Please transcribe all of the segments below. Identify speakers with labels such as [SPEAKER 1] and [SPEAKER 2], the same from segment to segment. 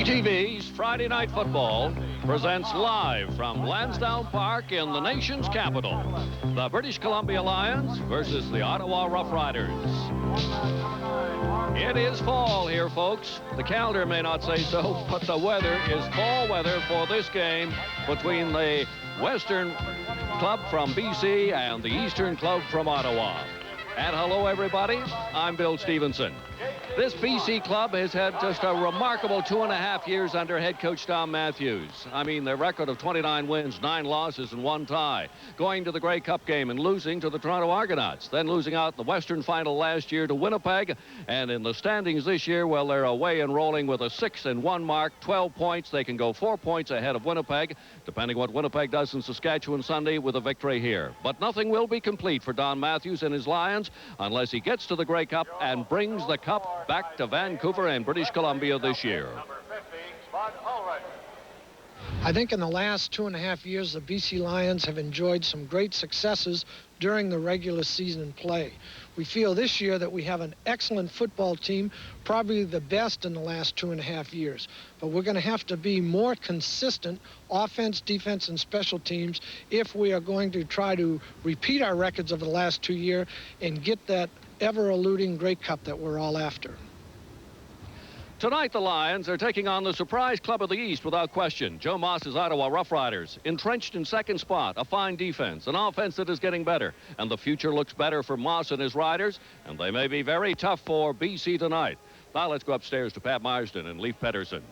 [SPEAKER 1] CTV's Friday Night Football presents live from Lansdowne Park in the nation's capital, the British Columbia Lions versus the Ottawa Rough Riders. It is fall here, folks. The calendar may not say so, but the weather is fall weather for this game between the Western Club from BC and the Eastern Club from Ottawa. And hello, everybody. I'm Bill Stevenson. This BC club has had just a remarkable 2.5 years under head coach Don Matthews. I mean, their record of 29 wins, 9 losses, and 1 tie. Going to the Grey Cup game and losing to the Toronto Argonauts. Then losing out the Western final last year to Winnipeg. And in the standings this year, well, they're away and rolling with a 6-1 mark, 12 points. They can go 4 points ahead of Winnipeg, depending what Winnipeg does in Saskatchewan Sunday with a victory here. But nothing will be complete for Don Matthews and his Lions unless he gets to the Grey Cup and brings the cup back to Vancouver and British Columbia this year.
[SPEAKER 2] I think in the last 2.5 years, the BC Lions have enjoyed some great successes during the regular season play. We feel this year that we have an excellent football team, probably the best in the last 2.5 years. But we're going to have to be more consistent, offense, defense, and special teams, if we are going to try to repeat our records of the last 2 years and get that ever-eluding Grey Cup that we're all after.
[SPEAKER 1] Tonight, the Lions are taking on the surprise club of the East without question. Joe Moss's Ottawa Rough Riders, entrenched in second spot, a fine defense, an offense that is getting better. And the future looks better for Moss and his Riders, and they may be very tough for BC tonight. Now let's go upstairs to Pat Marsden and Leif Pedersen.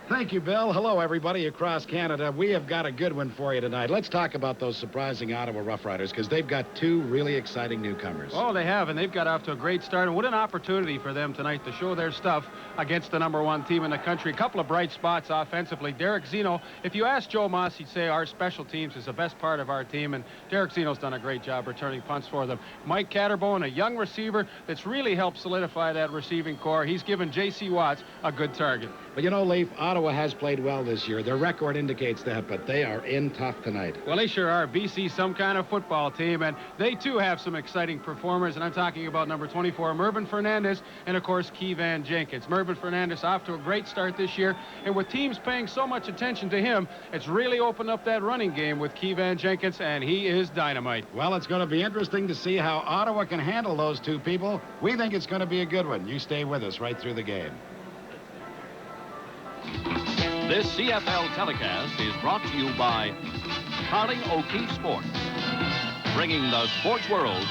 [SPEAKER 3] Thank you, Bill. Hello, everybody across Canada. We have got a good one for you tonight. Let's talk about those surprising Ottawa Rough Riders, because they've got 2 really exciting newcomers.
[SPEAKER 4] Oh, they have, and they've got off to a great start. And what an opportunity for them tonight to show their stuff against the #1 team in the country. A couple of bright spots offensively. Derek Zeno, if you ask Joe Moss, he'd say our special teams is the best part of our team, and Derek Zeno's done a great job returning punts for them. Mike Catterbone, a young receiver that's really helped solidify that receiving core. He's given J.C. Watts a good target.
[SPEAKER 3] But you know, Leif, Ottawa has played well this year. Their record indicates that, but they are in tough tonight.
[SPEAKER 4] Well, they sure are. BC, some kind of football team, and they too have some exciting performers, and I'm talking about number 24, Mervyn Fernandez, and of course, Keevan Jenkins. Mervyn Fernandez off to a great start this year, and with teams paying so much attention to him, it's really opened up that running game with Keevan Jenkins, and he is dynamite.
[SPEAKER 3] Well, it's going to be interesting to see how Ottawa can handle those 2 people. We think it's going to be a good one. You stay with us right through the game.
[SPEAKER 1] This CFL telecast is brought to you by Carling O'Keefe Sports, bringing the sports world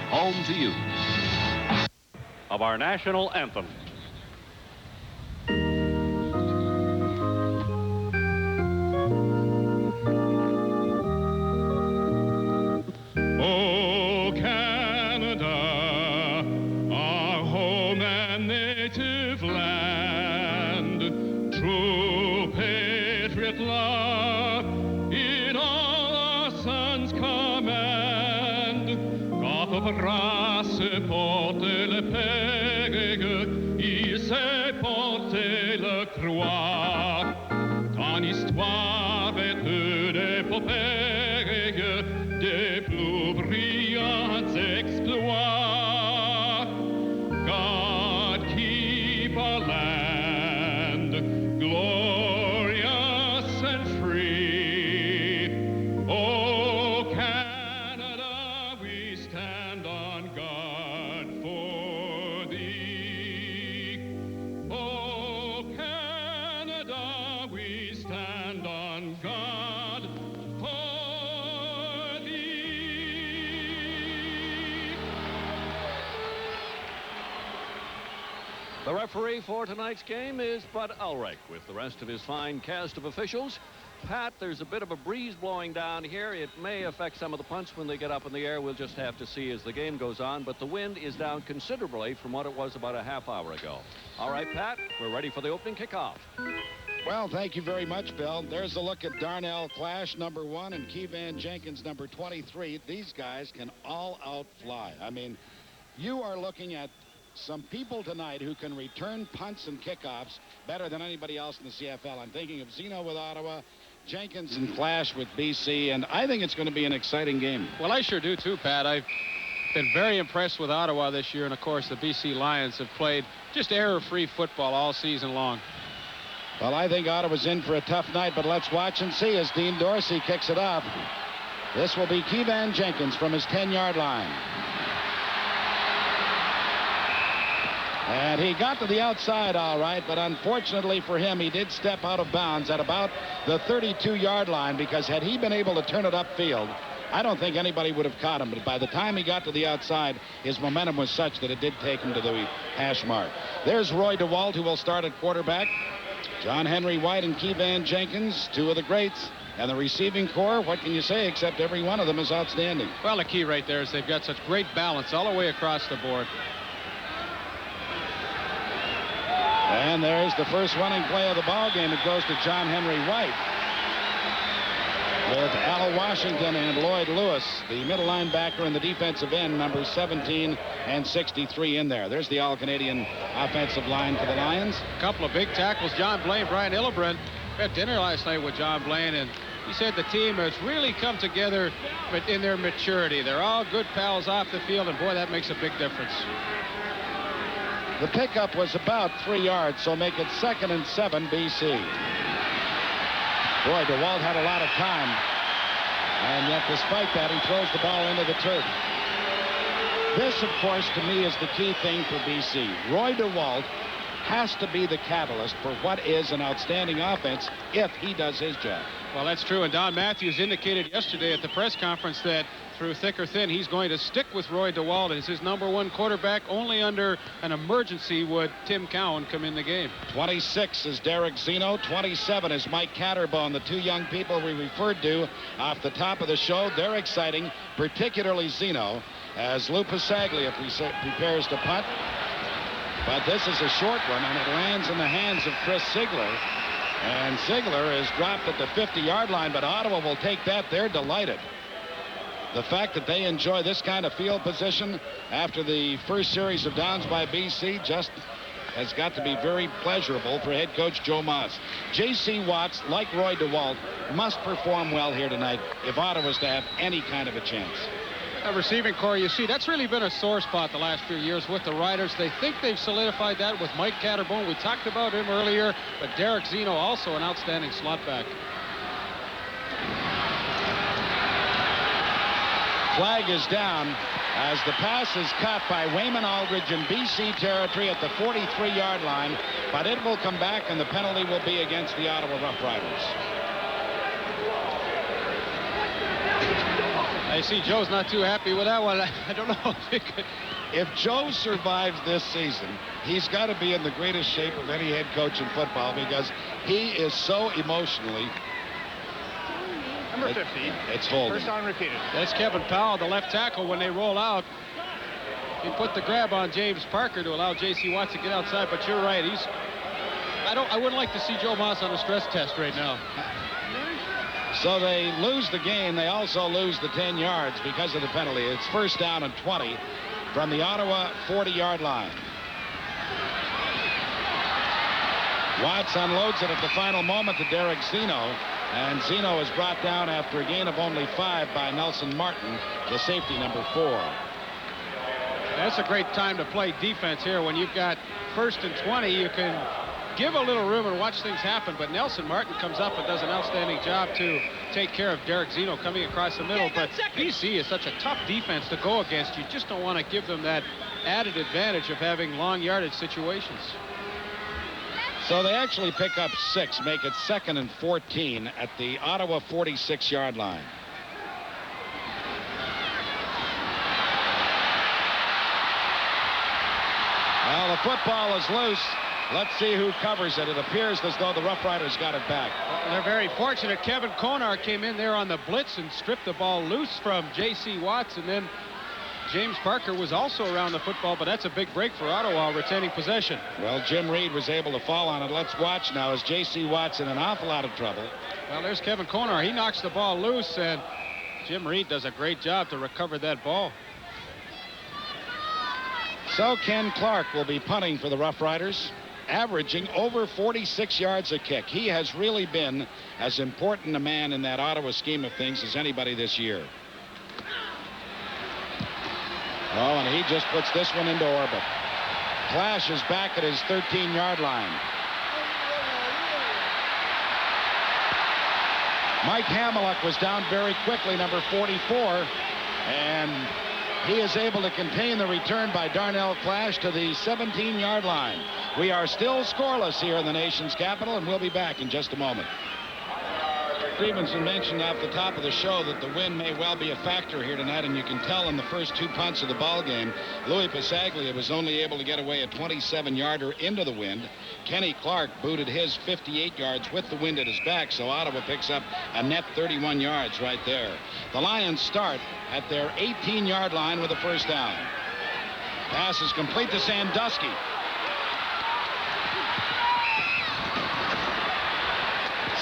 [SPEAKER 1] home to you. Of our national anthem.
[SPEAKER 5] Oh, Canada, our home and native land, true patriot love in all our sons' command. Notre race porte le pègue, il sait porter le croix. Ton histoire est d'épopée, des plus brillants exploits. God keep our land glorious and free. Oh, Canada, we stand on guard for thee. Oh, Canada, we stand on guard for thee.
[SPEAKER 1] The referee for tonight's game is Bud Ulrich with the rest of his fine cast of officials. Pat, there's a bit of a breeze blowing down here. It may affect some of the punts when they get up in the air. We'll just have to see as the game goes on. But the wind is down considerably from what it was about a half hour ago. All right, Pat, we're ready for the opening kickoff.
[SPEAKER 3] Well, thank you very much, Bill. There's a look at Darnell Clash, #1, and Keevan Jenkins, #23. These guys can all outfly. I mean, you are looking at some people tonight who can return punts and kickoffs better than anybody else in the CFL. I'm thinking of Zeno with Ottawa, Jenkins and Clash with BC, and I think it's going to be an exciting game.
[SPEAKER 4] Well, I sure do too, Pat. I've been very impressed with Ottawa this year, and of course the BC Lions have played just error-free football all season long.
[SPEAKER 3] Well, I think Ottawa's in for a tough night, but let's watch and see as Dean Dorsey kicks it off. This will be Kevin Jenkins from his 10-yard line. And he got to the outside all right, but unfortunately for him, he did step out of bounds at about the 32-yard line, because had he been able to turn it upfield, I don't think anybody would have caught him. But by the time he got to the outside, his momentum was such that it did take him to the hash mark. There's Roy DeWalt, who will start at quarterback. John Henry White and Kevin Jenkins, two of the greats. And the receiving corps, what can you say, except every one of them is outstanding.
[SPEAKER 4] Well, the key right there is they've got such great balance all the way across the board.
[SPEAKER 3] And there's the first running play of the ball game. It goes to John Henry White, with Al Washington and Lloyd Lewis, the middle linebacker and the defensive end, numbers 17 and 63 in there. There's the All-Canadian offensive line for the Lions.
[SPEAKER 4] A couple of big tackles. John Blaine, Brian Hillebrand. We had dinner last night with John Blaine, and he said the team has really come together in their maturity. They're all good pals off the field, and boy, that makes a big difference.
[SPEAKER 3] The pickup was about 3 yards, so make it 2nd and 7 BC. Boy, DeWalt had a lot of time, and yet despite that, he throws the ball into the turf. This, of course, to me is the key thing for BC. Roy DeWalt has to be the catalyst for what is an outstanding offense if he does his job.
[SPEAKER 4] Well, that's true, and Don Matthews indicated yesterday at the press conference that through thick or thin, he's going to stick with Roy DeWalt as his #1 quarterback. Only under an emergency would Tim Cowan come in the game.
[SPEAKER 3] 26 is Derek Zeno. 27 is Mike Catterbone, the two young people we referred to off the top of the show. They're exciting, particularly Zeno, as Lou Pasaglia prepares to punt. But this is a short one, and it lands in the hands of Chris Ziegler. And Ziegler is dropped at the 50-yard line, but Ottawa will take that. They're delighted. The fact that they enjoy this kind of field position after the first series of downs by BC just has got to be very pleasurable for head coach Joe Moss. J.C. Watts, like Roy DeWalt, must perform well here tonight if Ottawa's to have any kind of a chance.
[SPEAKER 4] A receiving core, you see, that's really been a sore spot the last few years with the Riders. They think they've solidified that with Mike Catterbone. We talked about him earlier, but Derek Zeno also an outstanding slot back.
[SPEAKER 3] Flag is down as the pass is caught by Wayman Aldridge in BC territory at the 43-yard line, but it will come back, and the penalty will be against the Ottawa Rough Riders.
[SPEAKER 4] I see Joe's not too happy with that one. I don't know if he could.
[SPEAKER 3] If Joe survives this season, he's got to be in the greatest shape of any head coach in football, because he is so emotionally.
[SPEAKER 6] Number 50.
[SPEAKER 3] It's holding.
[SPEAKER 6] First on repeated.
[SPEAKER 4] That's Kevin Powell, the left tackle. When they roll out, he put the grab on James Parker to allow J.C. Watts to get outside. But you're right. I wouldn't like to see Joe Moss on a stress test right now.
[SPEAKER 3] So they lose the game. They also lose the 10 yards because of the penalty. It's first down and 20 from the Ottawa 40-yard line. Watts unloads it at the final moment to Derek Zeno. And Zeno is brought down after a gain of only 5 by Nelson Martin, the safety number 4.
[SPEAKER 4] That's a great time to play defense here. When you've got 1st and 20, you can give a little room and watch things happen. But Nelson Martin comes up and does an outstanding job to take care of Derek Zeno coming across the middle. But BC is such a tough defense to go against. You just don't want to give them that added advantage of having long yardage situations.
[SPEAKER 3] So they actually pick up 6, make it 2nd and 14 at the Ottawa 46-yard line. Well, the football is loose. Let's see who covers it. It appears as though the Rough Riders got it back.
[SPEAKER 4] Well, they're very fortunate. Kevin Konar came in there on the blitz and stripped the ball loose from J.C. Watts, and then James Parker was also around the football, but that's a big break for Ottawa, retaining possession.
[SPEAKER 3] Well, Jim Reed was able to fall on it. Let's watch now as J.C. Watts in an awful lot of trouble.
[SPEAKER 4] Well, there's Kevin Konar. He knocks the ball loose, and Jim Reed does a great job to recover that ball.
[SPEAKER 3] So Ken Clark will be punting for the Rough Riders, averaging over 46 yards a kick. He has really been as important a man in that Ottawa scheme of things as anybody this year. Oh, and he just puts this one into orbit. Clash is back at his 13-yard line. Mike Hamiluk was down very quickly, number 44, and he is able to contain the return by Darnell Clash to the 17-yard line. We are still scoreless here in the nation's capital, and we'll be back in just a moment. Stevenson mentioned off the top of the show that the wind may well be a factor here tonight, and you can tell in the first 2 punts of the ball game, Louis Pasaglia was only able to get away a 27-yarder into the wind. Kenny Clark booted his 58 yards with the wind at his back, so Ottawa picks up a net 31 yards right there. The Lions start at their 18-yard line with a first down. Pass is complete to Sandusky.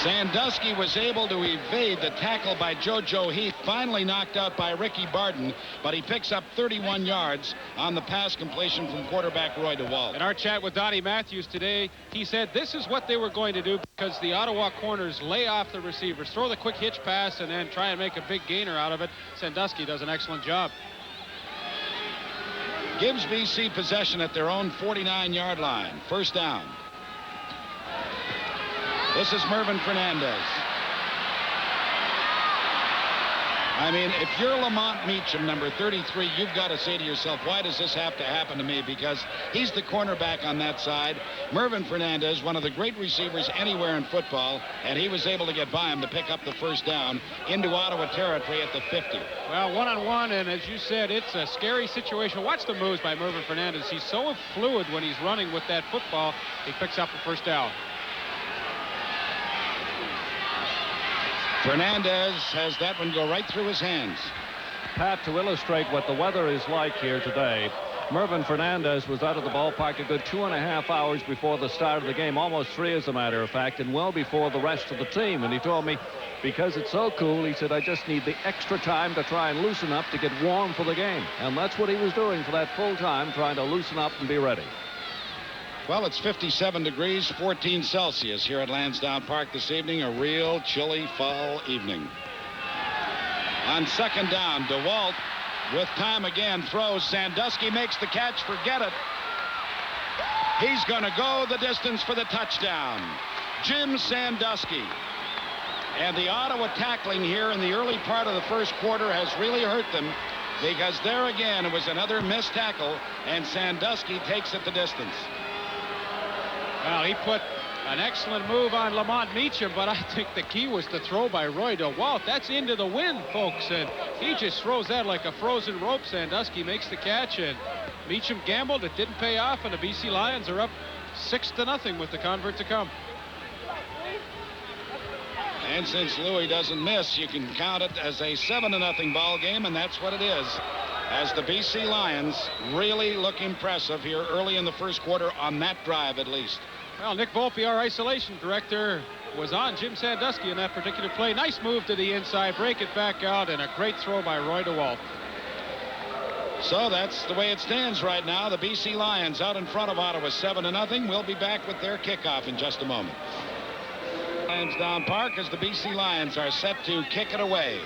[SPEAKER 3] Sandusky was able to evade the tackle by JoJo Heath, finally knocked out by Ricky Barton, but he picks up 31 yards on the pass completion from quarterback Roy DeWalt.
[SPEAKER 4] In our chat with Donnie Matthews today, he said this is what they were going to do because the Ottawa corners lay off the receivers, throw the quick hitch pass, and then try and make a big gainer out of it. Sandusky does an excellent job.
[SPEAKER 3] Gives BC possession at their own 49-yard line. First down. This is Mervyn Fernandez. I mean, if you're Lamont Meacham, number 33, you've got to say to yourself, why does this have to happen to me? Because he's the cornerback on that side. Mervyn Fernandez, one of the great receivers anywhere in football, and he was able to get by him to pick up the first down into Ottawa territory at the 50.
[SPEAKER 4] Well, one-on-one, and as you said, it's a scary situation. Watch the moves by Mervyn Fernandez. He's so fluid when he's running with that football. He picks up the first down.
[SPEAKER 3] Fernandez has that one go right through his hands.
[SPEAKER 1] Pat, to illustrate what the weather is like here today, Mervyn Fernandez was out of the ballpark a good 2.5 hours before the start of the game, almost 3 as a matter of fact, and well before the rest of the team. And he told me, because it's so cool, he said, I just need the extra time to try and loosen up to get warm for the game. And that's what he was doing for that full time, trying to loosen up and be ready.
[SPEAKER 3] Well, it's 57 degrees, 14 Celsius here at Lansdowne Park this evening. A real chilly fall evening. On second down, DeWalt with time again throws. Sandusky makes the catch. Forget it. He's going to go the distance for the touchdown. Jim Sandusky. And the Ottawa tackling here in the early part of the first quarter has really hurt them, because there again it was another missed tackle, and Sandusky takes it the distance.
[SPEAKER 4] Well, he put an excellent move on Lamont Meacham, but I think the key was the throw by Roy DeWalt. That's into the wind, folks, and he just throws that like a frozen rope. Sandusky makes the catch, and Meacham gambled. It didn't pay off, and the BC Lions are up 6-0 with the convert to come.
[SPEAKER 3] And since Louis doesn't miss, you can count it as a 7-0 ball game, and that's what it is, as the BC Lions really look impressive here early in the first quarter on that drive at least.
[SPEAKER 4] Well, Nick Volpe, our isolation director, was on Jim Sandusky in that particular play. Nice move to the inside, break it back out, and a great throw by Roy DeWalt.
[SPEAKER 3] So that's the way it stands right now. The BC Lions out in front of Ottawa 7-0. We'll be back with their kickoff in just a moment. Lansdowne Park as the BC Lions are set to kick it away.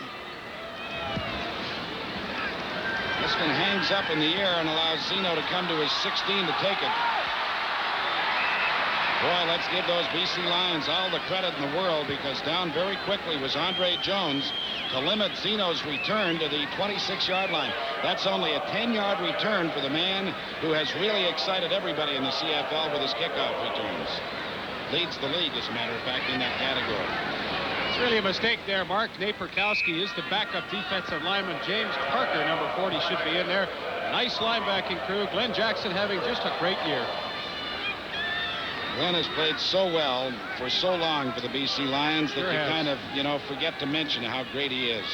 [SPEAKER 3] This one hangs up in the air and allows Zeno to come to his 16 to take it. Boy, let's give those BC Lions all the credit in the world, because down very quickly was Andre Jones to limit Zeno's return to the 26-yard line. That's only a 10-yard return for the man who has really excited everybody in the CFL with his kickoff returns. Leads the league, as a matter of fact, in that category.
[SPEAKER 4] It's really a mistake there, Mark. Nate Perkowski is the backup defensive lineman. James Parker, number 40, should be in there. Nice linebacking crew. Glenn Jackson having just a great year.
[SPEAKER 3] Glenn has played so well for so long for the BC Lions that you kind of, forget to mention how great he is.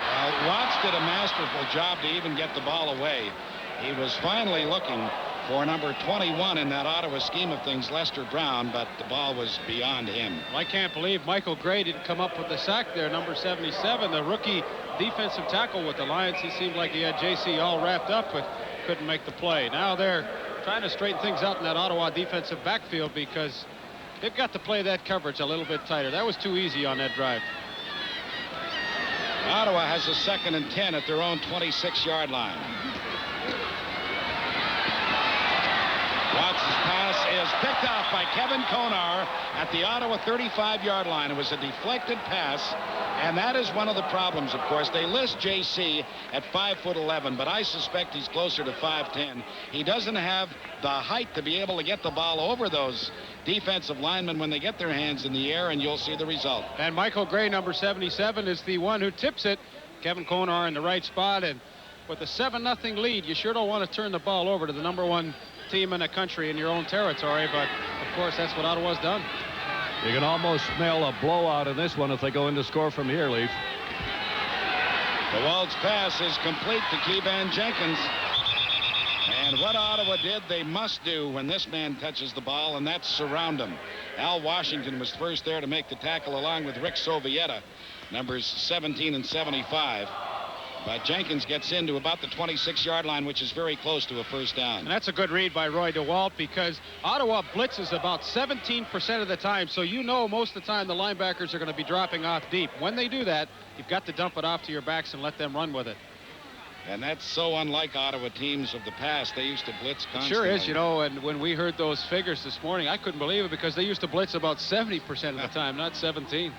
[SPEAKER 3] Well, Watts did a masterful job to even get the ball away. He was finally looking for number 21 in that Ottawa scheme of things, Lester Brown, but the ball was beyond him.
[SPEAKER 4] Well, I can't believe Michael Gray didn't come up with the sack there, number 77, the rookie defensive tackle with the Lions. He seemed like he had JC all wrapped up, but couldn't make the play. Now they're trying to straighten things out in that Ottawa defensive backfield, because they've got to play that coverage a little bit tighter. That was too easy on that drive.
[SPEAKER 3] Ottawa has a 2nd and 10 at their own 26-yard line. Watts' pass is picked off by Kevin Konar at the Ottawa 35-yard line. It was a deflected pass, and that is one of the problems, of course. They list J.C. at 5'11", but I suspect he's closer to 5'10". He doesn't have the height to be able to get the ball over those defensive linemen when they get their hands in the air, and you'll see the result.
[SPEAKER 4] And Michael Gray, number 77, is the one who tips it. Kevin Konar in the right spot, and with a 7-0 lead, you sure don't want to turn the ball over to the number 1 team in the country in your own territory, but of course that's what Ottawa's done.
[SPEAKER 1] You can almost smell a blowout in this one if they go in to score from here, Leaf.
[SPEAKER 3] The Waltz pass is complete to Keevan Jenkins. And what Ottawa did, they must do when this man touches the ball, and that's surround him. Al Washington was first there to make the tackle along with Rick Sovieta, numbers 17 and 75. But Jenkins gets into about the 26-yard line, which is very close to a first down.
[SPEAKER 4] And that's a good read by Roy DeWalt, because Ottawa blitzes about 17% of the time. So you know most of the time the linebackers are going to be dropping off deep. When they do that, you've got to dump it off to your backs and let them run with it.
[SPEAKER 3] And that's so unlike Ottawa teams of the past. They used to blitz constantly.
[SPEAKER 4] It sure is, you know, and when we heard those figures this morning, I couldn't believe it, because they used to blitz about 70% of the time, not 17.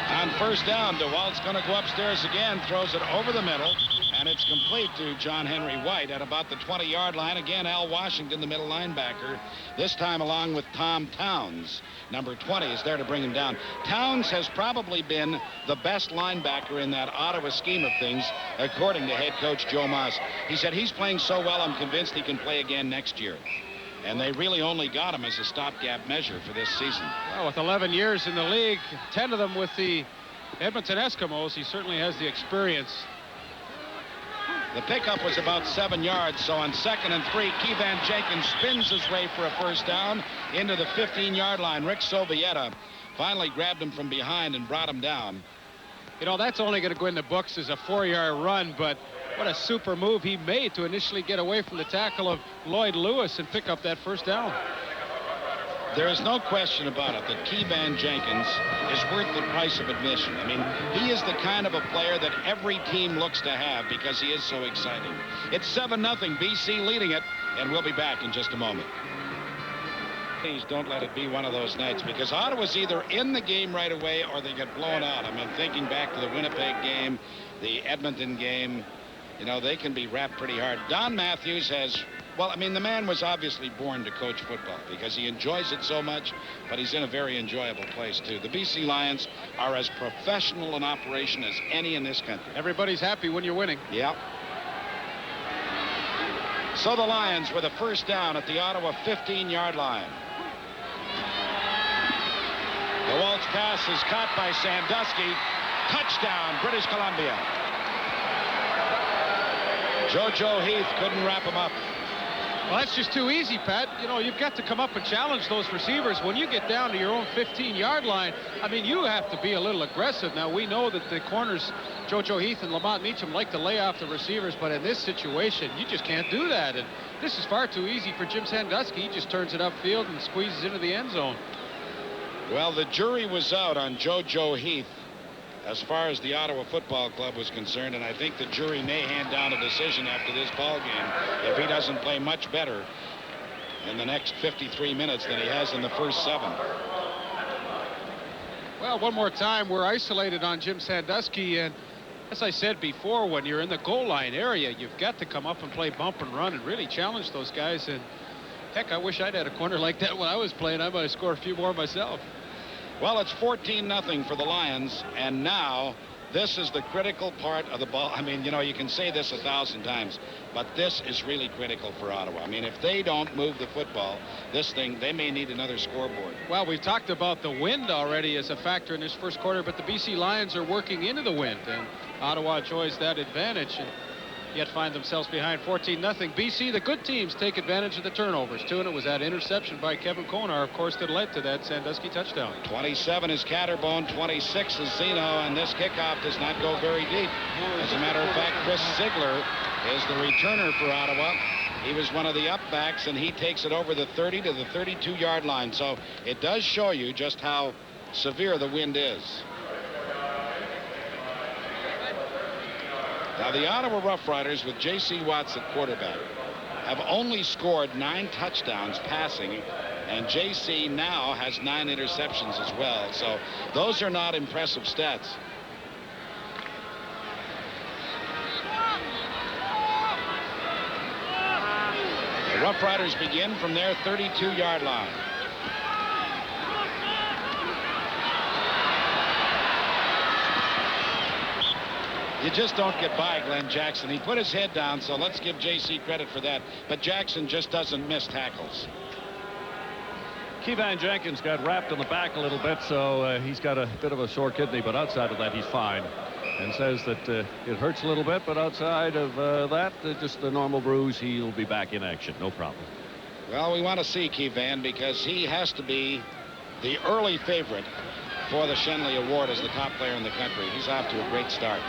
[SPEAKER 3] On first down, DeWalt's going to go upstairs again, throws it over the middle, and it's complete to John Henry White at about the 20-yard line. Again, Al Washington, the middle linebacker, this time along with Tom Towns. Number 20 is there to bring him down. Towns has probably been the best linebacker in that Ottawa scheme of things, according to head coach Joe Moss. He said he's playing so well, I'm convinced he can play again next year. And they really only got him as a stopgap measure for this season.
[SPEAKER 4] Well, with 11 years in the league, 10 of them with the Edmonton Eskimos, he certainly has the experience.
[SPEAKER 3] The pickup was about 7 yards, so on 2nd and 3, Keevan Jenkins spins his way for a first down into the 15-yard line. Rick Sovieta finally grabbed him from behind and brought him down.
[SPEAKER 4] You know, that's only going to go in the books as a 4-yard run, but what a super move he made to initially get away from the tackle of Lloyd Lewis and pick up that first down.
[SPEAKER 3] There is no question about it that Keevan Jenkins is worth the price of admission. I mean, he is the kind of a player that every team looks to have because he is so exciting. It's 7-0, BC leading it, and we'll be back in just a moment. Please don't let it be one of those nights, because Ottawa's either in the game right away or they get blown out. I mean, thinking back to the Winnipeg game, the Edmonton game, you know, they can be wrapped pretty hard. Don Matthews has, well, I mean, the man was obviously born to coach football because he enjoys it so much, but he's in a very enjoyable place, too. The BC Lions are as professional an operation as any in this country.
[SPEAKER 4] Everybody's happy when you're winning.
[SPEAKER 3] Yeah. So the Lions with a first down at the Ottawa 15-yard line. The Waltz pass is caught by Sandusky. Touchdown, British Columbia. JoJo Heath couldn't wrap him up.
[SPEAKER 4] Well, that's just too easy, Pat. You know, you've got to come up and challenge those receivers. When you get down to your own 15-yard line, I mean, you have to be a little aggressive. Now, we know that the corners, JoJo Heath and Lamont Meacham, like to lay off the receivers, but in this situation, you just can't do that. And this is far too easy for Jim Sandusky. He just turns it upfield and squeezes into the end zone. Well,
[SPEAKER 3] the jury was out on JoJo Heath as far as the Ottawa Football Club was concerned, and I think the jury may hand down a decision after this ball game if he doesn't play much better in the next 53 minutes than he has in the first 7.
[SPEAKER 4] Well, one more time, we're isolated on Jim Sandusky, and as I said before, when you're in the goal line area, you've got to come up and play bump and run and really challenge those guys. And heck, I wish I'd had a corner like that when I was playing. I might have scored a few more myself.
[SPEAKER 3] Well, it's 14-0 for the Lions, and now this is the critical part of the ball. I mean, you know, you can say this 1,000 times, but this is really critical for Ottawa. I mean, if they don't move the football, this thing, they may need another scoreboard.
[SPEAKER 4] Well, we've talked about the wind already as a factor in this first quarter, but the BC Lions are working into the wind, and Ottawa enjoys that advantage, and yet find themselves behind 14-0. BC, the good teams, take advantage of the turnovers, too, and it was that interception by Kevin Konar, of course, that led to that Sandusky touchdown.
[SPEAKER 3] 27 is Catterbone, 26 is Zeno, and this kickoff does not go very deep. As a matter of fact, Chris Ziegler is the returner for Ottawa. He was one of the up backs, and he takes it over the 30 to the 32-yard line. So it does show you just how severe the wind is. Now, the Ottawa Rough Riders with J.C. Watts at quarterback have only scored 9 touchdowns passing, and J.C. now has 9 interceptions as well. So those are not impressive stats. The Rough Riders begin from their 32-yard line. You just don't get by Glenn Jackson. He put his head down, so let's give J.C. credit for that. But Jackson just doesn't miss tackles.
[SPEAKER 1] Kevin Jenkins got wrapped in the back a little bit, so he's got a bit of a sore kidney, but outside of that, he's fine. And says that it hurts a little bit, but outside of that, just a normal bruise, he'll be back in action. No problem.
[SPEAKER 3] Well, we want to see Kevin because he has to be the early favorite for the Shenley Award as the top player in the country. He's off to a great start.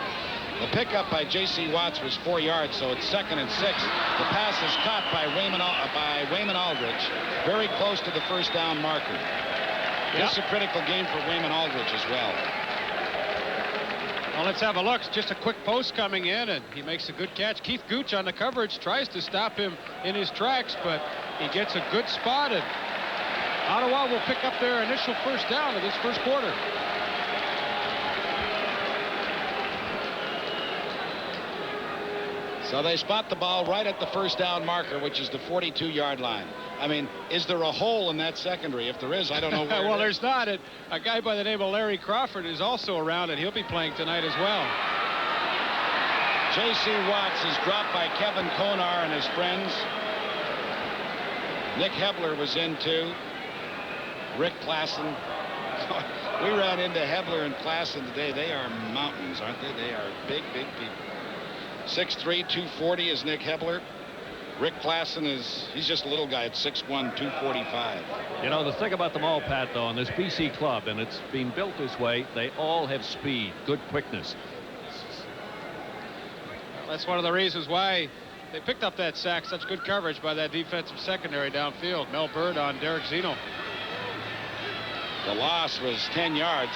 [SPEAKER 3] The pickup by J.C. Watts was 4 yards, so it's 2nd and 6. The pass is caught by Wayman Aldridge, very close to the first down marker. This is a critical game for Wayman Aldridge as well.
[SPEAKER 4] Well, let's have a look. Just a quick post coming in, and he makes a good catch. Keith Gooch on the coverage tries to stop him in his tracks, but he gets a good spot, and Ottawa will pick up their initial first down of this first quarter.
[SPEAKER 3] So they spot the ball right at the first down marker, which is the 42-yard line. I mean, is there a hole in that secondary? If there is, I don't know where.
[SPEAKER 4] Well, there's not. A guy by the name of Larry Crawford is also around, and he'll be playing tonight as well.
[SPEAKER 3] J.C. Watts is dropped by Kevin Konar and his friends. Nick Hebler was in too. Rick Klassen. We ran into Hebler and Klassen today. They are mountains, aren't they? They are big, big people. 6'3", 240 is Nick Hebler. Rick Klassen he's just a little guy at 6'1", 245.
[SPEAKER 1] You know, the thing about them all, Pat, though, in this BC club, and it's been built this way, they all have speed, good quickness.
[SPEAKER 4] Well, that's one of the reasons why they picked up that sack, such good coverage by that defensive secondary downfield. Mel Bird on Derek Zeno.
[SPEAKER 3] The loss was 10 yards.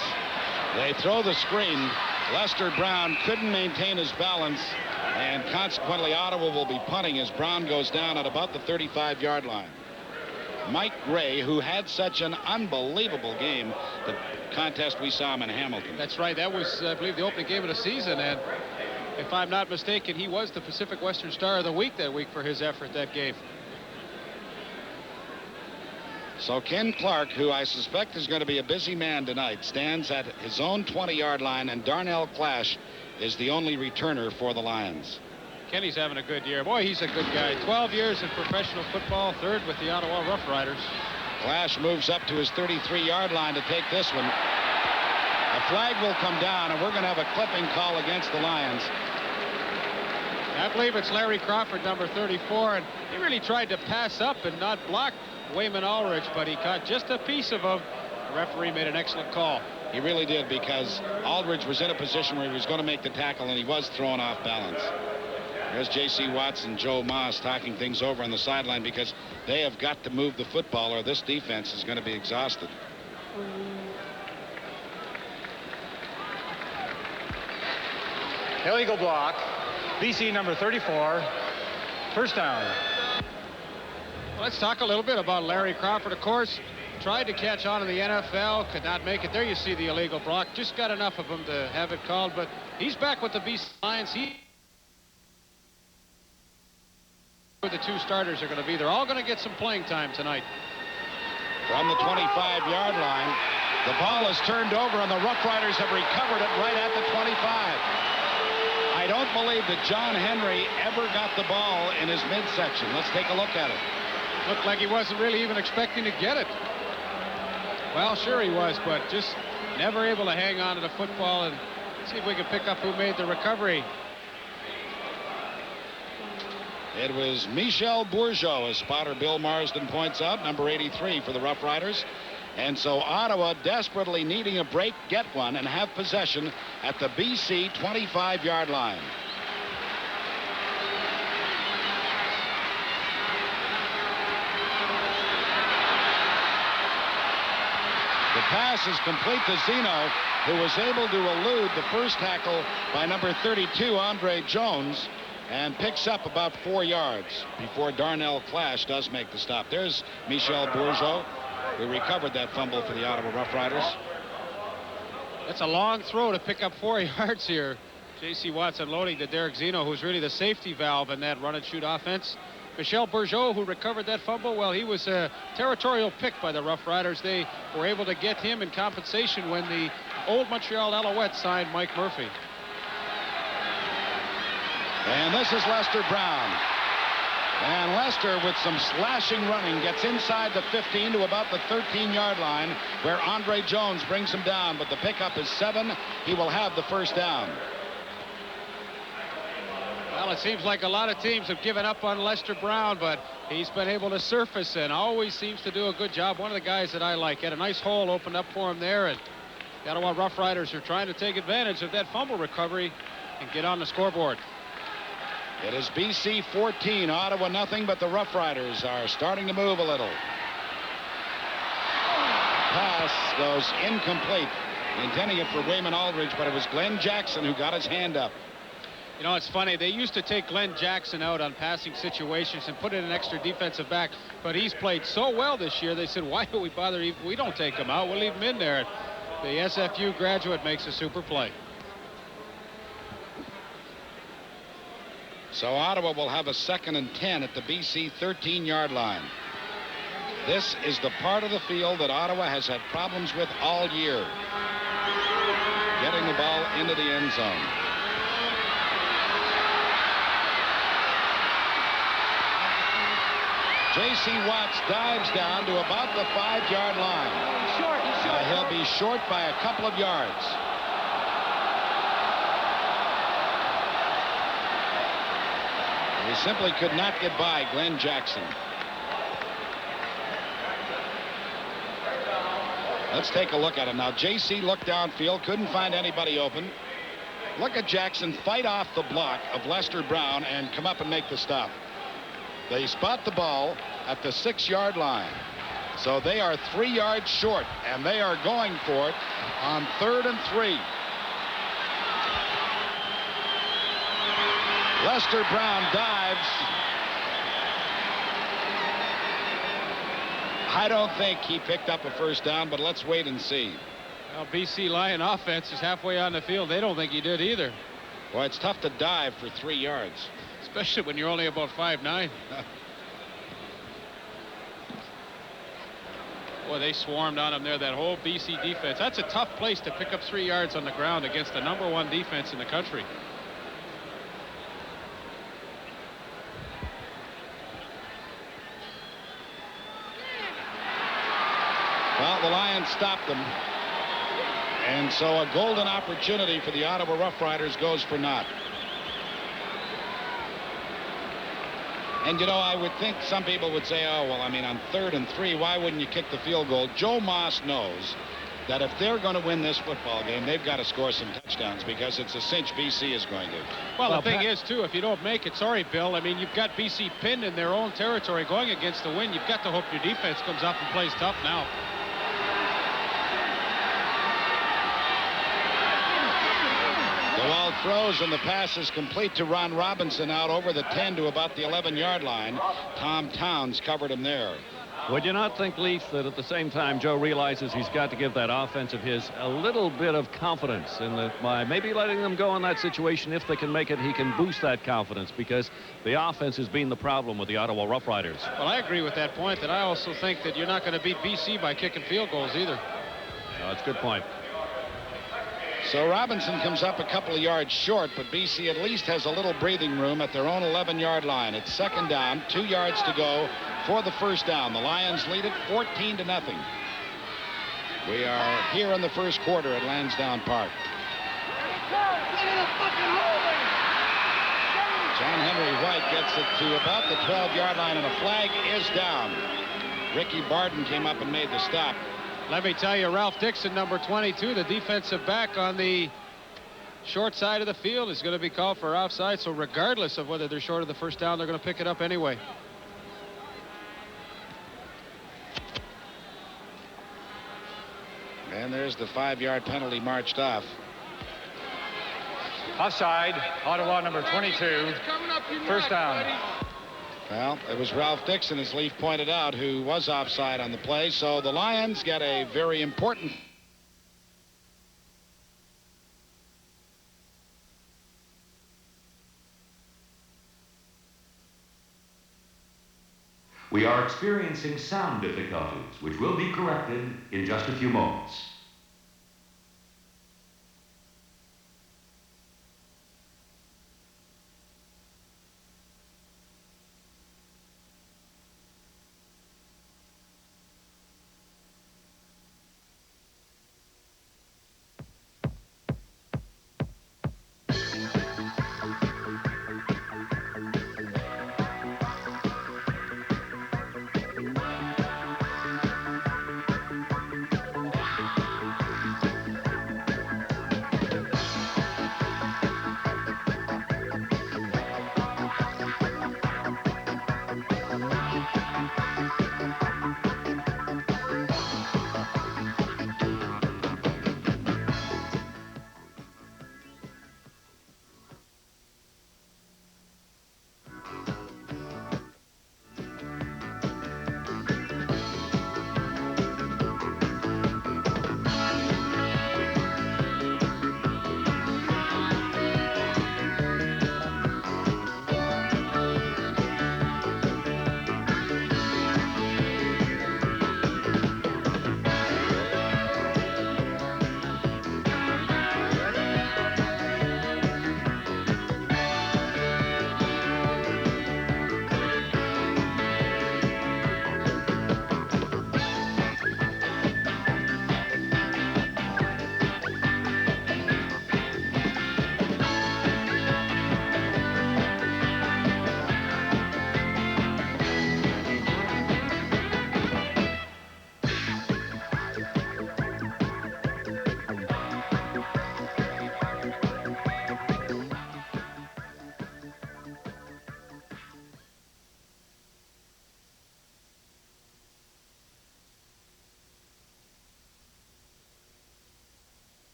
[SPEAKER 3] They throw the screen. Lester Brown couldn't maintain his balance, and consequently Ottawa will be punting as Brown goes down at about the 35-yard line. Mike Gray, who had such an unbelievable game, the contest we saw him in Hamilton.
[SPEAKER 4] That's right. That was, I believe, the opening game of the season, and if I'm not mistaken, he was the Pacific Western Star of the Week that week for his effort that game.
[SPEAKER 3] So Ken Clark, who I suspect is going to be a busy man tonight, stands at his own 20-yard line, and Darnell Clash is the only returner for the Lions.
[SPEAKER 4] Kenny's having a good year. Boy, he's a good guy. 12 years in professional football, 3rd with the Ottawa Rough Riders.
[SPEAKER 3] Clash moves up to his 33-yard line to take this one. A flag will come down, and we're going to have a clipping call against the Lions.
[SPEAKER 4] I believe it's Larry Crawford, number 34, and he really tried to pass up and not block Wayman Aldridge, but he caught just a piece of him. The referee made an excellent call.
[SPEAKER 3] He really did, because Aldridge was in a position where he was going to make the tackle, and he was thrown off balance. There's J.C. Watts and Joe Moss talking things over on the sideline, because they have got to move the football or this defense is going to be exhausted.
[SPEAKER 6] Illegal block. BC number 34. First down.
[SPEAKER 4] Let's talk a little bit about Larry Crawford. Of course, tried to catch on in the NFL, could not make it. There you see the illegal block. Just got enough of him to have it called, but he's back with the BC Lions. The 2 starters are going to be. They're all going to get some playing time tonight.
[SPEAKER 3] From the 25-yard line, the ball is turned over, and the Rough Riders have recovered it right at the 25. I don't believe that John Henry ever got the ball in his midsection. Let's take a look at it.
[SPEAKER 4] Looked like he wasn't really even expecting to get it. Well, sure he was, but just never able to hang on to the football, and see if we can pick up who made the recovery.
[SPEAKER 3] It was Michel Bourgeau, as spotter Bill Marsden points out, number 83 for the Rough Riders. And so Ottawa, desperately needing a break, get one and have possession at the BC 25-yard line. The pass is complete to Zeno, who was able to elude the first tackle by number 32, Andre Jones. and picks up about 4 yards before Darnell Clash does make the stop. There's Michel Bourgeot, who recovered that fumble for the Ottawa Rough Riders.
[SPEAKER 4] That's a long throw to pick up 4 yards here. J.C. Watson loading to Derek Zeno, who's really the safety valve in that run and shoot offense. Michel Bourgeot, who recovered that fumble, well, he was a territorial pick by the Rough Riders. They were able to get him in compensation when the old Montreal Alouettes signed Mike Murphy.
[SPEAKER 3] And this is Lester Brown. And Lester, with some slashing running, gets inside the 15 to about the 13-yard line, where Andre Jones brings him down. But the pickup is 7. He will have the first down.
[SPEAKER 4] Well, it seems like a lot of teams have given up on Lester Brown, but he's been able to surface and always seems to do a good job. One of the guys that I like. Had a nice hole opened up for him there, and the Ottawa Rough Riders are trying to take advantage of that fumble recovery and get on the scoreboard.
[SPEAKER 3] It is BC 14, Ottawa nothing, but the Rough Riders are starting to move a little. Pass goes incomplete, intending it for Wayman Aldridge, but it was Glenn Jackson who got his hand up.
[SPEAKER 4] You know, it's funny. They used to take Glenn Jackson out on passing situations and put in an extra defensive back, but he's played so well this year, they said, why do we bother? We don't take him out. We'll leave him in there. The SFU graduate makes a super play.
[SPEAKER 3] So Ottawa will have a 2nd and 10 at the BC 13-yard line. This is the part of the field that Ottawa has had problems with all year. Getting the ball into the end zone. J.C. Watts dives down to about the 5-yard line. He'll be short by a couple of yards. He simply could not get by Glenn Jackson. Let's take a look at him now. J.C. looked downfield, couldn't find anybody open. Look at Jackson fight off the block of Lester Brown and come up and make the stop. They spot the ball at the 6-yard line. So they are 3 yards short, and they are going for it on 3rd and 3. Lester Brown dives. I don't think he picked up a first down, but let's wait and see.
[SPEAKER 4] Well, BC Lion offense is halfway on the field. They don't think he did either.
[SPEAKER 3] Well, it's tough to dive for 3 yards.
[SPEAKER 4] Especially when you're only about 5'9". Boy, they swarmed on him there, that whole BC defense. That's a tough place to pick up 3 yards on the ground against the #1 defense in the country.
[SPEAKER 3] Well, the Lions stopped them. And so a golden opportunity for the Ottawa Rough Riders goes for naught. And, you know, I would think some people would say, oh, well, I mean, on 3rd and 3, why wouldn't you kick the field goal? Joe Moss knows that if they're going to win this football game, they've got to score some touchdowns because it's a cinch BC is going to.
[SPEAKER 4] Well, the thing is, too, if you don't make it, sorry, Bill, I mean, you've got BC pinned in their own territory going against the wind. You've got to hope your defense comes up and plays tough now.
[SPEAKER 3] The ball throws and the pass is complete to Ron Robinson out over the 10 to about the 11-yard line. Tom Towns covered him there.
[SPEAKER 1] Would you not think, Leaf, that at the same time Joe realizes he's got to give that offense of his a little bit of confidence, and that by maybe letting them go in that situation, if they can make it, he can boost that confidence, because the offense has been the problem with the Ottawa Rough Riders.
[SPEAKER 4] Well, I agree with that point, that I also think that you're not going to beat BC by kicking field goals either.
[SPEAKER 1] No, that's a good point.
[SPEAKER 3] So Robinson comes up a couple of yards short, but BC at least has a little breathing room at their own 11-yard line. It's 2nd down, 2 yards to go for the first down. The Lions lead it 14-0. We are here in the first quarter at Lansdowne Park. John Henry White gets it to about the 12-yard line, and a flag is down. Ricky Barden came up and made the stop.
[SPEAKER 4] Let me tell you, Ralph Dixon, number 22, the defensive back on the short side of the field, is going to be called for offside. So regardless of whether they're short of the first down, they're going to pick it up anyway.
[SPEAKER 3] And there's the 5-yard penalty marched off.
[SPEAKER 6] Offside, Ottawa number 22. First down.
[SPEAKER 3] Well, it was Ralph Dixon, as Leaf pointed out, who was offside on the play. So the Lions get a very important...
[SPEAKER 7] We are experiencing sound difficulties, which will be corrected in just a few moments.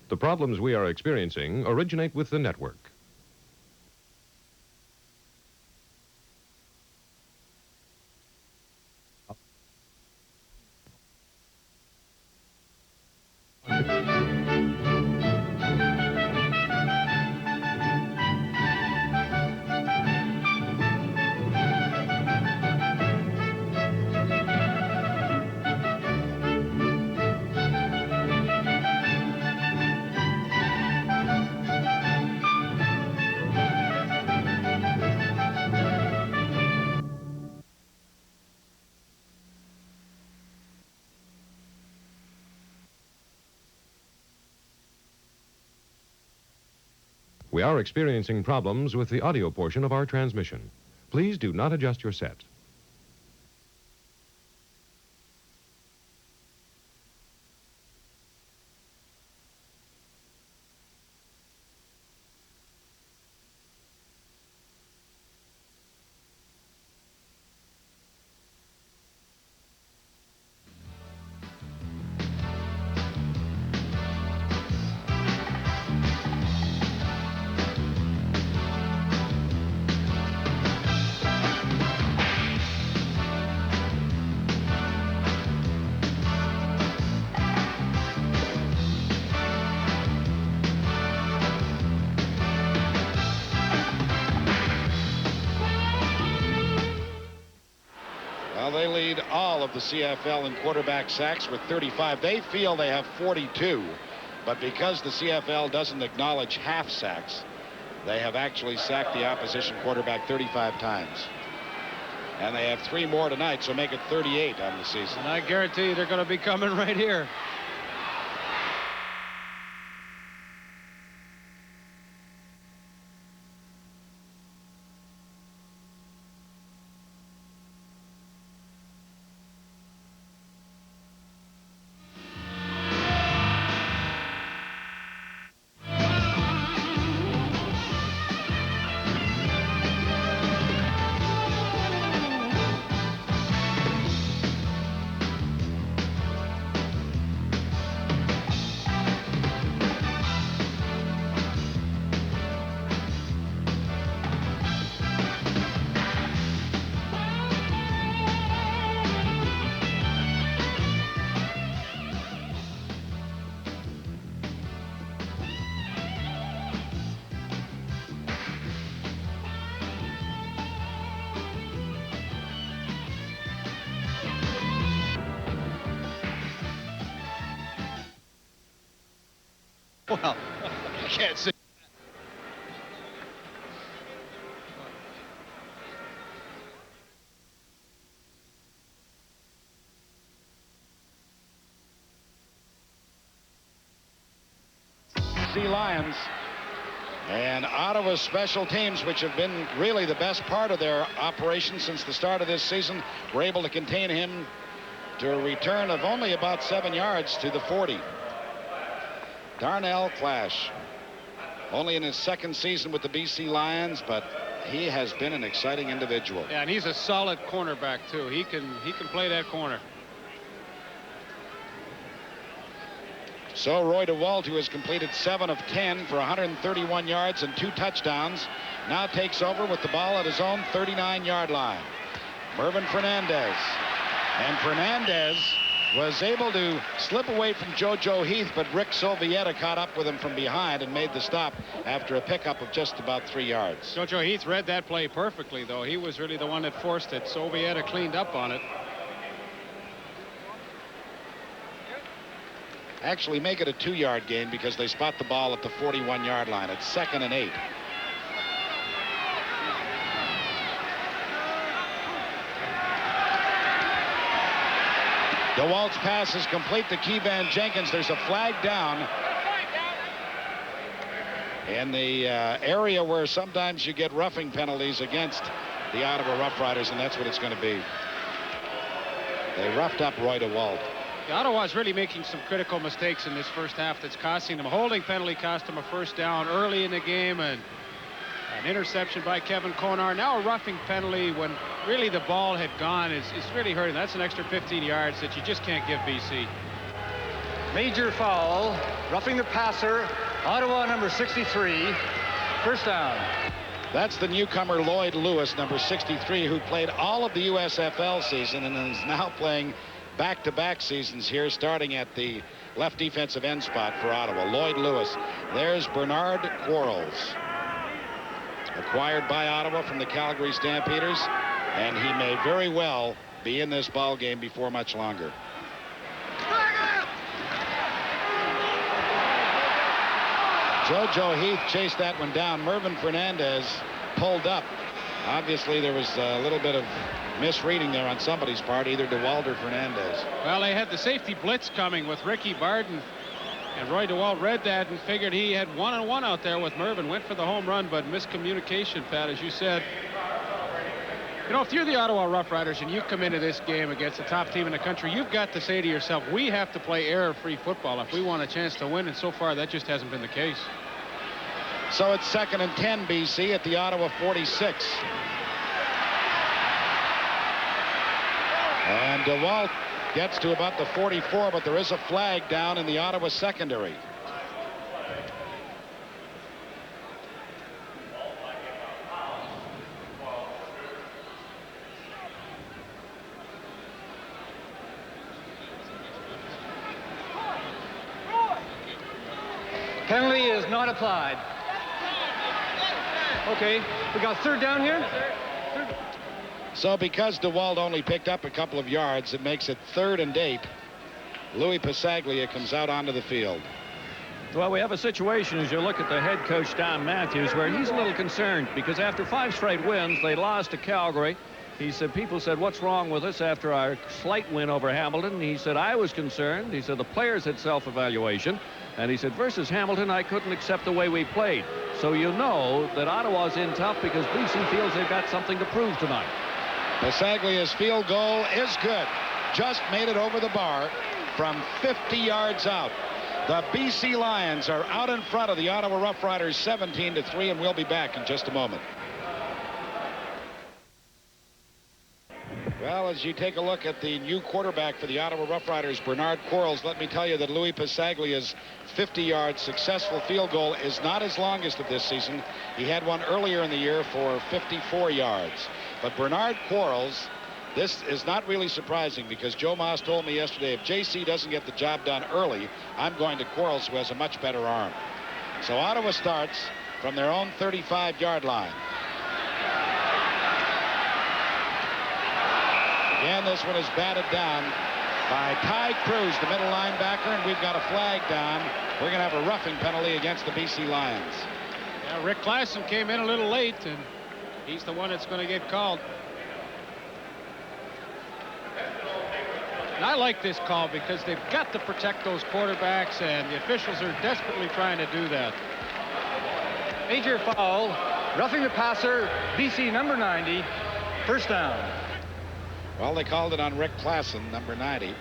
[SPEAKER 8] The problems we are experiencing originate with the network. We are experiencing problems with the audio portion of our transmission. Please do not adjust your set.
[SPEAKER 3] They lead all of the CFL in quarterback sacks with 35. They feel they have 42, but because the CFL doesn't acknowledge half sacks, they have actually sacked the opposition quarterback 35 times. And they have 3 more tonight, so make it 38 on the season.
[SPEAKER 4] And I guarantee you they're going to be coming right here.
[SPEAKER 3] Well, you can't see. Lions. And Ottawa's special teams, which have been really the best part of their operation since the start of this season, were able to contain him to a return of only about 7 yards to the 40. Darnell Clash, only in his second season with the BC Lions, but he has been an exciting individual.
[SPEAKER 4] Yeah, and he's a solid cornerback too. He can play that corner.
[SPEAKER 3] So Roy DeWalt, who has completed 7 of 10 for 131 yards and 2 touchdowns, now takes over with the ball at his own 39-yard line. Mervyn Fernandez. And Fernandez was able to slip away from JoJo Heath, but Rick Sovieta caught up with him from behind and made the stop after a pickup of just about 3 yards.
[SPEAKER 4] JoJo Heath read that play perfectly, though. He was really the one that forced it. Sovieta cleaned up on it.
[SPEAKER 3] Actually make it a 2-yard gain because they spot the ball at the 41-yard line. It's 2nd and 8. DeWalt's pass is complete to Keevan Jenkins. There's a flag down in the area where sometimes you get roughing penalties against the Ottawa Rough Riders, and that's what it's going to be. They roughed up Roy DeWalt.
[SPEAKER 4] Ottawa's really making some critical mistakes in this first half that's costing them. A holding penalty cost them a first down early in the game, and an interception by Kevin Konar. Now a roughing penalty when really the ball had gone is really hurting. That's an extra 15 yards that you just can't give BC.
[SPEAKER 6] Major foul, roughing the passer, Ottawa number 63, first down.
[SPEAKER 3] That's the newcomer Lloyd Lewis, number 63, who played all of the USFL season and is now playing back-to-back seasons here, starting at the left defensive end spot for Ottawa. Lloyd Lewis. There's Bernard Quarles, acquired by Ottawa from the Calgary Stampeders, and he may very well be in this ball game before much longer. JoJo Heath chased that one down. Mervyn Fernandez pulled up. Obviously there was a little bit of misreading there on somebody's part, either DeWalt or Fernandez.
[SPEAKER 4] Well, they had the safety blitz coming with Ricky Barden, and Roy DeWalt read that and figured he had one-on-one out there with Mervyn. Went for the home run, but miscommunication, Pat, as you said. You know, if you're the Ottawa Rough Riders and you come into this game against the top team in the country, you've got to say to yourself, we have to play error-free football if we want a chance to win, and so far that just hasn't been the case.
[SPEAKER 3] So it's 2nd and 10 BC at the Ottawa 46. And DeWalt gets to about the 44, but there is a flag down in the Ottawa secondary.
[SPEAKER 6] Penalty is not applied. Okay, we got 3rd down here.
[SPEAKER 3] So because DeWalt only picked up a couple of yards, it makes it 3rd and 8. Louis Pasaglia comes out onto the field.
[SPEAKER 1] Well, we have a situation as you look at the head coach, Don Matthews, where he's a little concerned because after 5 straight wins, they lost to Calgary. He said, people said, what's wrong with us after our slight win over Hamilton? And he said, I was concerned. He said, the players had self-evaluation. And he said, versus Hamilton, I couldn't accept the way we played. So you know that Ottawa's in tough because BC feels they've got something to prove tonight.
[SPEAKER 3] Pasaglia's field goal is good. Just made it over the bar from 50 yards out. The BC Lions are out in front of the Ottawa Rough Riders 17-3, and we'll be back in just a moment. Well, as you take a look at the new quarterback for the Ottawa Rough Riders, Bernard Quarles, let me tell you that Louis Pasaglia's 50-yard successful field goal is not his longest of this season. He had one earlier in the year for 54 yards. But Bernard Quarles, this is not really surprising because Joe Moss told me yesterday if JC doesn't get the job done early, I'm going to Quarles, who has a much better arm. So Ottawa starts from their own 35-yard line. Again, this one is batted down. by Ty Cruz, the middle linebacker, and we've got a flag down. We're going to have a roughing penalty against the BC Lions.
[SPEAKER 4] Yeah, Rick Klassen came in a little late, and he's the one that's going to get called. And I like this call because they've got to protect those quarterbacks, and the officials are desperately trying to do that.
[SPEAKER 6] Major foul, roughing the passer, BC number 90, first down.
[SPEAKER 3] Well, they called it on Rick Klassen, number 90.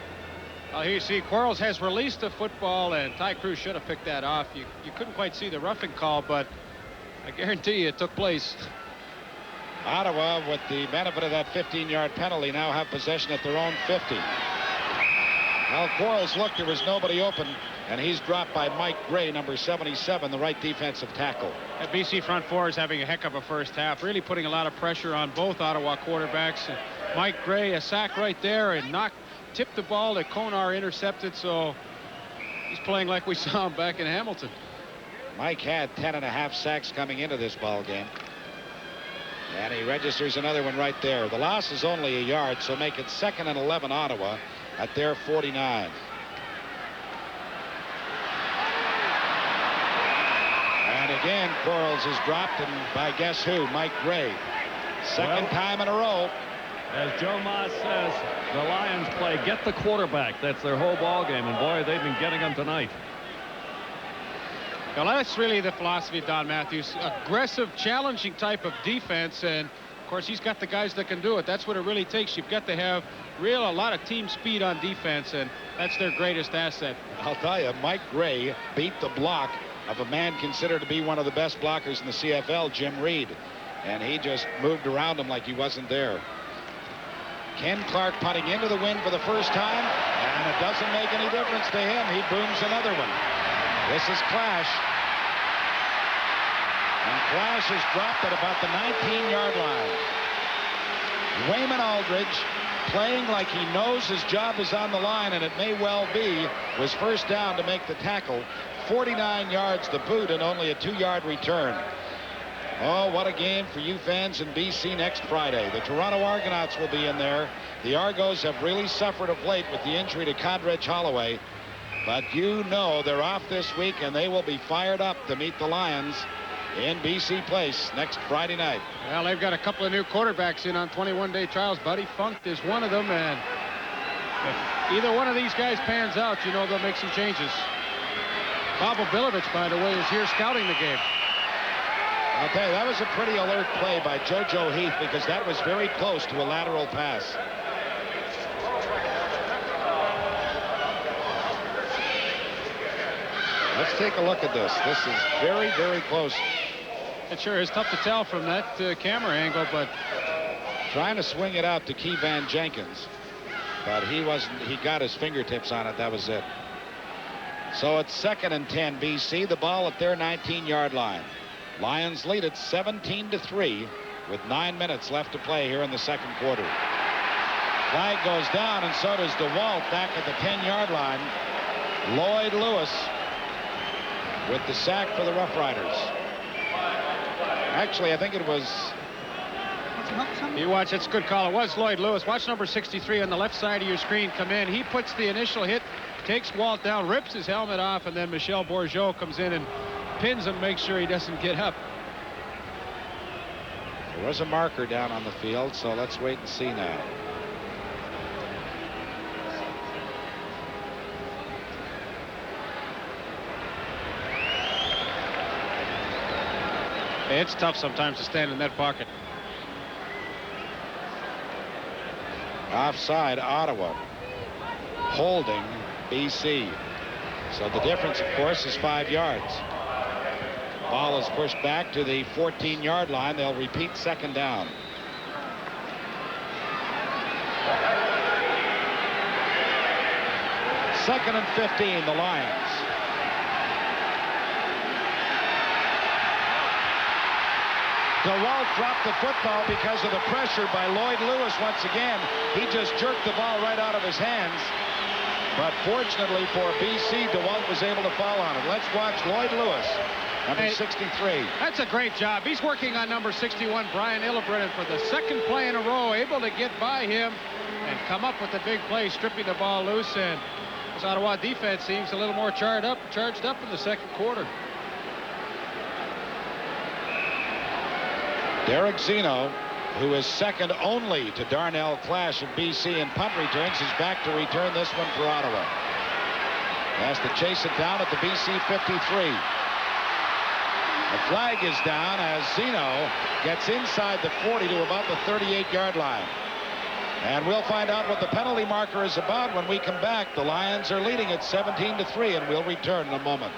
[SPEAKER 4] Well, here you see Quarles has released the football, and Ty Cruz should have picked that off. You couldn't quite see the roughing call, but I guarantee you it took place.
[SPEAKER 3] Ottawa, with the benefit of that 15-yard penalty, now have possession at their own 50. Well, Quarles looked, there was nobody open, and he's dropped by Mike Gray, number 77, the right defensive tackle.
[SPEAKER 4] That BC front four is having a heck of a first half, really putting a lot of pressure on both Ottawa quarterbacks. Mike Gray, a sack right there, and tipped the ball that Konar intercepted, so he's playing like we saw him back in Hamilton.
[SPEAKER 3] Mike had 10.5 sacks coming into this ball game. And he registers another one right there. The loss is only a yard, so make it 2nd and 11 Ottawa at their 49. And again, Quarles is dropped, and by guess who? Mike Gray. Second time in a row.
[SPEAKER 1] As Joe Moss says, the Lions play get the quarterback. That's their whole ball game, and boy, they've been getting them tonight.
[SPEAKER 4] Well, that's really the philosophy of Don Matthews. Aggressive, challenging type of defense, and of course he's got the guys that can do it. That's what it really takes. You've got to have a lot of team speed on defense, and that's their greatest asset.
[SPEAKER 3] I'll tell you, Mike Gray beat the block of a man considered to be one of the best blockers in the CFL, Jim Reed, and he just moved around him like he wasn't there. Ken Clark punting into the wind for the first time, and it doesn't make any difference to him. He booms another one. This is Clash. And Clash is dropped at about the 19-yard line. Wayman Aldridge, playing like he knows his job is on the line, and it may well be, was first down to make the tackle. 49 yards to boot and only a 2-yard return. Oh, what a game for you fans in BC next Friday. The Toronto Argonauts will be in there. The Argos have really suffered of late with the injury to Condredge Holloway. But you know they're off this week, and they will be fired up to meet the Lions in BC Place next Friday night.
[SPEAKER 4] Well, they've got a couple of new quarterbacks in on 21-day trials. Buddy Funk is one of them, and if either one of these guys pans out, you know they'll make some changes. Bob Obilovich, by the way, is here scouting the game.
[SPEAKER 3] I'll tell you, that was a pretty alert play by JoJo Heath, because that was very close to a lateral pass. Let's take a look at this. This is very, very close.
[SPEAKER 4] It sure is tough to tell from that camera angle, but
[SPEAKER 3] trying to swing it out to Keyvan Jenkins, but he got his fingertips on it. That was it. So it's 2nd and 10 BC, the ball at their 19-yard line. Lions lead it 17-3 with 9 minutes left to play here in the second quarter. Flag goes down, and so does DeWalt back at the 10-yard line. Lloyd Lewis with the sack for the Rough Riders. Actually, I think it was...
[SPEAKER 4] You watch, it's a good call. It was Lloyd Lewis. Watch number 63 on the left side of your screen come in. He puts the initial hit, takes Walt down, rips his helmet off, and then Michel Bourgeot comes in and pins him, makes sure he doesn't get up.
[SPEAKER 3] There was a marker down on the field, so let's wait and see now.
[SPEAKER 4] It's tough sometimes to stand in that pocket.
[SPEAKER 3] Offside, Ottawa. Holding BC. So the difference, of course, is 5 yards. Ball is pushed back to the 14-yard line. They'll repeat second down. Second and 15, the Lions. DeWalt dropped the football because of the pressure by Lloyd Lewis once again. He just jerked the ball right out of his hands. But fortunately for BC, DeWalt was able to fall on it. Let's watch Lloyd Lewis, number 63.
[SPEAKER 4] That's a great job. He's working on number 61, Brian Illebrennen, for the second play in a row, able to get by him. and come up with the big play, stripping the ball loose. And this Ottawa defense seems a little more charged up in the second quarter.
[SPEAKER 3] Derek Zeno, who is second only to Darnell Clash of BC in punt returns, is back to return this one for Ottawa. Has to chase it down at the BC 53. The flag is down as Zeno gets inside the 40 to about the 38-yard line. And we'll find out what the penalty marker is about when we come back. The Lions are leading at 17-3, and we'll return in a moment.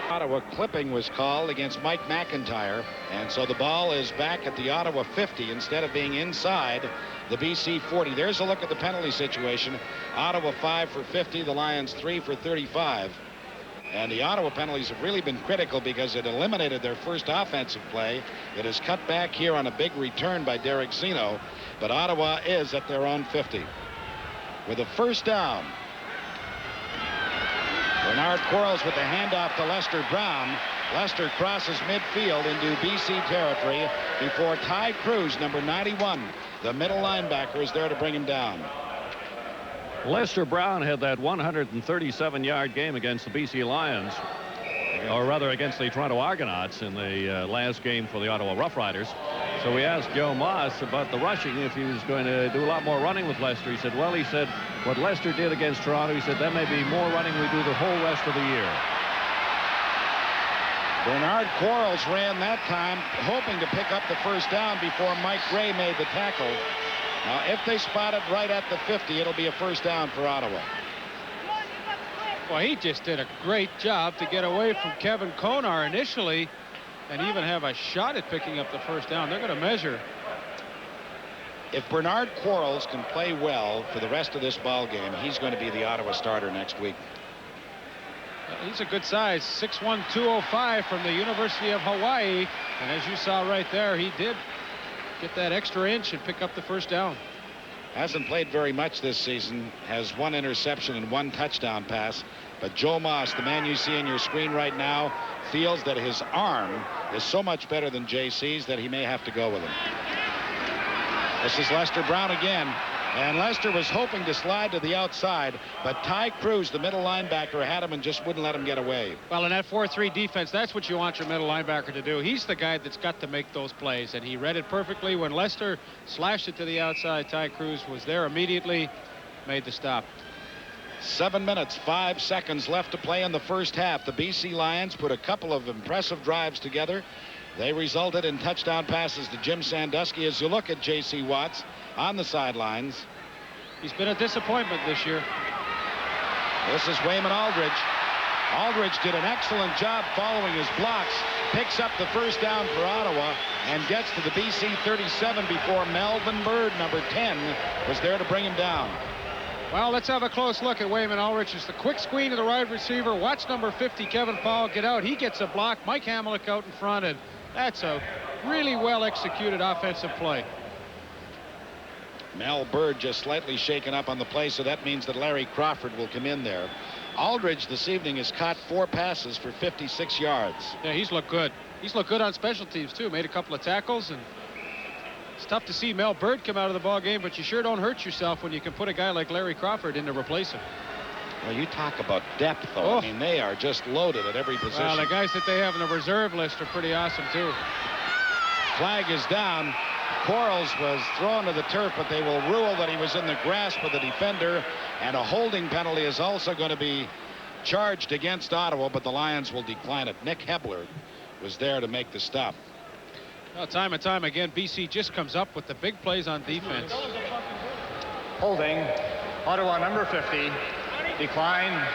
[SPEAKER 3] Ottawa clipping was called against Mike McIntyre, and so the ball is back at the Ottawa 50 instead of being inside the BC 40. There's a look at the penalty situation. Ottawa 5 for 50, the Lions 3 for 35. And the Ottawa penalties have really been critical because it eliminated their first offensive play. It is cut back here on a big return by Derek Zeno, but Ottawa is at their own 50. With a first down, Bernard Quarles with the handoff to Lester Brown. Lester crosses midfield into BC territory before Ty Cruz, number 91, the middle linebacker, is there to bring him down.
[SPEAKER 1] Lester Brown had that 137-yard game against the BC Lions, or rather against the Toronto Argonauts in the last game for the Ottawa Rough Riders. So we asked Joe Moss about the rushing, if he was going to do a lot more running with Lester. He said, well, he said, what Lester did against Toronto, he said, that may be more running we do the whole rest of the year.
[SPEAKER 3] Bernard Quarles ran that time, hoping to pick up the first down before Mike Gray made the tackle. Now, if they spot it right at the 50, it'll be a first down for Ottawa.
[SPEAKER 4] Well, he just did a great job to get away from Kevin Konar initially and even have a shot at picking up the first down. They're going to measure.
[SPEAKER 3] If Bernard Quarles can play well for the rest of this ball game, he's going to be the Ottawa starter next week.
[SPEAKER 4] He's a good size, 6'1", 205 from the University of Hawaii. And as you saw right there, he did get that extra inch and pick up the first down.
[SPEAKER 3] Hasn't played very much this season, has one interception and one touchdown pass. But Joe Moss, the man you see on your screen right now, feels that his arm is so much better than JC's that he may have to go with him. This is Lester Brown again. And Lester was hoping to slide to the outside, but Ty Cruz, the middle linebacker, had him and just wouldn't let him get away.
[SPEAKER 4] Well, in that 4-3 defense, that's what you want your middle linebacker to do. He's the guy that's got to make those plays, and he read it perfectly. When Lester slashed it to the outside, Ty Cruz was there immediately, made the stop.
[SPEAKER 3] 7 minutes, 5 seconds left to play in the first half. The BC Lions put a couple of impressive drives together. They resulted in touchdown passes to Jim Sandusky. As you look at J.C. Watts on the sidelines,
[SPEAKER 4] he's been a disappointment this year.
[SPEAKER 3] This is Wayman Aldridge. Aldridge did an excellent job following his blocks, picks up the first down for Ottawa, and gets to the BC 37 before Melvin Bird, number 10, was there to bring him down.
[SPEAKER 4] Well, let's have a close look at Wayman Aldridge. It's the quick screen to the wide receiver. Watch number 50, Kevin Powell, get out. He gets a block. Mike Hamelick out in front, and that's a really well-executed offensive play.
[SPEAKER 3] Mel Bird just slightly shaken up on the play, so that means that Larry Crawford will come in there. Aldridge this evening has caught 4 passes for 56 yards.
[SPEAKER 4] Yeah, he's looked good. He's looked good on special teams, too. Made a couple of tackles, and it's tough to see Mel Bird come out of the ball game, but you sure don't hurt yourself when you can put a guy like Larry Crawford in to replace him.
[SPEAKER 3] Well, you talk about depth, though.
[SPEAKER 4] Oh.
[SPEAKER 3] I mean, they are just loaded at every position.
[SPEAKER 4] Well, the guys that they have in the reserve list are pretty awesome, too.
[SPEAKER 3] Flag is down. Quarles was thrown to the turf, but they will rule that he was in the grasp of the defender, and a holding penalty is also going to be charged against Ottawa, but the Lions will decline it. Nick Hebler was there to make the stop.
[SPEAKER 4] Well, time and time again, BC just comes up with the big plays on defense.
[SPEAKER 6] Holding, Ottawa number 50, decline,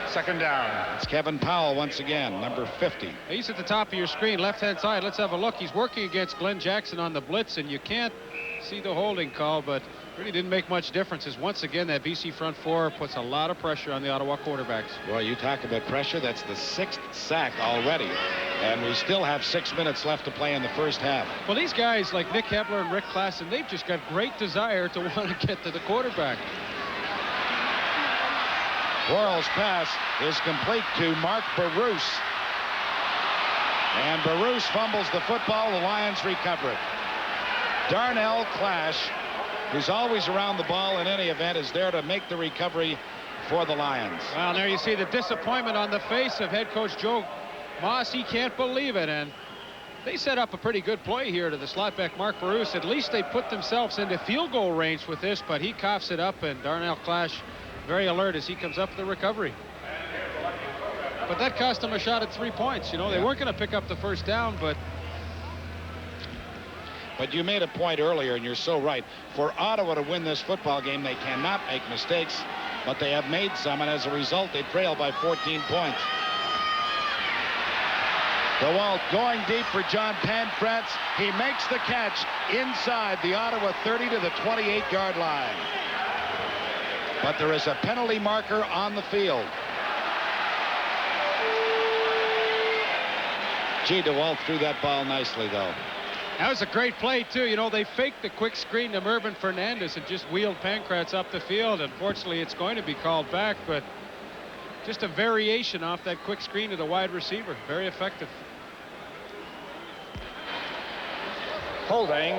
[SPEAKER 6] second down.
[SPEAKER 3] It's Kevin Powell once again, number 50.
[SPEAKER 4] He's at the top of your screen, left-hand side. Let's have a look. He's working against Glenn Jackson on the blitz, and you can't see the holding call, but really didn't make much difference, as once again that BC front four puts a lot of pressure on the Ottawa quarterbacks.
[SPEAKER 3] Boy, you talk about pressure. That's the 6th sack already, and we still have 6 minutes left to play in the first half.
[SPEAKER 4] Well, these guys like Nick Hebler and Rick Klassen, they've just got great desire to want to get to the quarterback.
[SPEAKER 3] Quarles' pass is complete to Mark Barouse. And Barouse fumbles the football. The Lions recover it. Darnell Clash who's always around the ball in any event, is there to make the recovery for the Lions.
[SPEAKER 4] Well, there you see the disappointment on the face of head coach Joe Moss. He can't believe it, and they set up a pretty good play here to the slot back Mark Bruce. At least they put themselves into field goal range with this, but he coughs it up, and Darnell Clash very alert as he comes up for the recovery. But that cost them a shot at 3 points. You know, they weren't going to pick up the first down, but
[SPEAKER 3] you made a point earlier, and you're so right. For Ottawa to win this football game, they cannot make mistakes, but they have made some, and as a result, they trail by 14 points. DeWalt going deep for John Pancratz. He makes the catch inside the Ottawa 30 to the 28-yard line. But there is a penalty marker on the field. Gee, DeWalt threw that ball nicely, though.
[SPEAKER 4] That was a great play, too. You know, they faked the quick screen to Mervyn Fernandez and just wheeled Pancratz up the field. Unfortunately, it's going to be called back, but just a variation off that quick screen to the wide receiver. Very effective.
[SPEAKER 6] Holding,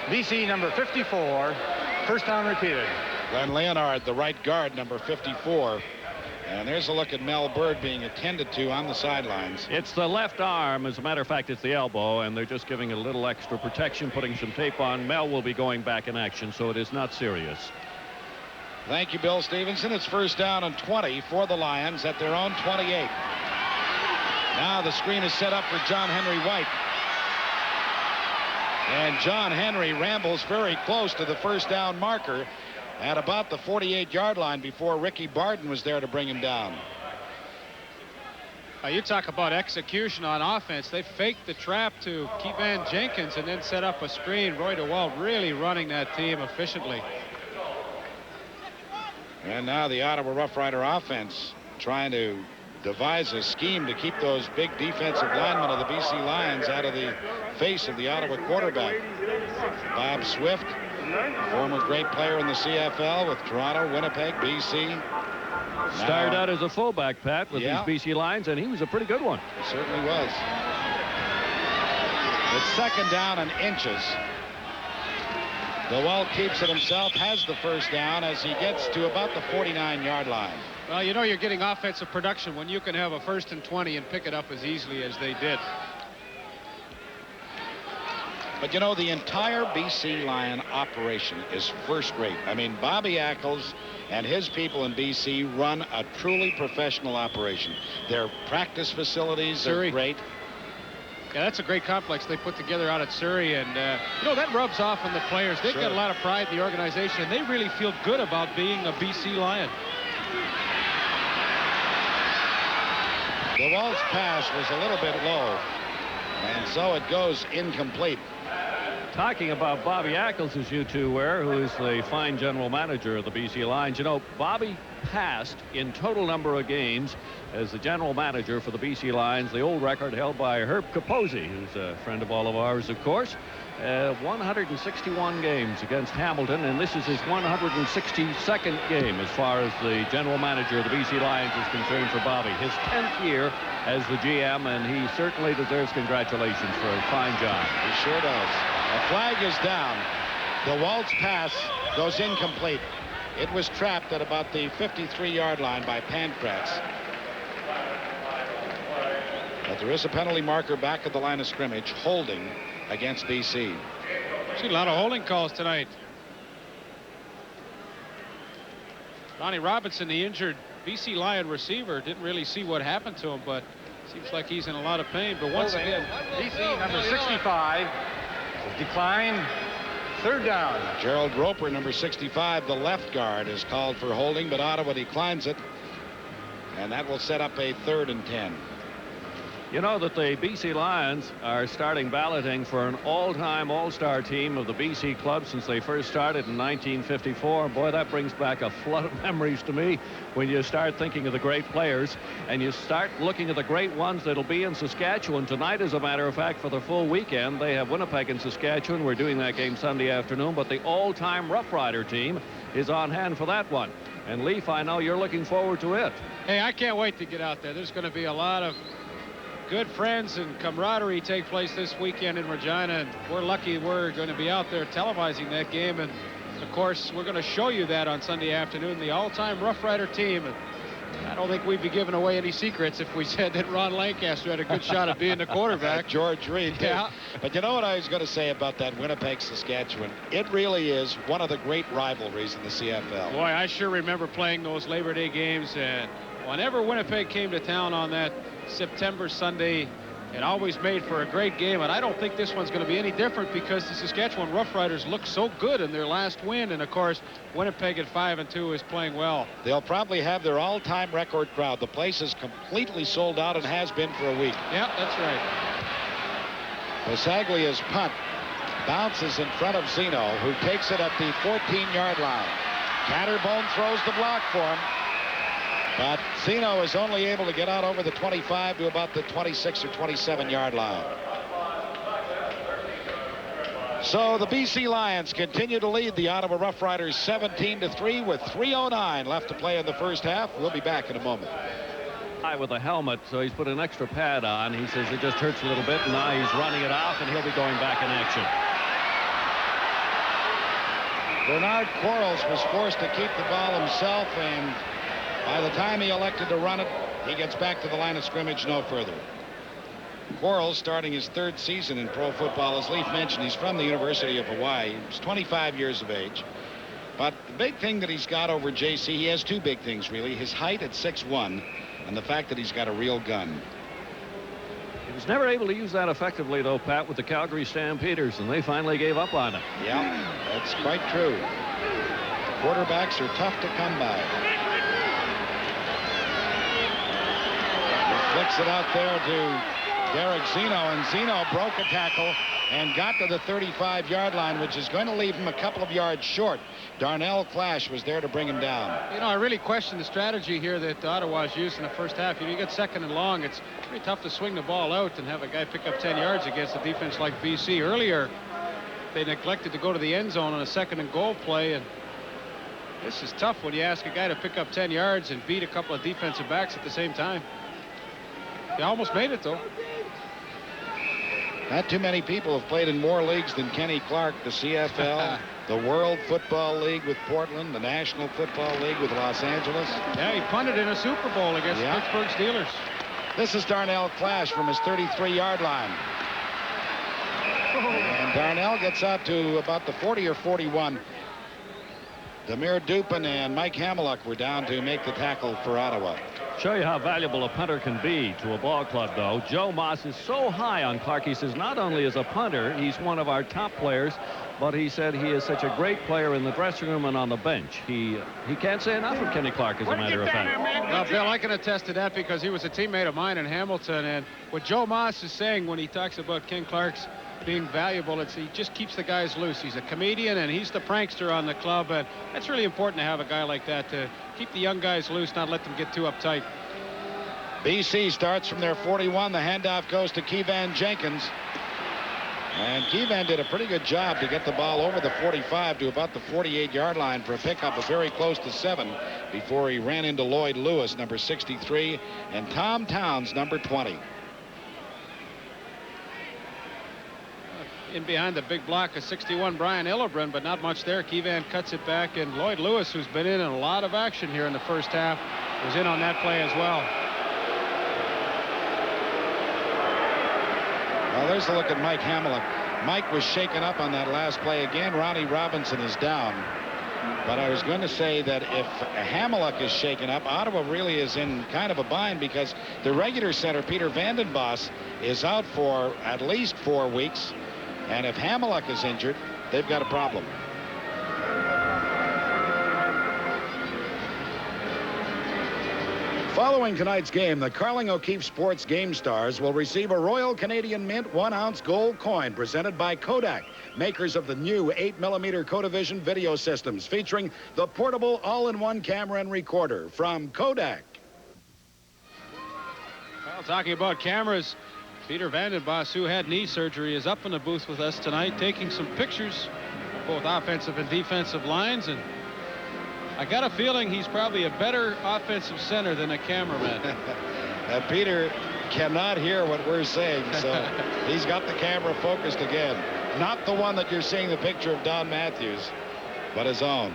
[SPEAKER 6] BC number 54, first down repeated.
[SPEAKER 3] Glenn Leonard, the right guard, number 54. And there's a look at Mel Bird being attended to on the sidelines.
[SPEAKER 1] It's the left arm. As a matter of fact, it's the elbow, and they're just giving it a little extra protection, putting some tape on. Mel will be going back in action, so it is not serious.
[SPEAKER 3] Thank you, Bill Stevenson. It's first down and 20 for the Lions at their own 28. Now the screen is set up for John Henry White. And John Henry rambles very close to the first down marker at about the 48-yard line before Ricky Barden was there to bring him down.
[SPEAKER 4] You talk about execution on offense. They faked the trap to Keevan Jenkins and then set up a screen. Roy DeWalt really running that team efficiently.
[SPEAKER 3] And now the Ottawa Rough Rider offense trying to devise a scheme to keep those big defensive linemen of the BC Lions out of the face of the Ottawa quarterback. Bob Swift, former great player in the CFL with Toronto, Winnipeg, BC.
[SPEAKER 1] Started out as a fullback, Pat, with these BC Lions, and he was a pretty good one.
[SPEAKER 3] He certainly was. It's second down and inches. DeWalt keeps it himself, has the first down as he gets to about the 49-yard line.
[SPEAKER 4] Well, you know you're getting offensive production when you can have a 1st and 20 and pick it up as easily as they did.
[SPEAKER 3] But, you know, the entire BC Lion operation is first rate. I mean, Bobby Ackles and his people in BC run a truly professional operation. Their practice facilities are great.
[SPEAKER 4] Yeah, that's a great complex they put together out at Surrey, and you know, that rubs off on the players. They've got a lot of pride in the organization, and they really feel good about being a BC Lion.
[SPEAKER 3] DeWalt's pass was a little bit low, and so it goes incomplete.
[SPEAKER 1] Talking about Bobby Ackles, as you two were, who is the fine general manager of the BC Lions. You know, Bobby passed in total number of games as the general manager for the BC Lions, the old record held by Herb Capozzi, who's a friend of all of ours, of course. 161 games against Hamilton, and this is his 162nd game as far as the general manager of the BC Lions is concerned for Bobby. His 10th year as the GM, and he certainly deserves congratulations for a fine job.
[SPEAKER 3] He sure does. A flag is down. DeWalt's pass goes incomplete. It was trapped at about the 53-yard line by Pancratz. But there is a penalty marker back at the line of scrimmage, holding against BC.
[SPEAKER 4] See a lot of holding calls tonight. Ronnie Robinson, the injured BC Lion receiver, didn't really see what happened to him, but seems like he's in a lot of pain. But once again,
[SPEAKER 6] BC number 65 decline, third down.
[SPEAKER 3] Gerald Roper, number 65, the left guard, is called for holding, but Ottawa declines it, and that will set up a 3rd and 10.
[SPEAKER 1] You know that the BC Lions are starting balloting for an all-time all-star team of the BC club since they first started in 1954. Boy, that brings back a flood of memories to me when you start thinking of the great players and you start looking at the great ones that'll be in Saskatchewan tonight. As a matter of fact, for the full weekend, they have Winnipeg and Saskatchewan. We're doing that game Sunday afternoon, but the all-time Rough Rider team is on hand for that one. And Leaf, I know you're looking forward to it.
[SPEAKER 4] Hey, I can't wait to get out there. There's going to be a lot of good friends and camaraderie take place this weekend in Regina, and we're lucky we're going to be out there televising that game. And Of course, we're going to show you that on Sunday afternoon, the all-time Rough Rider team. And I don't think we'd be giving away any secrets if we said that Ron Lancaster had a good shot at being the quarterback.
[SPEAKER 3] George Reed did.
[SPEAKER 4] Yeah.
[SPEAKER 3] But you know what I was going to say about that Winnipeg-Saskatchewan? It really is one of the great rivalries in the CFL.
[SPEAKER 4] Boy, I sure remember playing those Labor Day games, and whenever Winnipeg came to town on that September Sunday, it always made for a great game. And I don't think this one's going to be any different because the Saskatchewan Roughriders look so good in their last win. And of course, Winnipeg at 5-2 is playing well.
[SPEAKER 3] They'll probably have their all-time record crowd. The place is completely sold out and has been for a week.
[SPEAKER 4] Yeah, that's right.
[SPEAKER 3] Basaglia's punt bounces in front of Zeno, who takes it at the 14-yard line. Catterbone throws the block for him. But Zeno is only able to get out over the 25 to about the 26 or 27-yard line. So the BC Lions continue to lead the Ottawa Rough Riders 17-3 with 3:09 left to play in the first half. We'll be back in a moment.
[SPEAKER 1] With a helmet, so he's put an extra pad on. He says it just hurts a little bit, and now he's running it off, and he'll be going back in action.
[SPEAKER 3] Bernard Quarles was forced to keep the ball himself, and by the time he elected to run it, he gets back to the line of scrimmage no further. Quarles starting his third season in pro football. As Leaf mentioned, he's from the University of Hawaii. He's 25 years of age. But the big thing that he's got over JC, he has two big things, really. His height at 6'1", and the fact that he's got a real gun.
[SPEAKER 1] He was never able to use that effectively, though, Pat, with the Calgary Stampeders, and they finally gave up on him.
[SPEAKER 3] Yeah, that's quite true. Quarterbacks are tough to come by. Flicks it out there to Derek Zeno, and Zeno broke a tackle and got to the 35-yard line, which is going to leave him a couple of yards short. Darnell Clash was there to bring him down.
[SPEAKER 4] You know, I really question the strategy here that Ottawa's used in the first half. If you get second and long, it's pretty tough to swing the ball out and have a guy pick up 10 yards against a defense like BC. Earlier, they neglected to go to the end zone on a second and goal play, and this is tough when you ask a guy to pick up 10 yards and beat a couple of defensive backs at the same time. They almost made it, though.
[SPEAKER 3] Not too many people have played in more leagues than Kenny Clark. The CFL, the World Football League with Portland, the National Football League with Los Angeles.
[SPEAKER 4] Yeah, he punted in a Super Bowl against Pittsburgh Steelers.
[SPEAKER 3] This is Darnell Clash from his 33-yard line. And Darnell gets out to about the 40 or 41. Demir Dupin and Mike Hamiluk were down to make the tackle for Ottawa.
[SPEAKER 1] Show you how valuable a punter can be to a ball club, though. Joe Moss is so high on Clark. He says not only as a punter, he's one of our top players, but he said he is such a great player in the dressing room and on the bench. He can't say enough of Kenny Clark, as a matter of fact.
[SPEAKER 4] Well, Bill, I can attest to that because he was a teammate of mine in Hamilton. And what Joe Moss is saying when he talks about Ken Clark's being valuable, he just keeps the guys loose. He's a comedian, and he's the prankster on the club. And that's really important to have a guy like that to keep the young guys loose, not let them get too uptight.
[SPEAKER 3] BC starts from their 41. The handoff goes to Keevan Jenkins. And Keevan did a pretty good job to get the ball over the 45 to about the 48-yard line for a pickup of very close to 7 before he ran into Lloyd Lewis, number 63, and Tom Towns, number 20.
[SPEAKER 4] In behind the big block of 61, Brian Illebren, but not much there. Keevan cuts it back, and Lloyd Lewis, who's been in a lot of action here in the first half, was in on that play as well.
[SPEAKER 3] Well, there's a look at Mike Hamiluk. Mike was shaken up on that last play again. Ronnie Robinson is down. But I was going to say that if Hamiluk is shaken up, Ottawa really is in kind of a bind because the regular center, Peter Vandenbos, is out for at least 4 weeks. And if Hamiluk is injured, they've got a problem. Following tonight's game, the Carling O'Keefe Sports Game Stars will receive a Royal Canadian Mint 1-ounce gold coin presented by Kodak, makers of the new 8mm Codavision video systems featuring the portable all-in-one camera and recorder from Kodak.
[SPEAKER 4] Well, talking about cameras, Peter Vandenbos, who had knee surgery, is up in the booth with us tonight taking some pictures of both offensive and defensive lines, and I got a feeling he's probably a better offensive center than a cameraman.
[SPEAKER 3] Peter cannot hear what we're saying, so he's got the camera focused again. Not the one that you're seeing the picture of Don Matthews. but his own.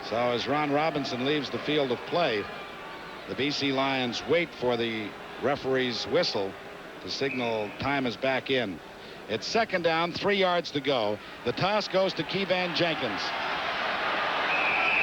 [SPEAKER 3] So as Ron Robinson leaves the field of play, the BC Lions wait for the referee's whistle to signal time is back in. It's second down, 3 yards to go. The toss goes to Keevan Jenkins.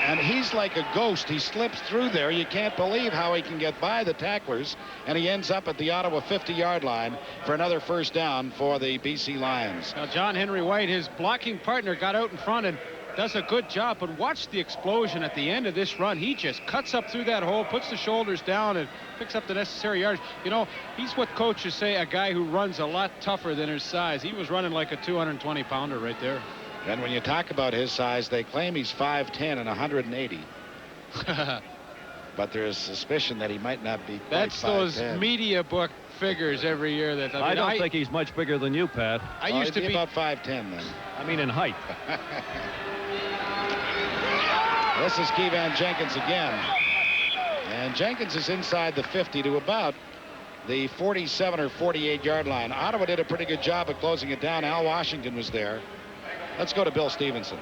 [SPEAKER 3] And he's like a ghost. He slips through there. You can't believe how he can get by the tacklers. And he ends up at the Ottawa 50-yard line for another first down for the BC Lions.
[SPEAKER 4] Now, John Henry White, his blocking partner, got out in front and does a good job. But watch the explosion at the end of this run. He just cuts up through that hole, puts the shoulders down, and picks up the necessary yards. You know, he's what coaches say, a guy who runs a lot tougher than his size. He was running like a 220-pounder right there.
[SPEAKER 3] And when you talk about his size, they claim he's 5'10 and 180. But there's suspicion that he might not be quite
[SPEAKER 4] That's
[SPEAKER 3] 5'10.
[SPEAKER 4] those media book figures every year. That
[SPEAKER 1] I don't think he's much bigger than you, Pat.
[SPEAKER 4] I used to be
[SPEAKER 3] about 5'10 then.
[SPEAKER 1] I mean in height.
[SPEAKER 3] This is Keevan Jenkins again. And Jenkins is inside the 50 to about the 47 or 48-yard line. Ottawa did a pretty good job of closing it down. Al Washington was there. Let's go to Bill Stevenson.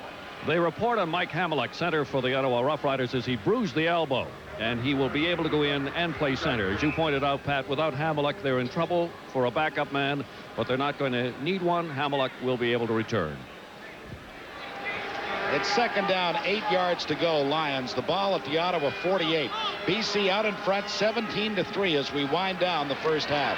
[SPEAKER 1] They report on Mike Hamelick, center for the Ottawa Rough Riders, as he bruised the elbow, and he will be able to go in and play center. As you pointed out, Pat, without Hamelick, they're in trouble for a backup man, but they're not going to need one. Hamelick will be able to return.
[SPEAKER 3] It's second down, 8 yards to go. Lions, the ball at the Ottawa 48. BC out in front, 17-3 as we wind down the first half.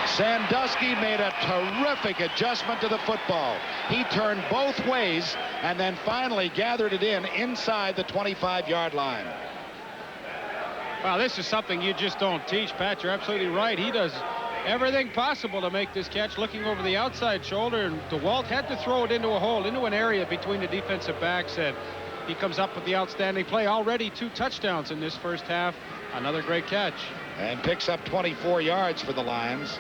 [SPEAKER 3] Sandusky made a terrific adjustment to the football. He turned both ways and then finally gathered it in inside the 25-yard line.
[SPEAKER 4] Wow, this is something you just don't teach, Pat. You're absolutely right. He does everything possible to make this catch, looking over the outside shoulder, and DeWalt had to throw it into a hole, into an area between the defensive backs, and he comes up with the outstanding play. Already 2 touchdowns in this first half. Another great catch.
[SPEAKER 3] And picks up 24 yards for the Lions.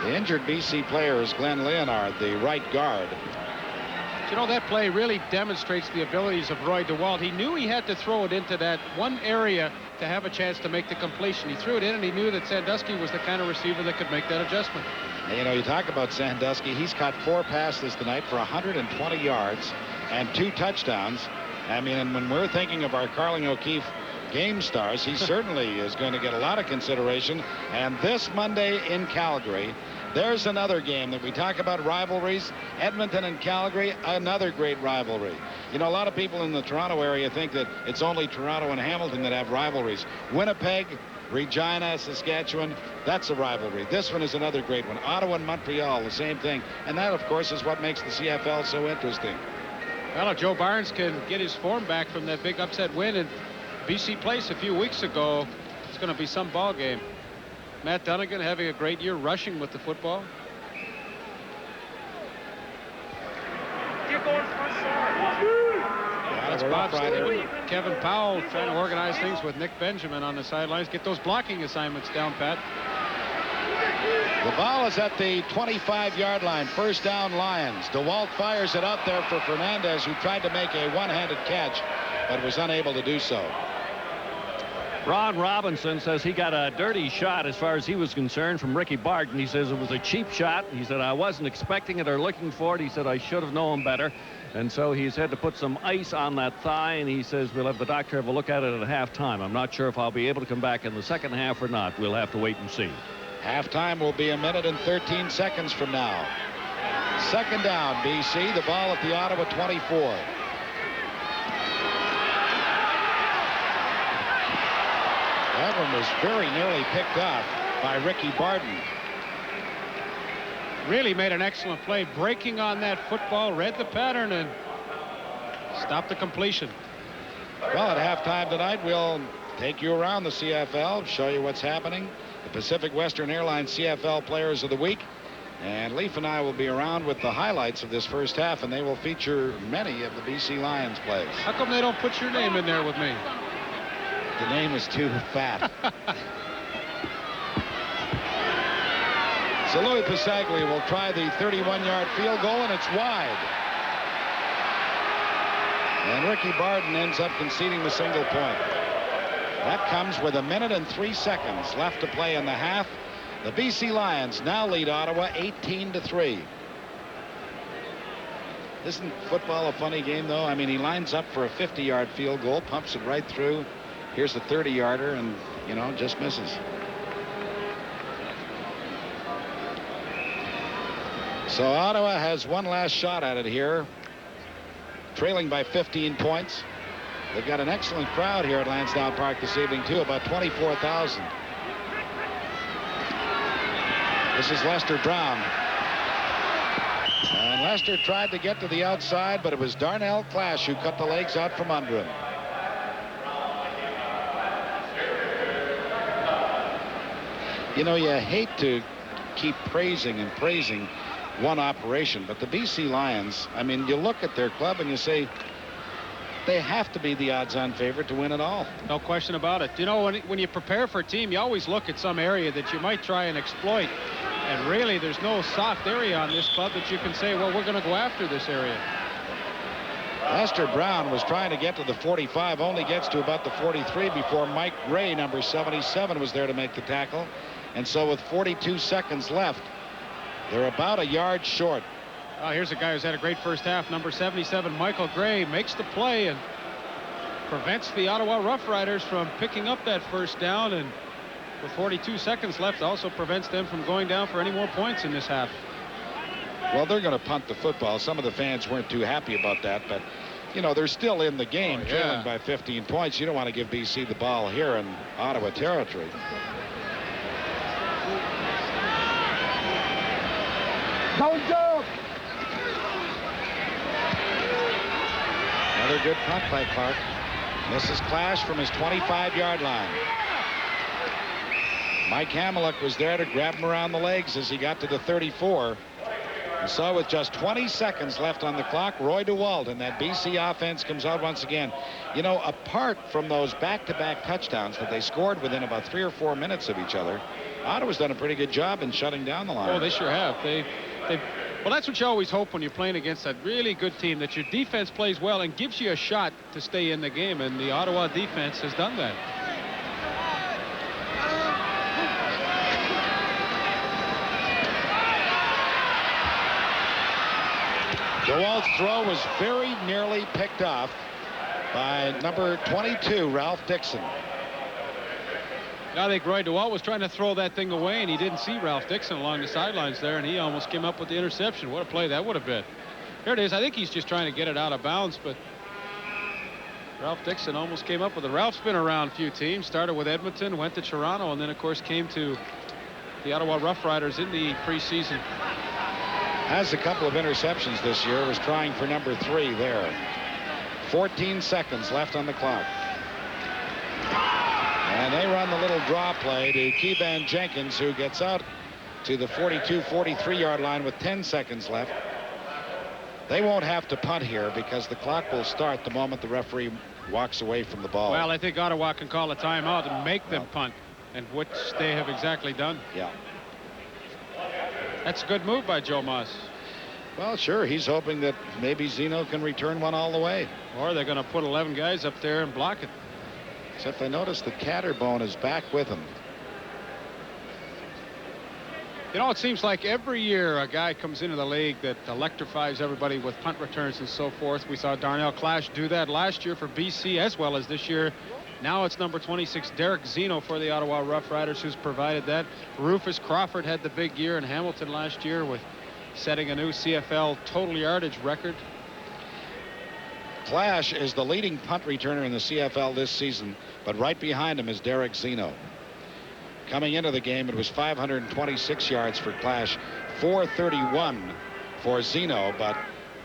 [SPEAKER 3] The injured BC player is Glenn Leonard, the right guard.
[SPEAKER 4] You know, that play really demonstrates the abilities of Roy DeWalt. He knew he had to throw it into that one area to have a chance to make the completion. He threw it in, and he knew that Sandusky was the kind of receiver that could make that adjustment.
[SPEAKER 3] And, you know, you talk about Sandusky. He's caught 4 passes tonight for 120 yards and 2 touchdowns. I mean, and when we're thinking of our Carling O'Keefe game stars, he certainly is going to get a lot of consideration. And this Monday in Calgary, there's another game that we talk about rivalries. Edmonton and Calgary, another great rivalry. You know, a lot of people in the Toronto area think that it's only Toronto and Hamilton that have rivalries. Winnipeg, Regina, Saskatchewan, that's a rivalry. This one is another great one. Ottawa and Montreal, the same thing. And that, of course, is what makes the CFL so interesting.
[SPEAKER 4] Well, if Joe Barnes can get his form back from that big upset win in BC Place a few weeks ago, it's going to be some ball game. Matt Dunnigan having a great year rushing with the football. That's Bob Stevens. Kevin Powell trying to organize things with Nick Benjamin on the sidelines. Get those blocking assignments down, Pat.
[SPEAKER 3] The ball is at the 25-yard line. First down, Lions. DeWalt fires it out there for Fernandez, who tried to make a one-handed catch, but was unable to do so.
[SPEAKER 1] Ron Robinson says he got a dirty shot as far as he was concerned from Ricky Barton. He says it was a cheap shot. He said, I wasn't expecting it or looking for it. He said, I should have known better. And so he's had to put some ice on that thigh, and he says we'll have the doctor have a look at it at halftime. I'm not sure if I'll be able to come back in the second half or not. We'll have to wait and see.
[SPEAKER 3] Halftime will be 1 minute and 13 seconds from now. Second down, BC. The ball at the Ottawa 24. That one was very nearly picked off by Ricky Barton.
[SPEAKER 4] Really made an excellent play, breaking on that football, read the pattern, and stopped the completion.
[SPEAKER 3] Well, at halftime tonight, we'll take you around the CFL, show you what's happening. The Pacific Western Airlines CFL Players of the Week. And Leaf and I will be around with the highlights of this first half, and they will feature many of the BC Lions plays.
[SPEAKER 4] How come they don't put your name in there with me?
[SPEAKER 3] The name is too fat. So Louis Pisaglia will try the 31-yard field goal, and it's wide. And Ricky Barton ends up conceding the single point. That comes with 1 minute and 3 seconds left to play in the half. The BC Lions now lead Ottawa 18-3. Isn't football a funny game, though? I mean, he lines up for a 50-yard field goal, pumps it right through. Here's a 30-yarder, and, you know, just misses. So Ottawa has one last shot at it here, trailing by 15 points. They've got an excellent crowd here at Lansdowne Park this evening, too, about 24,000. This is Lester Brown. And Lester tried to get to the outside, but it was Darnell Clash who cut the legs out from under him. You know, you hate to keep praising and praising one operation, but the BC Lions, I mean, you look at their club and you say, they have to be the odds-on favorite to win it all.
[SPEAKER 4] No question about it. You know, when you prepare for a team, you always look at some area that you might try and exploit. And really, there's no soft area on this club that you can say, well, we're going to go after this area.
[SPEAKER 3] Lester Brown was trying to get to the 45, only gets to about the 43 before Mike Gray, number 77, was there to make the tackle. And so with 42 seconds left, they're about a yard short.
[SPEAKER 4] Oh, here's a guy who's had a great first half. Number 77, Michael Gray, makes the play and prevents the Ottawa Rough Riders from picking up that first down, and with 42 seconds left also prevents them from going down for any more points in this half.
[SPEAKER 3] Well, they're going to punt the football. Some of the fans weren't too happy about that, but you know, they're still in the game.
[SPEAKER 4] Oh, yeah.
[SPEAKER 3] Trailing by 15 points. You don't want to give BC the ball here in Ottawa territory.
[SPEAKER 2] Don't jump!
[SPEAKER 3] Another good punt by Clark. Misses Clash from his 25-yard line. Mike Hamelick was there to grab him around the legs as he got to the 34. And so with just 20 seconds left on the clock, Roy DeWalt and that BC offense comes out once again. You know, apart from those back-to-back touchdowns that they scored within about 3 or 4 minutes of each other, Ottawa's done a pretty good job in shutting down the line.
[SPEAKER 4] Oh, they sure have. Well, that's what you always hope when you're playing against a really good team, that your defense plays well and gives you a shot to stay in the game, and the Ottawa defense has done that.
[SPEAKER 3] DeWalt's throw was very nearly picked off by number 22, Ralph Dixon.
[SPEAKER 4] I think Roy DeWalt was trying to throw that thing away, and he didn't see Ralph Dixon along the sidelines there, and he almost came up with the interception. What a play that would have been. Here it is. I think he's just trying to get it out of bounds, but Ralph Dixon almost came up with it. Ralph's been around a few teams, started with Edmonton, went to Toronto, and then, of course, came to the Ottawa Rough Riders in the preseason.
[SPEAKER 3] Has a couple of interceptions this year, was trying for number 3 there. 14 seconds left on the clock. And they run the little draw play to Keeban Jenkins, who gets out to the 42, 43-yard line with 10 seconds left. They won't have to punt here because the clock will start the moment the referee walks away from the ball.
[SPEAKER 4] Well, I think Ottawa can call a timeout and make them punt, and which they have exactly done.
[SPEAKER 3] Yeah.
[SPEAKER 4] That's a good move by Joe Moss.
[SPEAKER 3] Well, sure. He's hoping that maybe Zeno can return one all the way.
[SPEAKER 4] Or they're going to put 11 guys up there and block it.
[SPEAKER 3] Except I noticed that Catterbone is back with him.
[SPEAKER 4] You know, it seems like every year a guy comes into the league that electrifies everybody with punt returns and so forth. We saw Darnell Clash do that last year for BC as well as this year. Now it's number 26, Derek Zeno, for the Ottawa Rough Riders, who's provided that. Rufus Crawford had the big year in Hamilton last year with setting a new CFL total yardage record.
[SPEAKER 3] Clash is the leading punt returner in the CFL this season, but right behind him is Derek Zeno. Coming into the game, it was 526 yards for Clash, 431 for Zeno, but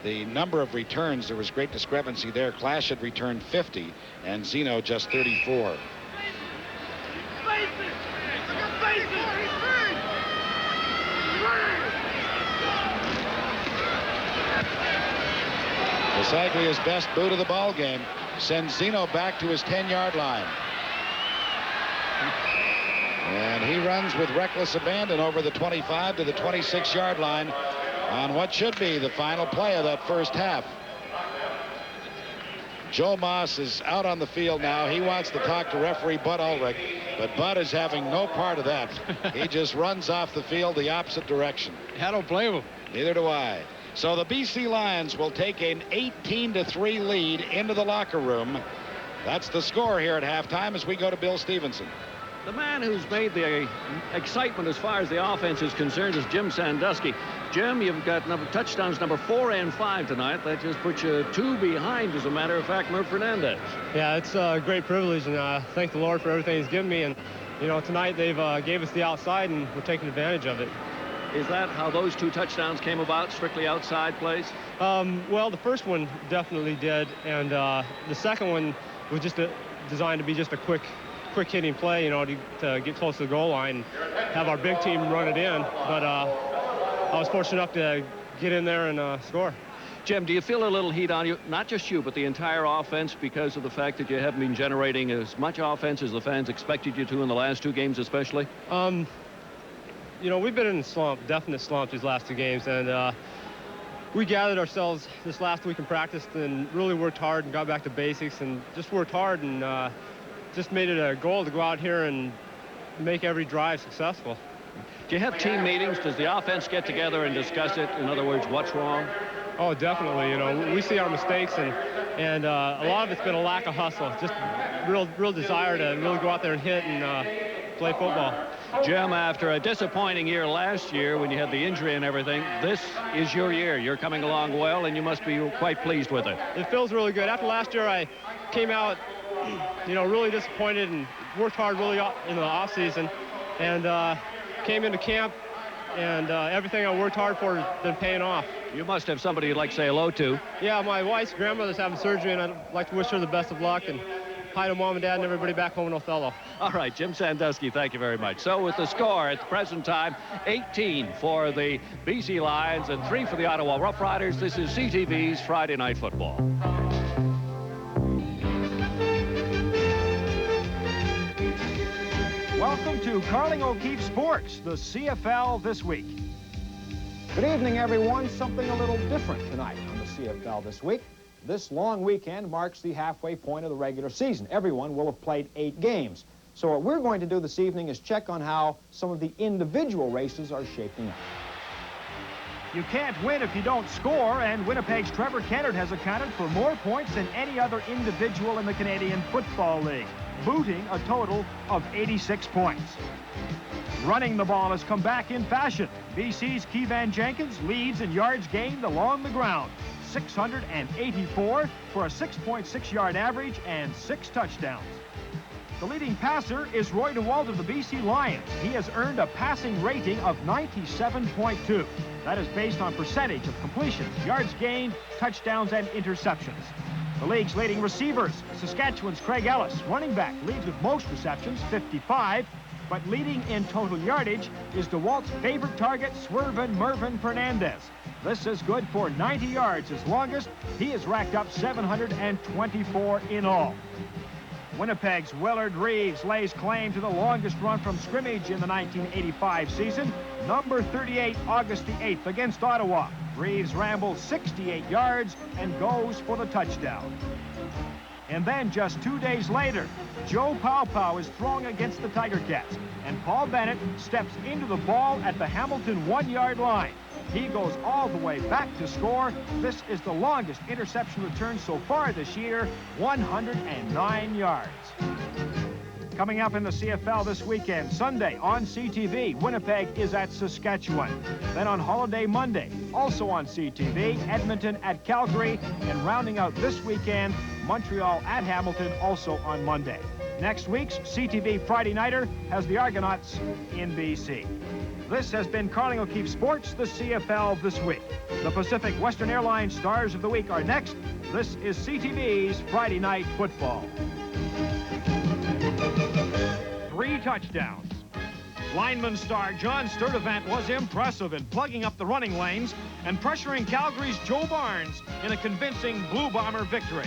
[SPEAKER 3] the number of returns, there was great discrepancy there. Clash had returned 50 and Zeno just 34. Bisaglia's best boot of the ball game sends Zeno back to his 10-yard line. And he runs with reckless abandon over the 25 to the 26-yard line on what should be the final play of that first half. Joe Moss is out on the field now. He wants to talk to referee Bud Ulrich, but Bud is having no part of that. He just runs off the field the opposite direction.
[SPEAKER 4] I don't blame him.
[SPEAKER 3] Neither do I. So the BC Lions will take an 18-3 lead into the locker room. That's the score here at halftime as we go to Bill Stevenson.
[SPEAKER 1] The man who's made the excitement as far as the offense is concerned is Jim Sandusky. Jim, you've got touchdowns number 4 and 5 tonight. That just puts you 2 behind, as a matter of fact, Merv Fernandez.
[SPEAKER 9] Yeah, it's a great privilege, and thank the Lord for everything he's given me. And, you know, tonight they've gave us the outside, and we're taking advantage of it.
[SPEAKER 1] Is that how those 2 touchdowns came about, strictly outside plays?
[SPEAKER 9] Well, the first one definitely did, and the second one was just designed to be just a quick hitting play, you know, to get close to the goal line and have our big team run it in. But I was fortunate enough to get in there and score.
[SPEAKER 1] Jim, do you feel a little heat on you, not just you, but the entire offense, because of the fact that you haven't been generating as much offense as the fans expected you to in the last 2 games especially?
[SPEAKER 9] You know, we've been in a slump, definite slump these last 2 games, and we gathered ourselves this last week and practiced and really worked hard and got back to basics and just worked hard and just made it a goal to go out here and make every drive successful.
[SPEAKER 1] Do you have team meetings? Does the offense get together and discuss it? In other words, what's wrong?
[SPEAKER 9] Oh, definitely. You know, we see our mistakes, and a lot of it's been a lack of hustle, just real desire to really go out there and hit and play football.
[SPEAKER 1] Jim, after a disappointing year last year when you had the injury and everything, this is your year. You're coming along well, and you must be quite pleased with it.
[SPEAKER 9] It feels really good. After last year, I came out, you know, really disappointed and worked hard really in the off season, and came into camp, and everything I worked hard for has been paying off.
[SPEAKER 1] You must have somebody you'd like to say hello to.
[SPEAKER 9] Yeah, my wife's grandmother's having surgery, and I'd like to wish her the best of luck, and hi to Mom and Dad and everybody back home in Othello.
[SPEAKER 1] All right, Jim Sandusky, thank you very much. So with the score at the present time, 18 for the BC Lions and 3 for the Ottawa Rough Riders, this is CTV's Friday Night Football.
[SPEAKER 10] Welcome to Carling O'Keefe Sports, the CFL This Week.
[SPEAKER 11] Good evening, everyone. Something a little different tonight on the CFL This Week. This long weekend marks the halfway point of the regular season. Everyone will have played 8 games. So what we're going to do this evening is check on how some of the individual races are shaping up.
[SPEAKER 10] You can't win if you don't score, and Winnipeg's Trevor Kennard has accounted for more points than any other individual in the Canadian Football League, booting a total of 86 points. Running the ball has come back in fashion. BC's Keevan Jenkins leads in yards gained along the ground, 684 for a 6.6-yard average and 6 touchdowns. The leading passer is Roy DeWalt of the BC Lions. He has earned a passing rating of 97.2. That is based on percentage of completions, yards gained, touchdowns, and interceptions. The league's leading receivers, Saskatchewan's Craig Ellis, running back, leads with most receptions, 55, but leading in total yardage is DeWalt's favorite target, Swervin Mervin Fernandez. This is good for 90 yards, his longest. He has racked up 724 in all. Winnipeg's Willard Reeves lays claim to the longest run from scrimmage in the 1985 season, number 38, August the 8th against Ottawa. Reeves rambles 68 yards and goes for the touchdown. And then just 2 days later, Joe Pow is throwing against the Tiger Cats, and Paul Bennett steps into the ball at the Hamilton 1-yard line. He goes all the way back to score. This is the longest interception return so far this year, 109 yards. Coming up in the CFL this weekend, Sunday on CTV, Winnipeg is at Saskatchewan. Then on Holiday Monday, also on CTV, Edmonton at Calgary, and rounding out this weekend, Montreal at Hamilton, also on Monday. Next week's CTV Friday Nighter has the Argonauts in BC. This has been Carling O'Keefe Sports, the CFL This Week. The Pacific Western Airlines Stars of the Week are next. This is CTV's Friday Night Football. 3 touchdowns. Lineman star John Sturdivant was impressive in plugging up the running lanes and pressuring Calgary's Joe Barnes in a convincing Blue Bomber victory.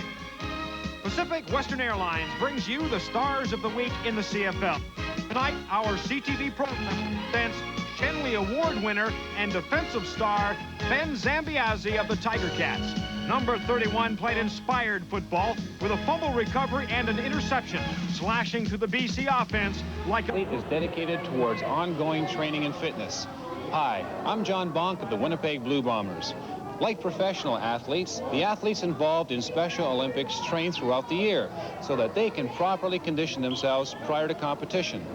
[SPEAKER 10] Pacific Western Airlines brings you the Stars of the Week in the CFL. Tonight, our CTV program presents Chenley Award winner and defensive star Ben Zambiazzi of the Tiger Cats. Number 31 played inspired football with a fumble recovery and an interception, slashing through the BC offense like a...
[SPEAKER 12] is dedicated towards ongoing training and fitness. Hi, I'm John Bonk of the Winnipeg Blue Bombers. Like professional athletes, the athletes involved in Special Olympics train throughout the year so that they can properly condition themselves prior to competition.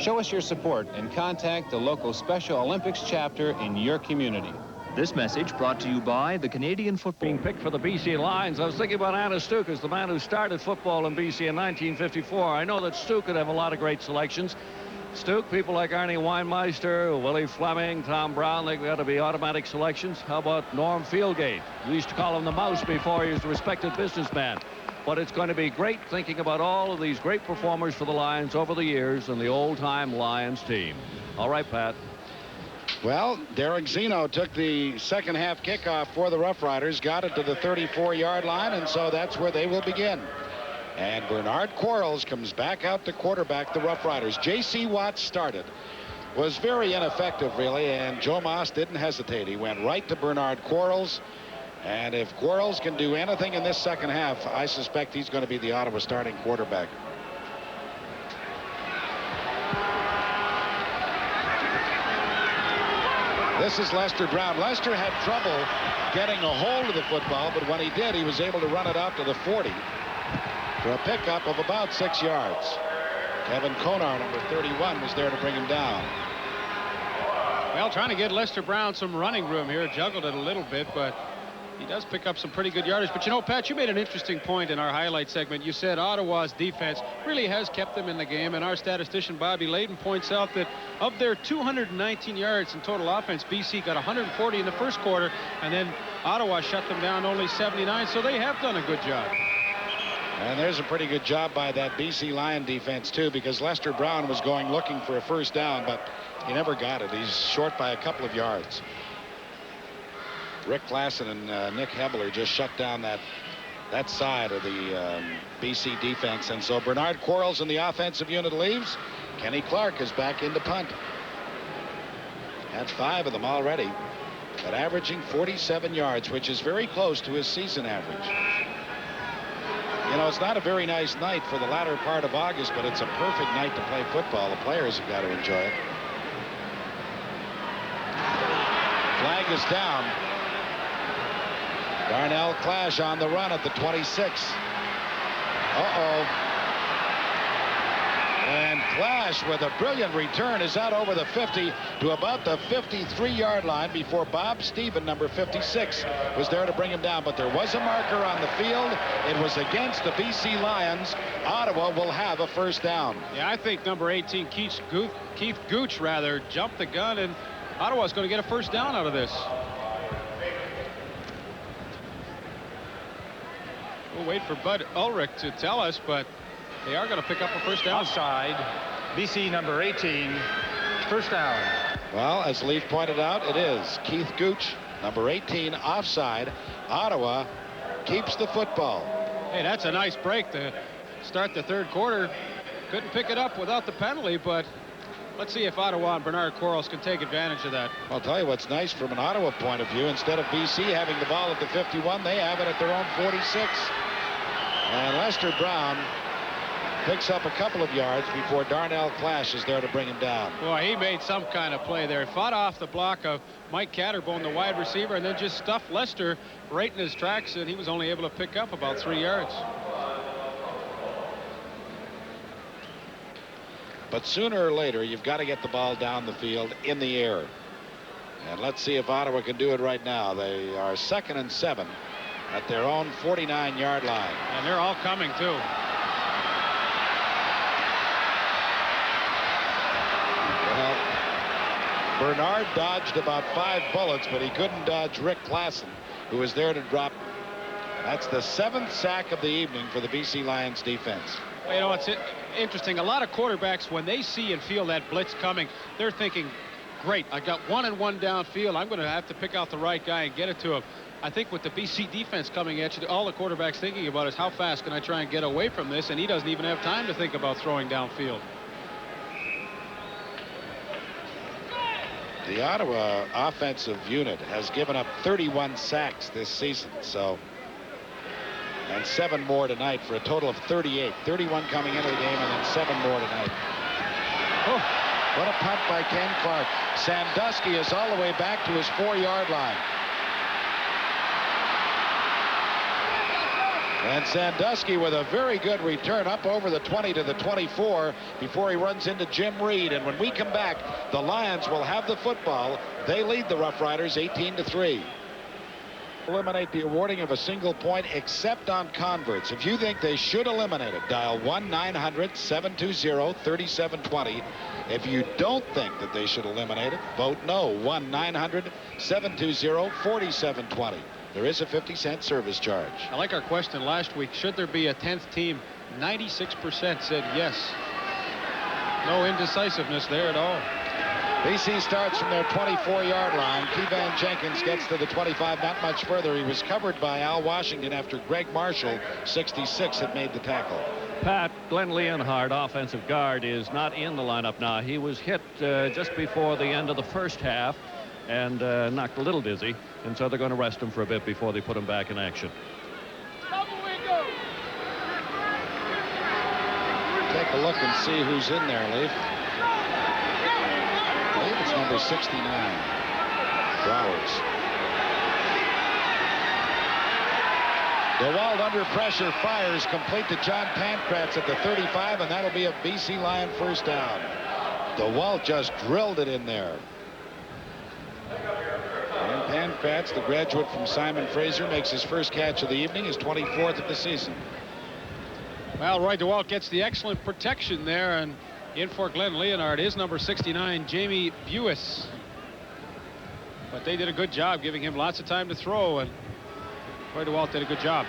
[SPEAKER 12] Show us your support and contact the local Special Olympics chapter in your community.
[SPEAKER 13] This message brought to you by the Canadian Football.
[SPEAKER 1] Being picked for the BC Lions, I was thinking about Anna Stukas, the man who started football in BC in 1954. I know that Stu could have a lot of great selections. Stu, people like Arnie Weinmeister, Willie Fleming, Tom Brown, they got to be automatic selections. How about Norm Fieldgate? We used to call him the Mouse before he was a respected businessman. But it's going to be great thinking about all of these great performers for the Lions over the years and the old-time Lions team. All right, Pat.
[SPEAKER 3] Well, Derek Zeno took the second half kickoff for the Rough Riders, got it to the 34-yard line, and so that's where they will begin. And Bernard Quarles comes back out to quarterback the Rough Riders. J.C. Watts started. Was very ineffective, really, and Joe Moss didn't hesitate. He went right to Bernard Quarles. And if Quarles can do anything in this second half, I suspect he's going to be the Ottawa starting quarterback. This is Lester Brown. Lester had trouble getting a hold of the football, but when he did, he was able to run it out to the 40 for a pickup of about 6 yards. Kevin Konar, number 31, was there to bring him down.
[SPEAKER 4] Well, trying to get Lester Brown some running room here. Juggled it a little bit, but he does pick up some pretty good yardage. But you know, Pat, you made an interesting point in our highlight segment. You said Ottawa's defense really has kept them in the game, and our statistician Bobby Layton points out that of their 219 yards in total offense, BC got 140 in the first quarter, and then Ottawa shut them down only 79, so they have done a good job.
[SPEAKER 3] And there's a pretty good job by that BC Lion defense, too, because Lester Brown was going looking for a first down, but he never got it. He's short by a couple of yards. Rick Klassen and Nick Hebler just shut down that side of the BC defense. And so Bernard Quarles in the offensive unit leaves. Kenny Clark is back in to punt. Had 5 of them already, but averaging 47 yards, which is very close to his season average. You know, it's not a very nice night for the latter part of August, but it's a perfect night to play football. The players have got to enjoy it. Flag is down. Darnell Clash on the run at the 26. And Clash with a brilliant return is out over the 50 to about the 53-yard line before Bob Stephen, number 56, was there to bring him down. But there was a marker on the field. It was against the BC Lions. Ottawa will have a first down.
[SPEAKER 4] Yeah, I think number 18, Keith Gooch, jumped the gun, and Ottawa's going to get a first down out of this. We'll wait for Bud Ulrich to tell us, but they are going to pick up a first down.
[SPEAKER 6] Outside, BC number 18, first down.
[SPEAKER 3] Well, as Leaf pointed out, it is Keith Gooch, number 18, offside. Ottawa keeps the football.
[SPEAKER 4] Hey, that's a nice break to start the third quarter. Couldn't pick it up without the penalty, but let's see if Ottawa and Bernard Quarles can take advantage of that.
[SPEAKER 3] I'll tell you what's nice from an Ottawa point of view. Instead of BC having the ball at the 51, they have it at their own 46. And Lester Brown picks up a couple of yards before Darnell Clash is there to bring him down.
[SPEAKER 4] Boy, he made some kind of play there. Fought off the block of Mike Catterbone, the wide receiver, and then just stuffed Lester right in his tracks, and he was only able to pick up about 3 yards.
[SPEAKER 3] But sooner or later, you've got to get the ball down the field in the air. And let's see if Ottawa can do it right now. They are 2nd and 7 at their own 49-yard line.
[SPEAKER 4] And they're all coming, too.
[SPEAKER 3] Well, Bernard dodged about 5 bullets, but he couldn't dodge Rick Klassen, who was there to drop. That's the 7th sack of the evening for the BC Lions defense.
[SPEAKER 4] You know, it's interesting. A lot of quarterbacks, when they see and feel that blitz coming, they're thinking, great, I got 1-on-1 downfield. I'm going to have to pick out the right guy and get it to him. I think with the BC defense coming at you, all the quarterback's thinking about is how fast can I try and get away from this, and he doesn't even have time to think about throwing downfield.
[SPEAKER 3] The Ottawa offensive unit has given up 31 sacks this season, and 7 more tonight for a total of 38. 31 coming into the game and then 7 more tonight. Oh, what a punt by Ken Clark. Sandusky is all the way back to his 4-yard line. And Sandusky with a very good return up over the 20 to the 24 before he runs into Jim Reed. And when we come back, the Lions will have the football. They lead the Rough Riders 18-3. Eliminate the awarding of a single point except on converts. If you think they should eliminate it, dial 1-900-720-3720. If you don't think that they should eliminate it, vote no. 1-900-720-4720. There is a 50-cent service charge.
[SPEAKER 4] I like our question last week. Should there be a 10th team? 96% said yes. No indecisiveness there at all.
[SPEAKER 3] BC starts from their 24-yard line. Kevan Jenkins gets to the 25, not much further. He was covered by Al Washington after Greg Marshall, 66, had made the tackle.
[SPEAKER 1] Pat, Glenn Leonhardt, offensive guard, is not in the lineup now. He was hit just before the end of the first half and knocked a little dizzy, and so they're going to rest him for a bit before they put him back in action.
[SPEAKER 3] Take a look and see who's in there, Leaf. I believe it's number 69, Flowers. DeWalt under pressure fires complete to John Pankratz at the 35, and that'll be a BC Lion first down. DeWalt just drilled it in there. And Pankratz, the graduate from Simon Fraser, makes his first catch of the evening, his 24th of the season.
[SPEAKER 4] Well, Roy DeWalt gets the excellent protection there, and in for Glenn Leonhardt is number 69, Jamie Buis. But they did a good job giving him lots of time to throw, and Roy DeWalt did a good job.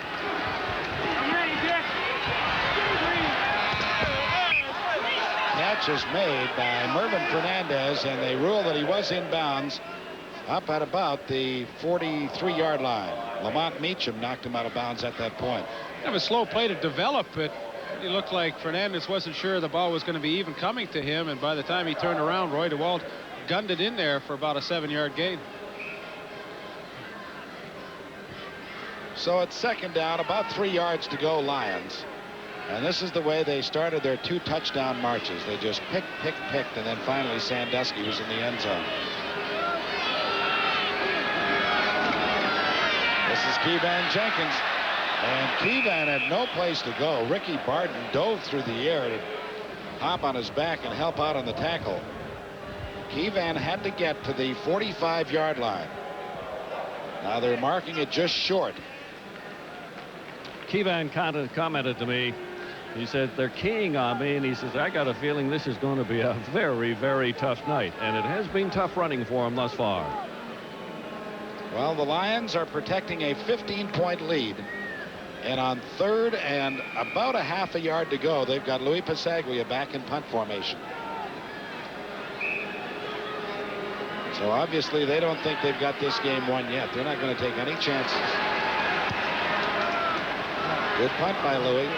[SPEAKER 3] Catch is made by Mervyn Fernandez, and they rule that he was in bounds up at about the 43-yard line. Lamont Meacham knocked him out of bounds at that point.
[SPEAKER 4] Kind of a slow play to develop, but it looked like Fernandez wasn't sure the ball was going to be even coming to him, and by the time he turned around, Roy DeWalt gunned it in there for about a 7-yard gain.
[SPEAKER 3] So it's second down, about 3 yards to go, Lions. And this is the way they started their 2 touchdown marches. They just picked, and then finally Sandusky was in the end zone. This is Kevan Jenkins. And Kevan had no place to go. Ricky Barton dove through the air to hop on his back and help out on the tackle. Kevan had to get to the 45-yard line. Now they're marking it just short.
[SPEAKER 1] Kevan commented to me. He said, they're keying on me, and he says, I got a feeling this is going to be a very, very tough night. And it has been tough running for him thus far.
[SPEAKER 3] Well, the Lions are protecting a 15-point lead. And on third and about a half a yard to go, they've got Louis Pasaglia back in punt formation. So obviously they don't think they've got this game won yet. They're not going to take any chances. Good punt by Louis.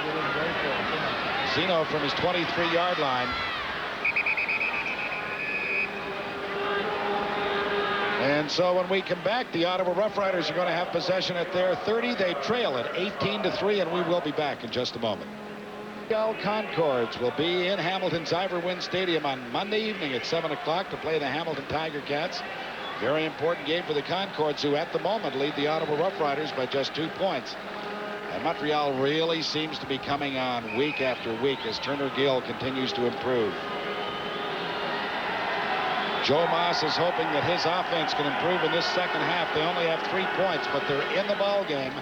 [SPEAKER 3] Zeno from his 23-yard line. And so when we come back, the Ottawa Rough Riders are going to have possession at their 30. They trail it 18-3, and we will be back in just a moment. The Concords will be in Hamilton's Ivor Wynne Stadium on Monday evening at 7 o'clock to play the Hamilton Tiger Cats. Very important game for the Concords, who at the moment lead the Ottawa Rough Riders by just 2 points. And Montreal really seems to be coming on week after week as Turner Gill continues to improve. Joe Moss is hoping that his offense can improve in this second half. They only have 3 points, but they're in the ball game,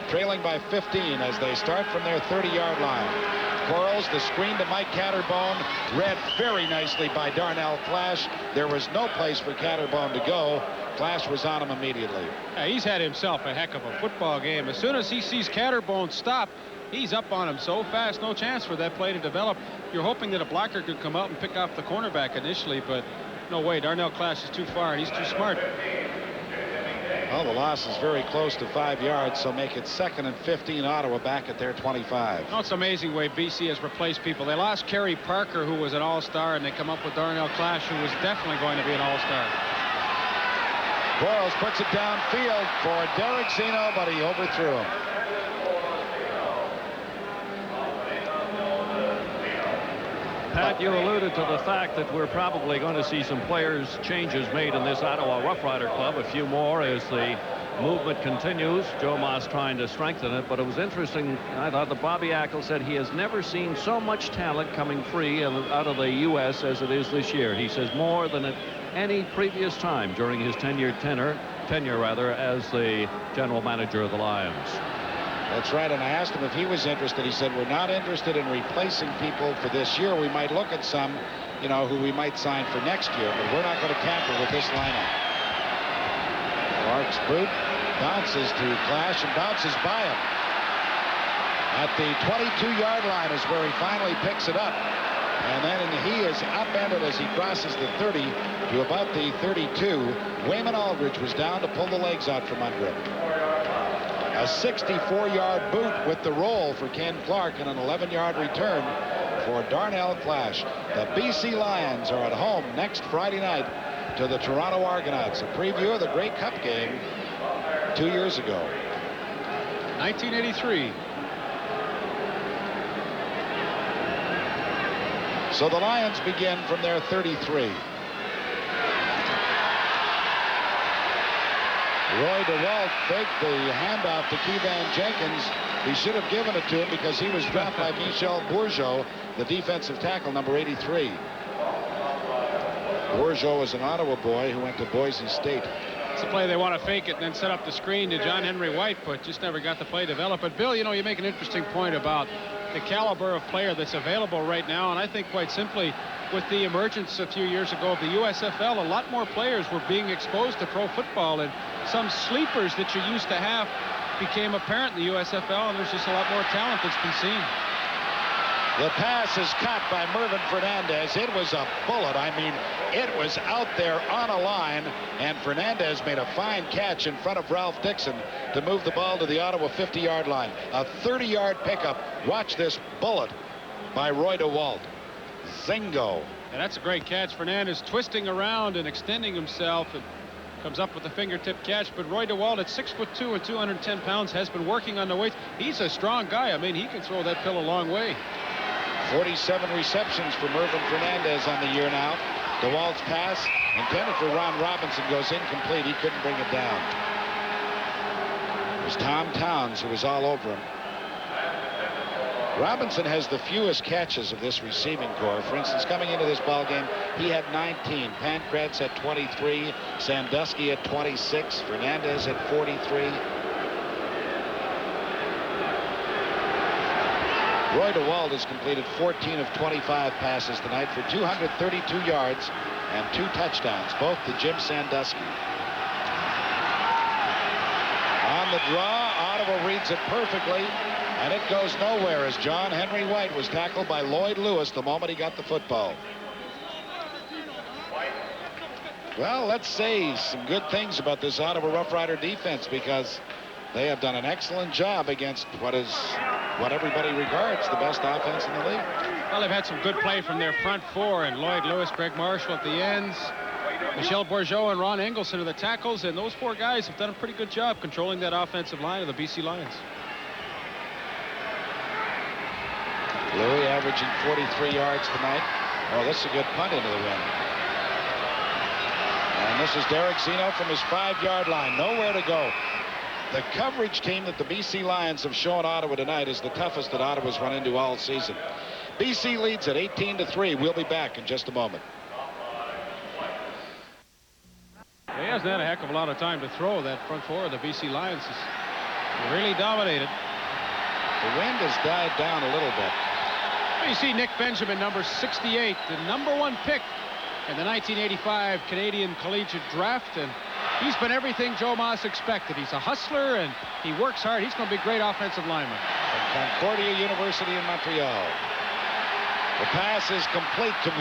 [SPEAKER 3] trailing by 15 as they start from their 30-yard line. Corals, the screen to Mike Catterbone, read very nicely by Darnell Clash. There was no place for Catterbone to go. Clash was on him immediately.
[SPEAKER 4] Yeah, he's had himself a heck of a football game. As soon as he sees Catterbone stop, he's up on him so fast, no chance for that play to develop. You're hoping that a blocker could come out and pick off the cornerback initially, but no way. Darnell Clash is too far, and he's too smart.
[SPEAKER 3] Well, the loss is very close to 5 yards, so make it 2nd and 15. Ottawa back at their 25.
[SPEAKER 4] Oh, it's amazing the way BC has replaced people. They lost Kerry Parker, who was an all-star, and they come up with Darnell Clash, who was definitely going to be an all-star.
[SPEAKER 3] Quarles puts it downfield for Derek Zeno, but he overthrew him.
[SPEAKER 1] Pat, you alluded to the fact that we're probably going to see some players changes made in this Ottawa Rough Rider Club. A few more as the movement continues. Joe Moss trying to strengthen it, but it was interesting. I thought that Bobby Ackle said he has never seen so much talent coming free out of the U.S. as it is this year. He says more than at any previous time during his tenure as the general manager of the Lions.
[SPEAKER 3] That's right, and I asked him if he was interested. He said, we're not interested in replacing people for this year. We might look at some, you know, who we might sign for next year, but we're not going to tamper with this lineup. Clark's boot bounces to Clash and bounces by him. At the 22-yard line is where he finally picks it up. And then he is upended as he crosses the 30 to about the 32. Wayman Aldridge was down to pull the legs out from under him. A 64-yard boot with the roll for Ken Clark and an 11-yard return for Darnell Clash. The BC Lions are at home next Friday night to the Toronto Argonauts. A preview of the Grey Cup game 2 years ago.
[SPEAKER 4] 1983.
[SPEAKER 3] So the Lions begin from their 33. Roy DeWalt faked the handoff to Kevan Jenkins. He should have given it to him because he was dropped by Michel Bourgeot, the defensive tackle, number 83. Bourgeot is an Ottawa boy who went to Boise State.
[SPEAKER 4] It's a play they want to fake it and then set up the screen to John Henry White, but just never got the play developed. But Bill, you know, you make an interesting point about the caliber of player that's available right now, and I think quite simply with the emergence a few years ago of the USFL, a lot more players were being exposed to pro football, and some sleepers that you used to have became apparent in the USFL, and there's just a lot more talent that's been seen.
[SPEAKER 3] The pass is caught by Mervyn Fernandez. It was a bullet. I mean, it was out there on a line, and Fernandez made a fine catch in front of Ralph Dixon to move the ball to the Ottawa 50-yard line. A 30-yard pickup. Watch this bullet by Roy DeWalt. Zingo.
[SPEAKER 4] And that's a great catch. Fernandez twisting around and extending himself and comes up with a fingertip catch. But Roy DeWalt at 6'2" and 210 pounds has been working on the weights. He's a strong guy. I mean, he can throw that pill a long way.
[SPEAKER 3] 47 receptions for Mervyn Fernandez on the year now. DeWalt's pass intended for Ron Robinson goes incomplete. He couldn't bring it down. It was Tom Towns who was all over him. Robinson has the fewest catches of this receiving corps. For instance, coming into this ball game, he had 19. Pankratz had 23. Sandusky at 26. Fernandez at 43. Roy DeWalt has completed 14 of 25 passes tonight for 232 yards and 2 touchdowns, both to Jim Sandusky. On the draw, Ottawa reads it perfectly, and it goes nowhere as John Henry White was tackled by Lloyd Lewis the moment he got the football. Well, let's say some good things about this Ottawa Rough Rider defense, because they have done an excellent job against what everybody regards the best offense in the league.
[SPEAKER 4] Well, they've had some good play from their front four, and Lloyd Lewis, Greg Marshall at the ends, Michel Bourgeot and Ron Engelson are the tackles, and those 4 guys have done a pretty good job controlling that offensive line of the BC Lions.
[SPEAKER 3] Louis averaging 43 yards tonight. Oh, this is a good punt into the wind. And this is Derek Zeno from his 5-yard line. Nowhere to go. The coverage team that the BC Lions have shown Ottawa tonight is the toughest that Ottawa's run into all season. BC leads at 18-3. We'll be back in just a moment.
[SPEAKER 4] He hasn't had a heck of a lot of time to throw. That front four of the BC Lions is really dominated.
[SPEAKER 3] The wind has died down a little bit.
[SPEAKER 4] You see Nick Benjamin, number 68, the #1 pick in the 1985 Canadian Collegiate Draft, and he's been everything Joe Moss expected. He's a hustler, and he works hard. He's going to be a great offensive lineman.
[SPEAKER 3] From Concordia University in Montreal. The pass is complete to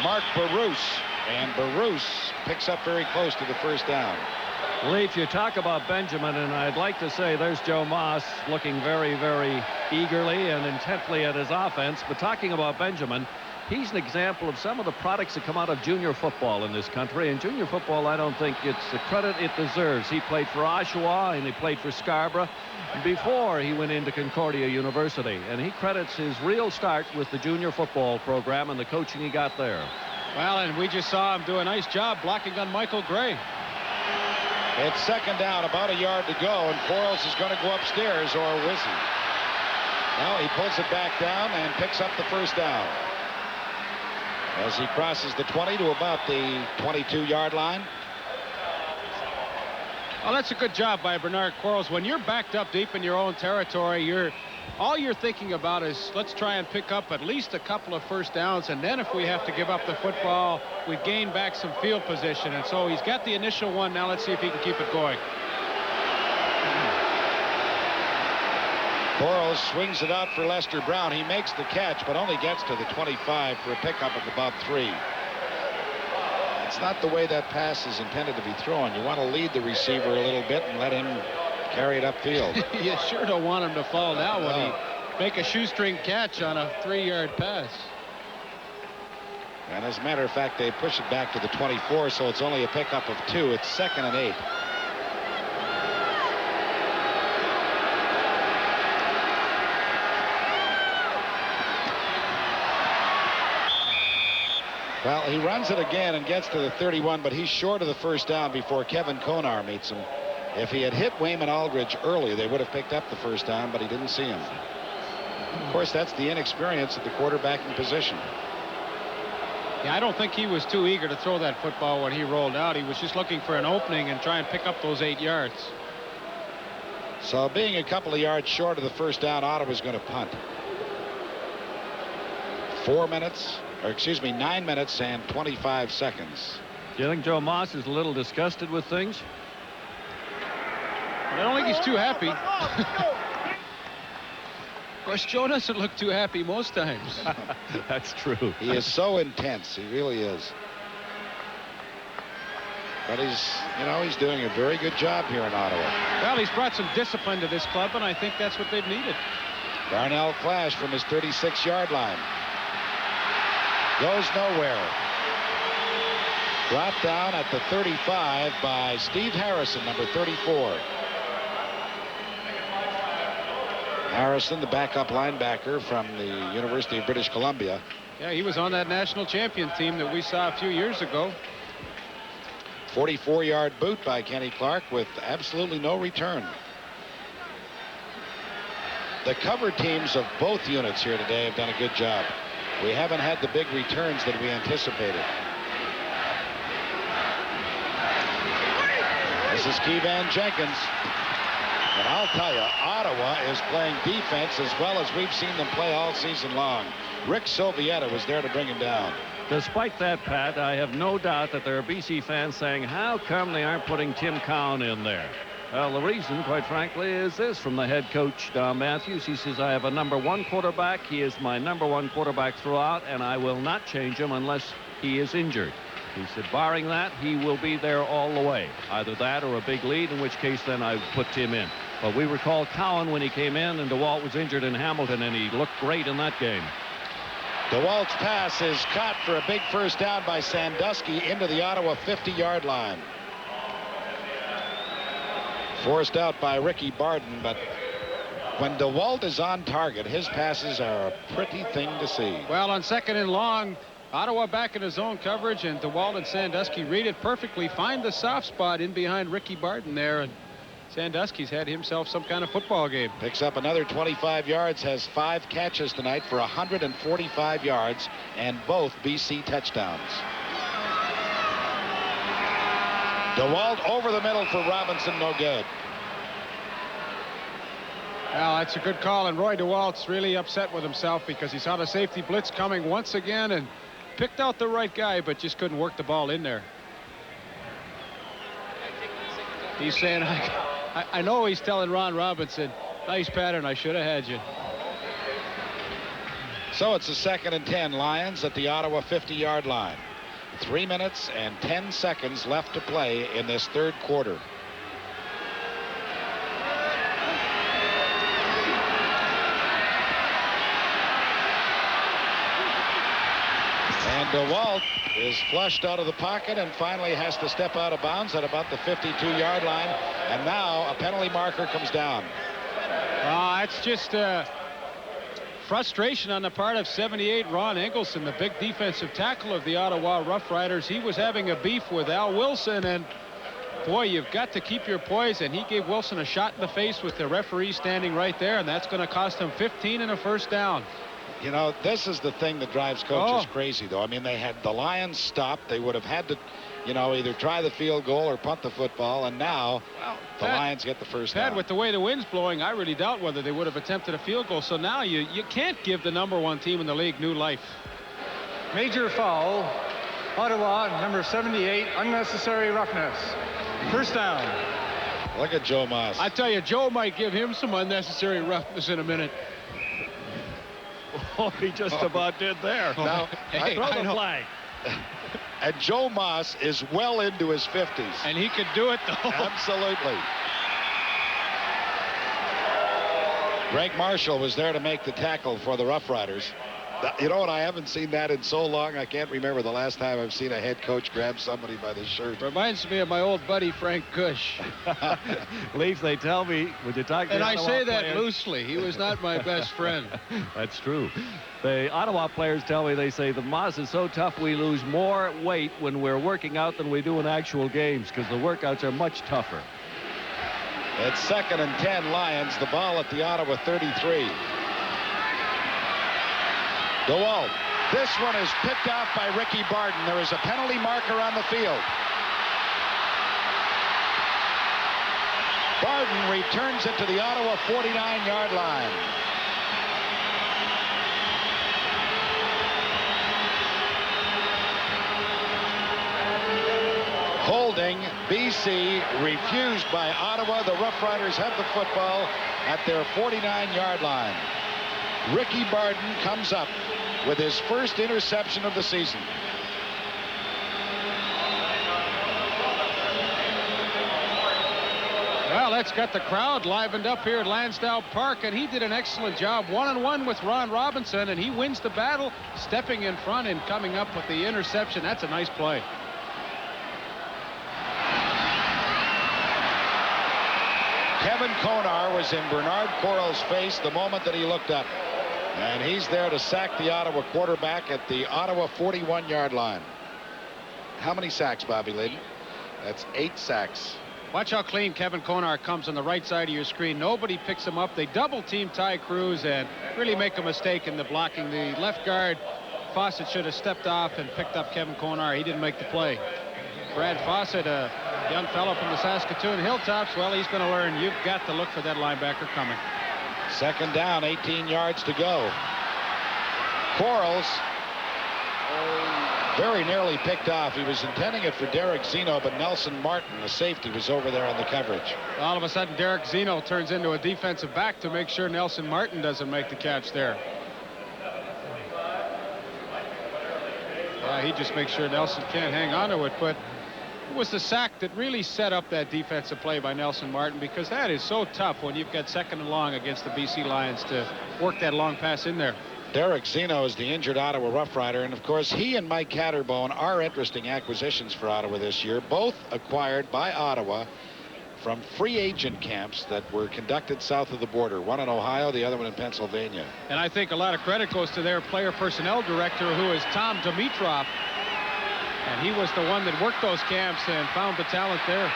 [SPEAKER 3] Mark Barousse, and Barousse picks up very close to the first down.
[SPEAKER 1] Leaf, you talk about Benjamin, and I'd like to say there's Joe Moss looking very, very eagerly and intently at his offense. But talking about Benjamin, he's an example of some of the products that come out of junior football in this country. And junior football, I don't think it's the credit it deserves. He played for Oshawa and he played for Scarborough before he went into Concordia University. And he credits his real start with the junior football program and the coaching he got there.
[SPEAKER 4] Well, and we just saw him do a nice job blocking on Michael Gray.
[SPEAKER 3] It's second down, about a yard to go, and Quarles is going to go upstairs, or was he? No, he pulls it back down and picks up the first down as he crosses the 20 to about the 22-yard line.
[SPEAKER 4] Well, that's a good job by Bernard Quarles. When you're backed up deep in your own territory, all you're thinking about is let's try and pick up at least a couple of first downs, and then if we have to give up the football, we gain back some field position. And so he's got the initial one. Now let's see if he can keep it going.
[SPEAKER 3] Quarles swings it out for Lester Brown. He makes the catch, but only gets to the 25 for a pickup of about 3. It's not the way that pass is intended to be thrown. You want to lead the receiver a little bit and let him carry it upfield.
[SPEAKER 4] You sure don't want him to fall now when he make a shoestring catch on a 3-yard pass.
[SPEAKER 3] And as a matter of fact, they push it back to the 24, so it's only a pickup of 2. It's 2nd and 8. Well, he runs it again and gets to the 31, but he's short of the first down before Kevin Konar meets him. If he had hit Wayman Aldridge early, they would have picked up the first down, but he didn't see him. Of course, that's the inexperience at the quarterbacking position.
[SPEAKER 4] Yeah, I don't think he was too eager to throw that football when he rolled out. He was just looking for an opening and try and pick up those 8 yards.
[SPEAKER 3] So being a couple of yards short of the first down, Ottawa's going to punt. 9 minutes and 25 seconds.
[SPEAKER 1] Do you think Joe Moss is a little disgusted with things?
[SPEAKER 4] I don't think he's too happy. Of course, Joe doesn't look too happy most times.
[SPEAKER 1] That's true.
[SPEAKER 3] He is so intense. He really is. But he's doing a very good job here in Ottawa.
[SPEAKER 4] Well, he's brought some discipline to this club, and I think that's what they've needed.
[SPEAKER 3] Darnell Clash from his 36-yard line. Goes nowhere. Brought down at the 35 by Steve Harrison, number 34. Harrison, the backup linebacker from the University of British Columbia.
[SPEAKER 4] Yeah, he was on that national champion team that we saw a few years ago.
[SPEAKER 3] 44-yard boot by Kenny Clark with absolutely no return. The cover teams of both units here today have done a good job. We haven't had the big returns that we anticipated. This is Keevan Jenkins. And I'll tell you, Ottawa is playing defense as well as we've seen them play all season long. Rick Sovieta was there to bring him down.
[SPEAKER 1] Despite that, Pat, I have no doubt that there are BC fans saying, how come they aren't putting Tim Cowan in there? Well, the reason, quite frankly, is this from the head coach, Don Matthews. He says, I have a number 1 quarterback. He is my number 1 quarterback throughout, and I will not change him unless he is injured. He said, barring that, he will be there all the way. Either that or a big lead, in which case then I put Tim in. But we recall Cowan when he came in, and DeWalt was injured in Hamilton, and he looked great in that game.
[SPEAKER 3] DeWalt's pass is caught for a big first down by Sandusky into the Ottawa 50-yard line. Forced out by Ricky Barden, but when DeWalt is on target, his passes are a pretty thing to see.
[SPEAKER 4] Well, on 2nd and long, Ottawa back in his own coverage, and DeWalt and Sandusky read it perfectly, find the soft spot in behind Ricky Barden there, and Sandusky's had himself some kind of football game.
[SPEAKER 3] Picks up another 25 yards, has 5 catches tonight for 145 yards, and both BC touchdowns. DeWalt over the middle for Robinson, no good.
[SPEAKER 4] Well, that's a good call, and Roy DeWalt's really upset with himself because he saw the safety blitz coming once again and picked out the right guy, but just couldn't work the ball in there. He's saying, I know he's telling Ron Robinson, nice pattern, I should have had you.
[SPEAKER 3] So it's a 2nd and 10, Lions at the Ottawa 50-yard line. 3 minutes and 10 seconds left to play in this 3rd quarter. And DeWalt is flushed out of the pocket and finally has to step out of bounds at about the 52-yard line. And now a penalty marker comes down.
[SPEAKER 4] It's just frustration on the part of 78 Ron Engelson, the big defensive tackle of the Ottawa Rough Riders. He was having a beef with Al Wilson, and boy, you've got to keep your poise, and he gave Wilson a shot in the face with the referee standing right there, and that's going to cost him 15 and a first down.
[SPEAKER 3] You know, this is the thing that drives coaches crazy, though. I mean, they had the Lions stopped. They would have had to, you know, either try the field goal or punt the football, and now the Lions get the first down.
[SPEAKER 4] With the way the wind's blowing, I really doubt whether they would have attempted a field goal. So now you can't give the #1 team in the league new life.
[SPEAKER 6] Major foul. Ottawa, number 78, unnecessary roughness. First down.
[SPEAKER 3] Look at Joe Moss.
[SPEAKER 4] I tell you, Joe might give him some unnecessary roughness in a minute.
[SPEAKER 1] Oh, he just about did there.
[SPEAKER 3] Now,
[SPEAKER 1] hey, throw the flag.
[SPEAKER 3] And Joe Moss is well into his 50s.
[SPEAKER 4] And he could do it, though.
[SPEAKER 3] Absolutely. Greg Marshall was there to make the tackle for the Rough Riders. You know what? I haven't seen that in so long. I can't remember the last time I've seen a head coach grab somebody by the shirt.
[SPEAKER 4] Reminds me of my old buddy Frank Gush.
[SPEAKER 1] Leaf, they tell me, would you talk to
[SPEAKER 4] and
[SPEAKER 1] the
[SPEAKER 4] I
[SPEAKER 1] Ottawa
[SPEAKER 4] say that
[SPEAKER 1] players?
[SPEAKER 4] loosely. He was not my best friend.
[SPEAKER 1] That's true. The Ottawa players tell me, they say the Moss is so tough we lose more weight when we're working out than we do in actual games because the workouts are much tougher.
[SPEAKER 3] It's 2nd and 10 Lions. The ball at the Ottawa 33. DeWalt. This one is picked off by Ricky Barden. There is a penalty marker on the field. Barden returns it to the Ottawa 49-yard line. Holding, BC refused by Ottawa. The Rough Riders have the football at their 49-yard line. Ricky Barden comes up with his first interception of the season.
[SPEAKER 4] Well, that's got the crowd livened up here at Lansdowne Park, and he did an excellent job one-on-one with Ron Robinson, and he wins the battle, stepping in front and coming up with the interception. That's a nice play.
[SPEAKER 3] Kevin Konar was in Bernard Quarles' face the moment that he looked up. And he's there to sack the Ottawa quarterback at the Ottawa 41-yard line. How many sacks, Bobby Layden? That's 8 sacks.
[SPEAKER 4] Watch how clean Kevin Konar comes on the right side of your screen. Nobody picks him up. They double-team Ty Cruz and really make a mistake in the blocking. The left guard, Fawcett, should have stepped off and picked up Kevin Konar. He didn't make the play. Brad Fawcett, a young fellow from the Saskatoon Hilltops, well, he's going to learn. You've got to look for that linebacker coming.
[SPEAKER 3] 2nd down, 18 yards to go. Quarles very nearly picked off. He was intending it for Derek Zeno, but Nelson Martin, the safety, was over there on the coverage.
[SPEAKER 4] All of a sudden, Derek Zeno turns into a defensive back to make sure Nelson Martin doesn't make the catch there. He just makes sure Nelson can't hang on to it, but it was the sack that really set up that defensive play by Nelson Martin, because that is so tough when you've got 2nd and long against the BC Lions to work that long pass in there.
[SPEAKER 3] Derek Zeno is the injured Ottawa Rough Rider, and of course he and Mike Catterbone are interesting acquisitions for Ottawa this year, both acquired by Ottawa from free agent camps that were conducted south of the border, one in Ohio, the other one in Pennsylvania.
[SPEAKER 4] And I think a lot of credit goes to their player personnel director, who is Tom Dimitrov. And he was the one that worked those camps and found the talent there.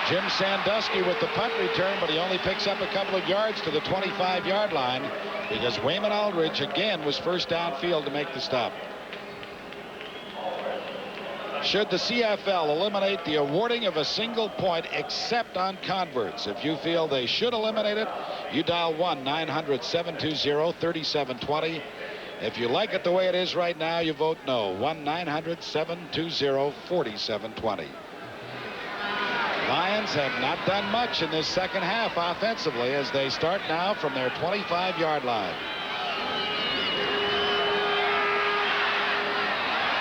[SPEAKER 3] Jim Sandusky with the punt return, but he only picks up a couple of yards to the 25-yard line because Wayman Aldridge again was first downfield to make the stop. Should the CFL eliminate the awarding of a single point except on converts? If you feel they should eliminate it, you dial 1-900-720-3720. If you like it the way it is right now, you vote no. 1-900-720-4720. Lions have not done much in this second half offensively as they start now from their 25-yard line.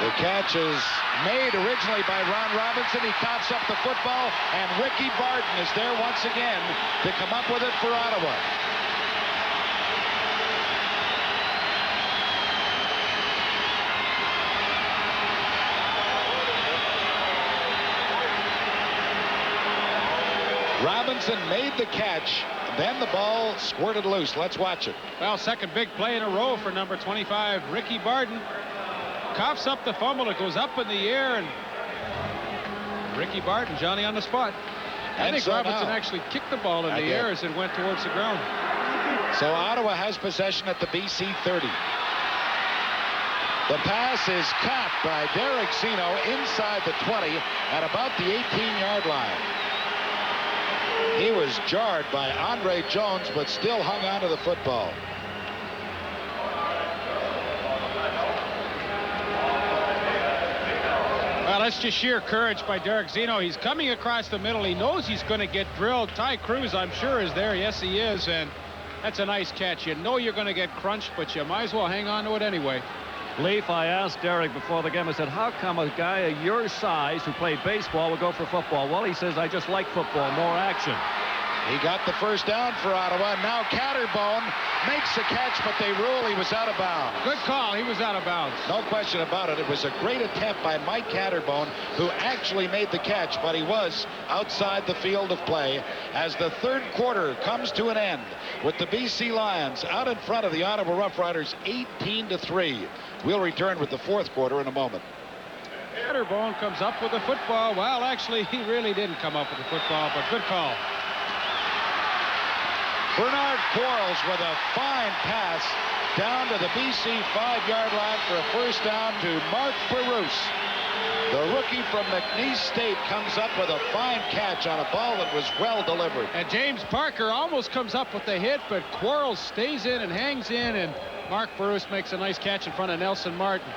[SPEAKER 3] The catch is made originally by Ron Robinson. He coughs up the football, and Ricky Barden is there once again to come up with it for Ottawa. Robinson made the catch. Then the ball squirted loose. Let's watch it.
[SPEAKER 4] Well, second big play in a row for number 25, Ricky Barton. Coughs up the fumble. It goes up in the air, and Ricky Barton, Johnny on the spot. I think Robinson actually kicked the ball in the air as it went towards the ground.
[SPEAKER 3] So Ottawa has possession at the BC 30. The pass is caught by Derek Zeno inside the 20 at about the 18-yard line. He was jarred by Andre Jones, but still hung on to the football.
[SPEAKER 4] Well, that's just sheer courage by Derek Zeno. He's coming across the middle. He knows he's going to get drilled. Ty Cruz, I'm sure, is there. Yes, he is. And that's a nice catch. You know you're going to get crunched, but you might as well hang on to it anyway.
[SPEAKER 1] Leaf, I asked Derek before the game, I said, how come a guy of your size who played baseball would go for football? Well, he says, I just like football, more action.
[SPEAKER 3] He got the first down for Ottawa. Now Catterbone makes the catch, but they rule he was out of bounds.
[SPEAKER 4] Good call. He was out of bounds.
[SPEAKER 3] No question about it. It was a great attempt by Mike Catterbone, who actually made the catch, but he was outside the field of play as the third quarter comes to an end with the BC Lions out in front of the Ottawa Rough Riders 18-3. We'll return with the fourth quarter in a moment.
[SPEAKER 4] Catterbone comes up with the football. Well, actually, he really didn't come up with the football, but good call.
[SPEAKER 3] Bernard Quarles with a fine pass down to the BC 5-yard line for a first down to Mark Perouse. The rookie from McNeese State comes up with a fine catch on a ball that was well delivered.
[SPEAKER 4] And James Parker almost comes up with the hit, but Quarles stays in and hangs in, and Mark Perouse makes a nice catch in front of Nelson Martin.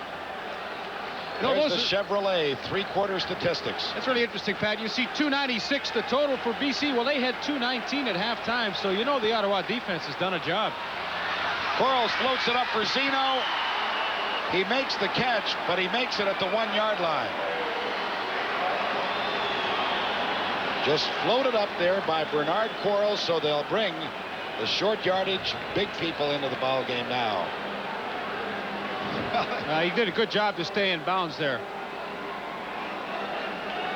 [SPEAKER 3] There's the Chevrolet three-quarter statistics.
[SPEAKER 4] That's really interesting, Pat. You see 296 the total for BC. Well, they had 219 at halftime, so you know the Ottawa defense has done a job.
[SPEAKER 3] Quarles floats it up for Zeno. He makes the catch, but he makes it at the 1-yard line. Just floated up there by Bernard Quarles, so they'll bring the short yardage big people into the ball game now.
[SPEAKER 4] He did a good job to stay in bounds there.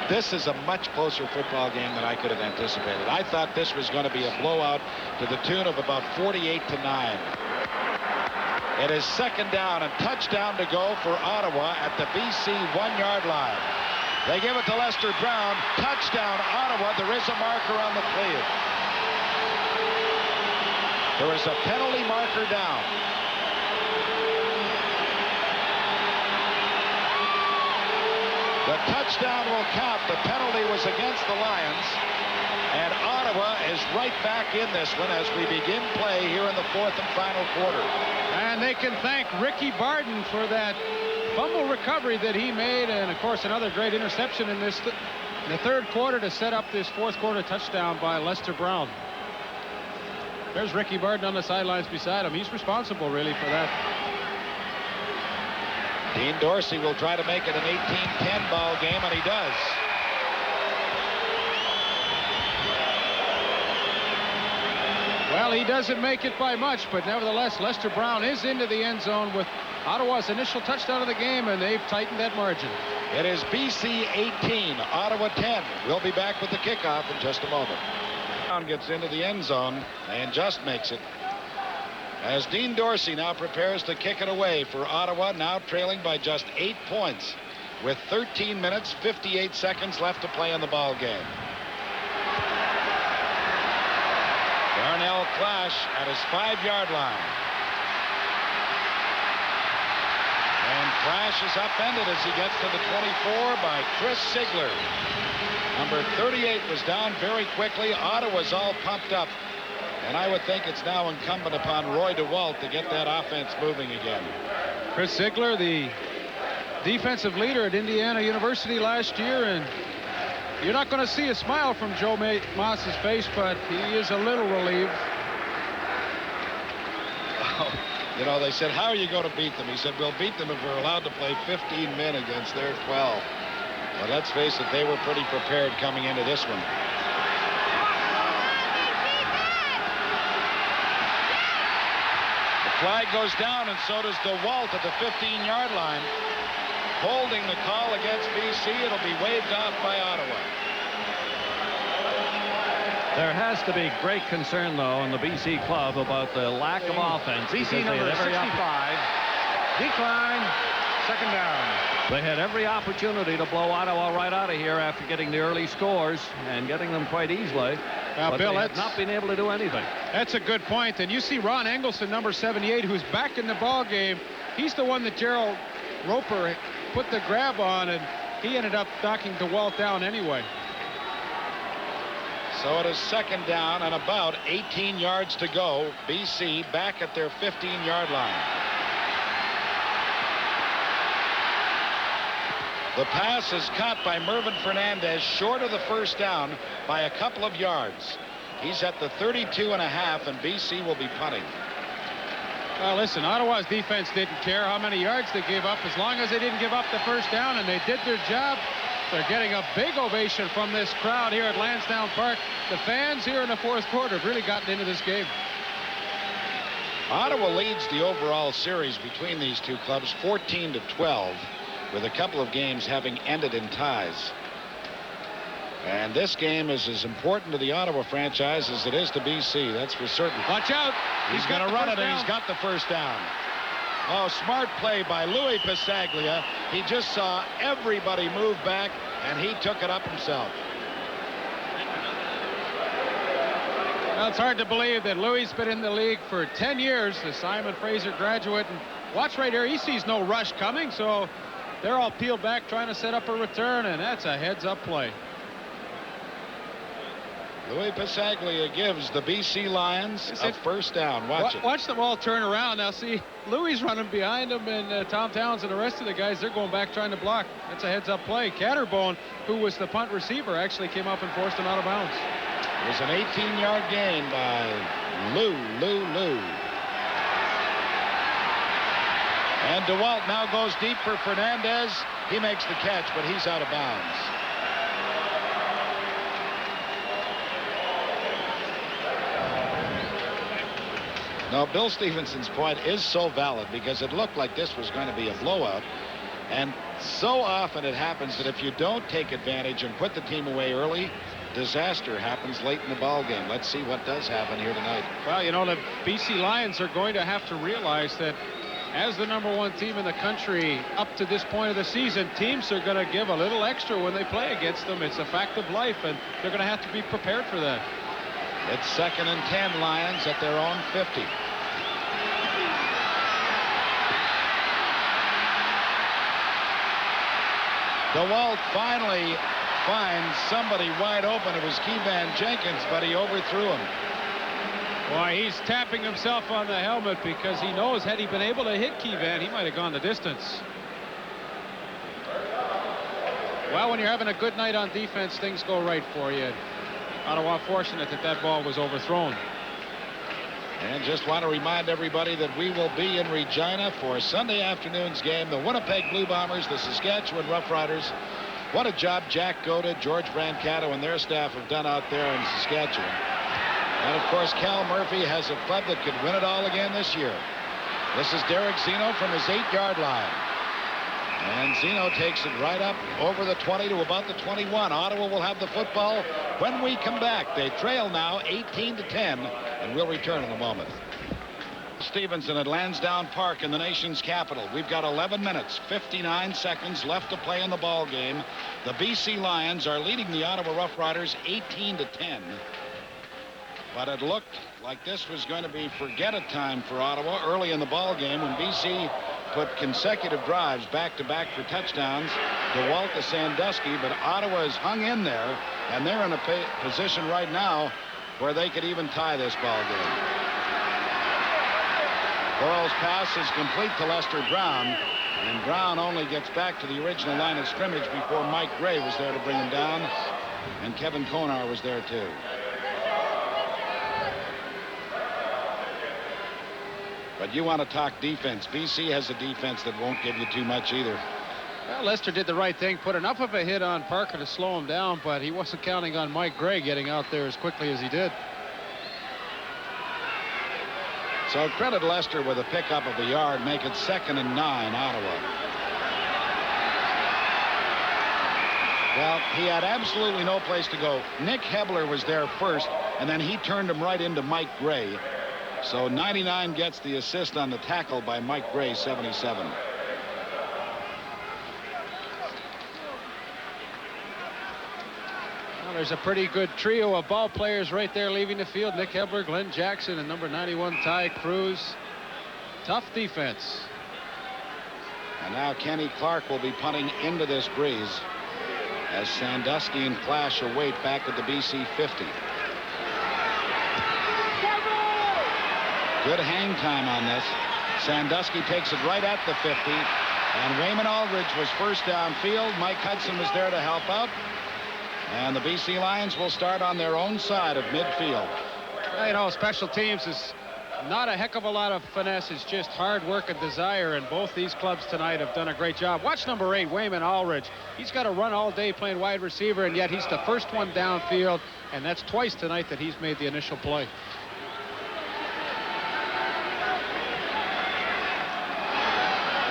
[SPEAKER 3] This is a much closer football game than I could have anticipated. I thought this was going to be a blowout to the tune of about 48-9. It is second down and touchdown to go for Ottawa at the BC 1-yard line. They give it to Lester Brown. Touchdown, Ottawa. There is a marker on the field. There is a penalty marker down. The touchdown will count. The penalty was against the Lions. And Ottawa is right back in this one as we begin play here in the fourth and final quarter.
[SPEAKER 4] And they can thank Ricky Barton for that fumble recovery that he made. And, of course, another great interception in this in the third quarter to set up this fourth quarter touchdown by Lester Brown. There's Ricky Barton on the sidelines beside him. He's responsible, really, for that.
[SPEAKER 3] Dean Dorsey will try to make it an 18-10 ball game, and he does.
[SPEAKER 4] Well, he doesn't make it by much, but nevertheless, Lester Brown is into the end zone with Ottawa's initial touchdown of the game, and they've tightened that margin.
[SPEAKER 3] It is BC 18, Ottawa 10. We'll be back with the kickoff in just a moment. Brown gets into the end zone and just makes it. As Dean Dorsey now prepares to kick it away for Ottawa, now trailing by just 8 points with 13 minutes, 58 seconds left to play in the ball game. Darnell Clash at his 5-yard line. And Clash is upended as he gets to the 24 by Chris Sigler. Number 38 was down very quickly. Ottawa's all pumped up. And I would think it's now incumbent upon Roy DeWalt to get that offense moving again.
[SPEAKER 4] Chris Sigler, the defensive leader at Indiana University last year, and you're not going to see a smile from Joe Moss's face, but he is a little relieved.
[SPEAKER 3] Oh, you know, they said, how are you going to beat them? He said, we'll beat them if we're allowed to play 15 men against their 12. But let's face it, they were pretty prepared coming into this one. Flag goes down, and so does DeWalt at the 15-yard line. Holding the call against BC. It'll be waved off by Ottawa.
[SPEAKER 1] There has to be great concern, though, in the BC club about the lack of offense.
[SPEAKER 6] BC number 65. Decline. Second down.
[SPEAKER 1] They had every opportunity to blow Ottawa right out of here after getting the early scores and getting them quite easily. But
[SPEAKER 4] Bill,
[SPEAKER 1] they have not been able to do anything.
[SPEAKER 4] That's a good point. And you see Ron Engelson, number 78, who's back in the ball game. He's the one that Gerald Roper put the grab on, and he ended up knocking DeWalt down anyway.
[SPEAKER 3] So it is second down and about 18 yards to go. BC back at their 15-yard line. The pass is caught by Mervyn Fernandez short of the first down by a couple of yards. He's at the 32 and a half, and BC will be punting.
[SPEAKER 4] Well, listen, Ottawa's defense didn't care how many yards they gave up as long as they didn't give up the first down, and they did their job. They're getting a big ovation from this crowd here at Lansdowne Park. The fans here in the fourth quarter have really gotten into this game.
[SPEAKER 3] Ottawa leads the overall series between these two clubs 14-12, with a couple of games having ended in ties. And this game is as important to the Ottawa franchise as it is to BC. That's for certain.
[SPEAKER 4] Watch out.
[SPEAKER 3] He's going to run it, and he's got the first down. Oh, smart play by Louis Pasaglia. He just saw everybody move back, and he took it up himself.
[SPEAKER 4] Well, it's hard to believe that Louis been in the league for 10 years, the Simon Fraser graduate. And watch right here. He sees no rush coming, so they're all peeled back trying to set up a return, and that's a heads-up play.
[SPEAKER 3] Louis Pasaglia gives the BC Lions a first down. Watch it.
[SPEAKER 4] Watch them all turn around. Now, see, Louis running behind them, and Tom Towns and the rest of the guys, they're going back trying to block. That's a heads-up play. Catterbone, who was the punt receiver, actually came up and forced him out of bounds.
[SPEAKER 3] It was an 18-yard gain by Lou. And DeWalt now goes deep for Fernandez. He makes the catch, but he's out of bounds. Now, Bill Stevenson's point is so valid because it looked like this was going to be a blowout. And so often it happens that if you don't take advantage and put the team away early, disaster happens late in the ball game. Let's see what does happen here tonight.
[SPEAKER 4] Well, you know, the BC Lions are going to have to realize that as the #1 team in the country up to this point of the season, teams are going to give a little extra when they play against them. It's a fact of life, and they're going to have to be prepared for that.
[SPEAKER 3] It's 2nd and 10, Lions at their own 50. DeWalt finally finds somebody wide open. It was Keevan Jenkins, but he overthrew him.
[SPEAKER 4] Boy, he's tapping himself on the helmet because he knows had he been able to hit Keevan, he might have gone the distance. Well, when you're having a good night on defense, things go right for you. Ottawa fortunate that that ball was overthrown.
[SPEAKER 3] And just want to remind everybody that we will be in Regina for Sunday afternoon's game. The Winnipeg Blue Bombers, the Saskatchewan Roughriders. What a job Jack Goda, George Brancato, and their staff have done out there in Saskatchewan. And, of course, Cal Murphy has a club that could win it all again this year. This is Derek Zeno from his 8-yard line. And Zeno takes it right up over the 20 to about the 21. Ottawa will have the football when we come back. They trail now 18-10, and we'll return in a moment. Stevenson at Lansdowne Park in the nation's capital. We've got 11 minutes, 59 seconds left to play in the ball game. The BC Lions are leading the Ottawa Roughriders 18-10. But it looked like this was going to be forget-it time for Ottawa early in the ball game when BC put consecutive drives back-to-back for touchdowns. DeWalt to Sandusky, but Ottawa has hung in there, and they're in a position right now where they could even tie this ball game. Burrow's pass is complete to Lester Brown, and Brown only gets back to the original line of scrimmage before Mike Gray was there to bring him down, and Kevin Konar was there too. But you want to talk defense. BC has a defense that won't give you too much either.
[SPEAKER 4] Well, Lester did the right thing, put enough of a hit on Parker to slow him down, but he wasn't counting on Mike Gray getting out there as quickly as he did.
[SPEAKER 3] So credit Lester with a pickup of a yard, make it 2nd and 9, Ottawa. Well, he had absolutely no place to go. Nick Hebler was there first, and then he turned him right into Mike Gray. So 99 gets the assist on the tackle by Mike Gray, 77.
[SPEAKER 4] Well, there's a pretty good trio of ball players right there leaving the field. Nick Hebler, Glenn Jackson, and number 91, Ty Cruz. Tough defense.
[SPEAKER 3] And now Kenny Clark will be punting into this breeze as Sandusky and Clash await back at the BC 50. Good hang time on this. Sandusky takes it right at the 50. And Raymond Aldridge was first downfield. Mike Hudson was there to help out. And the BC Lions will start on their own side of midfield.
[SPEAKER 4] Well, you know, special teams is not a heck of a lot of finesse. It's just hard work and desire, and both these clubs tonight have done a great job. Watch number 8, Wayman Aldridge. He's got to run all day playing wide receiver, and yet he's the first one downfield, and that's twice tonight that he's made the initial play.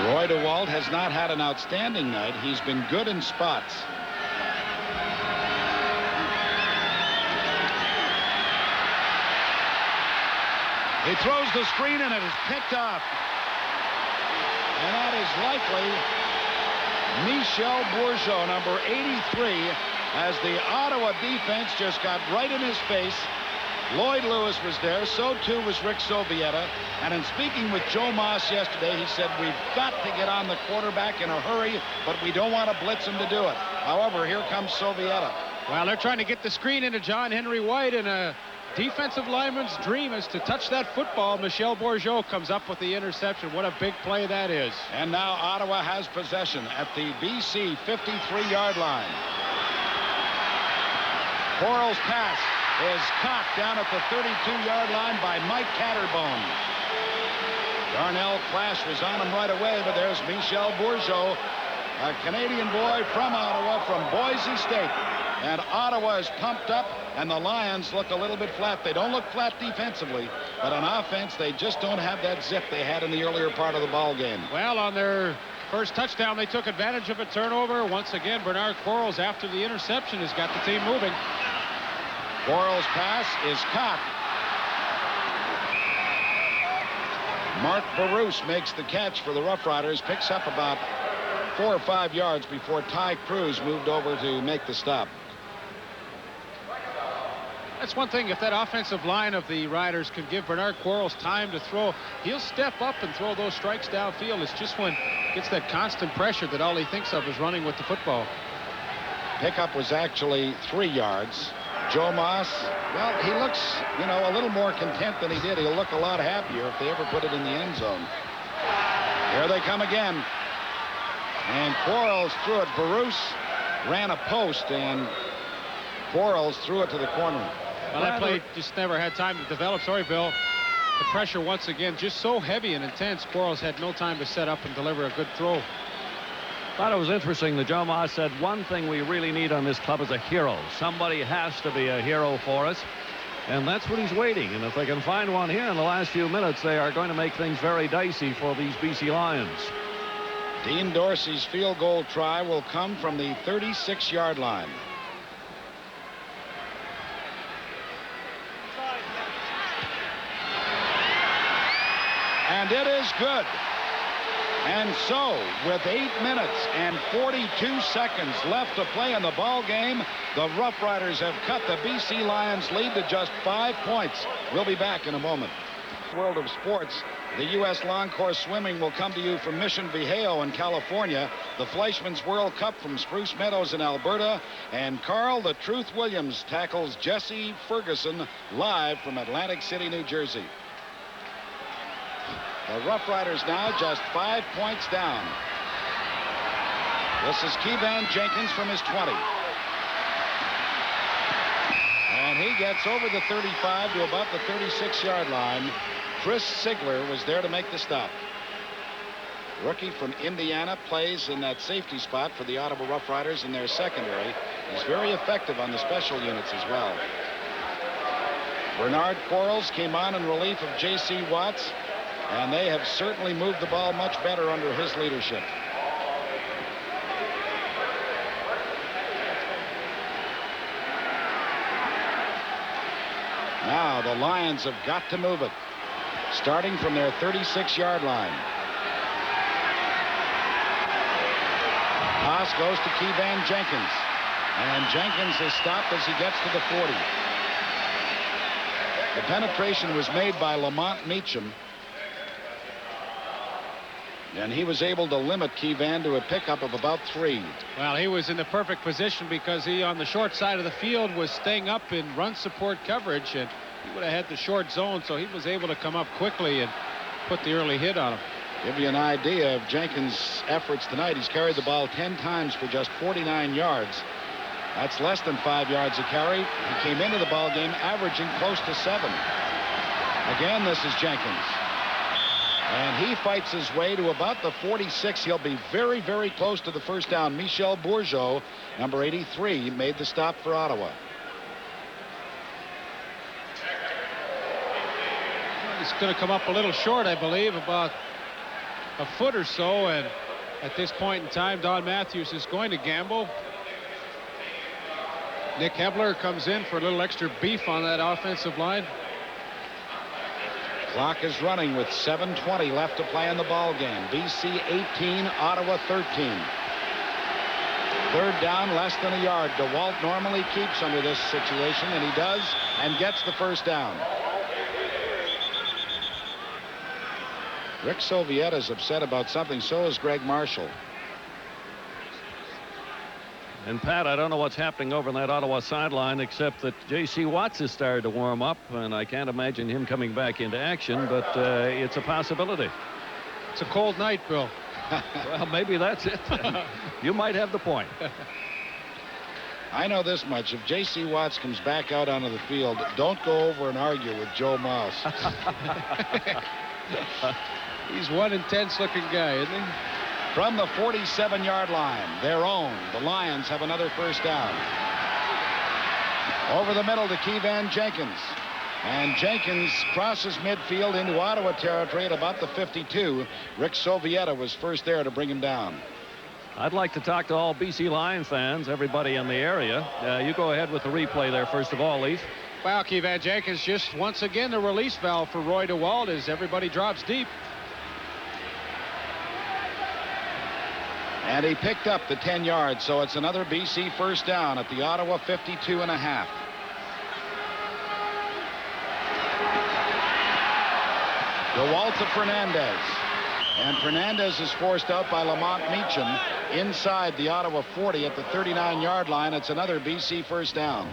[SPEAKER 3] Roy DeWalt has not had an outstanding night. He's been good in spots. He throws the screen and it is picked off. And that is likely Michel Bourgeau, number 83, as the Ottawa defense just got right in his face. Lloyd Lewis was there. So too was Rick Sovieta. And in speaking with Joe Moss yesterday, he said, we've got to get on the quarterback in a hurry, but we don't want to blitz him to do it. However, here comes Sovieta.
[SPEAKER 4] Well, they're trying to get the screen into John Henry White, and a defensive lineman's dream is to touch that football. Michel Bourgeau comes up with the interception. What a big play that is.
[SPEAKER 3] And now Ottawa has possession at the BC 53-yard line. Quarles' pass is caught down at the 32-yard line by Mike Catterbone. Darnell Clash was on him right away, but there's Michel Bourgeau, a Canadian boy from Ottawa, from Boise State. And Ottawa is pumped up, and the Lions look a little bit flat. They don't look flat defensively, but on offense, they just don't have that zip they had in the earlier part of the ball game.
[SPEAKER 4] Well, on their first touchdown, they took advantage of a turnover. Once again, Bernard Quarles, after the interception, has got the team moving.
[SPEAKER 3] Quarles' pass is caught. Mark Barousse makes the catch for the Rough Riders, picks up about 4 or 5 yards before Ty Cruz moved over to make the stop.
[SPEAKER 4] That's one thing. If that offensive line of the Riders can give Bernard Quarles time to throw, he'll step up and throw those strikes downfield. It's just when he gets that constant pressure that all he thinks of is running with the football.
[SPEAKER 3] Pickup was actually 3 yards. Joe Moss, well, he looks, you know, a little more content than he did. He'll look a lot happier if they ever put it in the end zone. Here they come again. And Quarles threw it. Barousse ran a post, and Quarles threw it to the corner.
[SPEAKER 4] Well, that play just never had time to develop. Sorry, Bill. The pressure once again just so heavy and intense. Quarles had no time to set up and deliver a good throw.
[SPEAKER 1] Thought it was interesting that Joe Moss said one thing we really need on this club is a hero. Somebody has to be a hero for us. And that's what he's waiting. And if they can find one here in the last few minutes, they are going to make things very dicey for these BC Lions.
[SPEAKER 3] Dean Dorsey's field goal try will come from the 36-yard line. And it is good. And so, with 8 minutes and 42 seconds left to play in the ball game, the Rough Riders have cut the BC Lions lead to just 5 points. We'll be back in a moment. World of sports, the U.S. long course swimming will come to you from Mission Viejo in California, the Fleischmann's World Cup from Spruce Meadows in Alberta, and Carl the Truth Williams tackles Jesse Ferguson live from Atlantic City, New Jersey. The Rough Riders now just 5 points down. This is Kevan Jenkins from his 20. And he gets over the 35 to about the 36-yard line. Chris Sigler was there to make the stop. Rookie from Indiana plays in that safety spot for the Ottawa Rough Riders in their secondary. He's very effective on the special units as well. Bernard Quarles came on in relief of J.C. Watts, and they have certainly moved the ball much better under his leadership. the Lions have got to move it, starting from their 36-yard line. Pass goes to Kevan Jenkins, and Jenkins is stopped as he gets to the 40. The penetration was made by Lamont Meacham, and he was able to limit Kevan to a pickup of about 3.
[SPEAKER 4] Well, he was in the perfect position because he, on the short side of the field, was staying up in run support coverage, and he would have had the short zone, so he was able to come up quickly and put the early hit on him.
[SPEAKER 3] Give you an idea of Jenkins' efforts tonight. He's carried the ball 10 times for just 49 yards. That's less than 5 yards a carry. He came into the ball game averaging close to 7. Again, this is Jenkins. And he fights his way to about the 46. He'll be very, very close to the first down. Michel Bourgeot, number 83, made the stop for Ottawa.
[SPEAKER 4] He's going to come up a little short, I believe, about a foot or so. And at this point in time, Don Matthews is going to gamble. Nick Hebler comes in for a little extra beef on that offensive line.
[SPEAKER 3] Clock is running with 7:20 left to play in the ball game. BC 18, Ottawa 13. Third down, less than a yard. DeWalt normally keeps under this situation, and he does, and gets the first down. Rick Soviet is upset about something. So is Greg Marshall.
[SPEAKER 1] And Pat, I don't know what's happening over on that Ottawa sideline, except that J.C. Watts has started to warm up, and I can't imagine him coming back into action, but it's a possibility.
[SPEAKER 4] It's a cold night, Bill.
[SPEAKER 1] Well, maybe that's it. You might have the point.
[SPEAKER 3] I know this much. If J.C. Watts comes back out onto the field, don't go over and argue with Joe Mouse.
[SPEAKER 4] He's one intense looking guy, isn't he?
[SPEAKER 3] From the 47-yard line, their own, the Lions have another first down. Over the middle to Kevan Jenkins. And Jenkins crosses midfield into Ottawa territory at about the 52. Rick Sovieta was first there to bring him down.
[SPEAKER 1] I'd like to talk to all BC Lion fans, everybody in the area. You go ahead with the replay there, first of all, Leaf.
[SPEAKER 4] Well, Kevan Jenkins just once again the release valve for Roy DeWalt as everybody drops deep.
[SPEAKER 3] And he picked up the 10 yards, so it's another BC first down at the Ottawa 52.5. DeWalt to Fernandez. And Fernandez is forced out by Lamont Meacham inside the Ottawa 40 at the 39-yard line. It's another BC first down.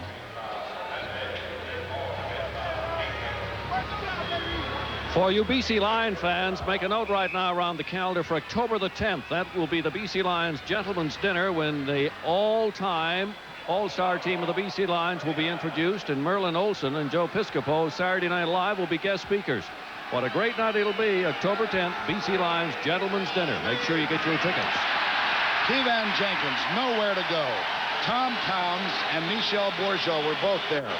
[SPEAKER 1] For you BC Lion fans, make a note right now around the calendar for October the 10th. That will be the BC Lions Gentlemen's Dinner when the all-time all-star team of the BC Lions will be introduced, and Merlin Olsen and Joe Piscopo, Saturday Night Live, will be guest speakers. What a great night it'll be. October 10th, BC Lions Gentlemen's Dinner. Make sure you get your tickets.
[SPEAKER 3] Kevan Jenkins, nowhere to go. Tom Towns and Michel Bourgeot were both there.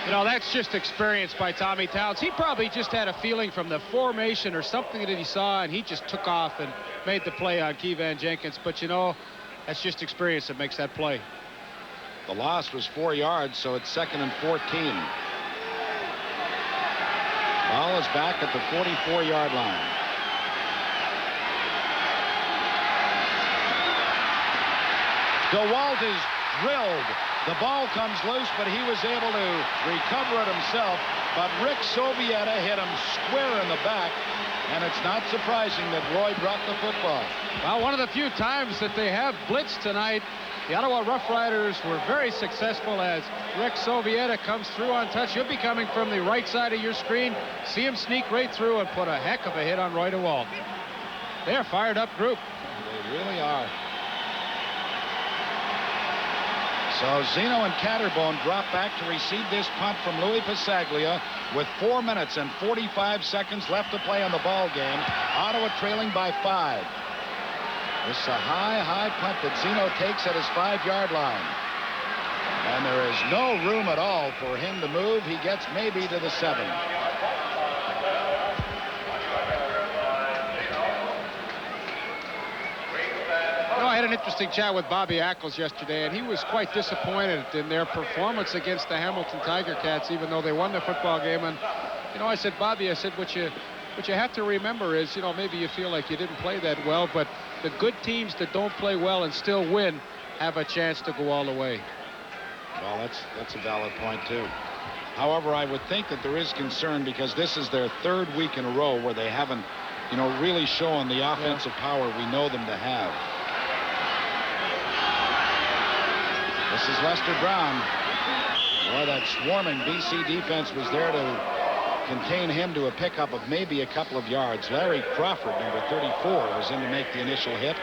[SPEAKER 4] You know, that's just experience by Tommy Towns. He probably just had a feeling from the formation or something that he saw, and he just took off and made the play on Kevan Jenkins. But, you know, that's just experience that makes that play.
[SPEAKER 3] The loss was 4 yards, so it's 2nd and 14. Ball is back at the 44-yard line. DeWalt is drilled. The ball comes loose, but he was able to recover it himself. But Rick Sovieta hit him square in the back, and it's not surprising that Roy dropped the football.
[SPEAKER 4] Well, one of the few times that they have blitzed tonight, the Ottawa Rough Riders were very successful as Rick Sovieta comes through on touch. He'll be coming from the right side of your screen. See him sneak right through and put a heck of a hit on Roy DeWalt. They're a fired-up group.
[SPEAKER 3] They really are. So Zeno and Catterbone drop back to receive this punt from Louis Pasaglia with 4 minutes and 45 seconds left to play in the ball game. Ottawa trailing by 5. This is a high punt that Zeno takes at his 5-yard line. And there is no room at all for him to move. He gets maybe to the 7.
[SPEAKER 4] No, I had
[SPEAKER 14] an interesting chat with Bobby Ackles yesterday, and he was quite disappointed in their performance against the Hamilton Tiger Cats, even though they won the football game. And, you know, I said, Bobby, I said, what you have to remember is, you know, maybe you feel like you didn't play that well, but the good teams that don't play well and still win have a chance to go all the way.
[SPEAKER 3] Well, that's a valid point, too. However, I would think that there is concern because this is their third week in a row where they haven't, you know, really showing the offensive power we know them to have. This is Lester Brown. Boy, that swarming BC defense was there to contain him to a pickup of maybe a couple of yards. Larry Crawford, number 34, was in to make the initial hit.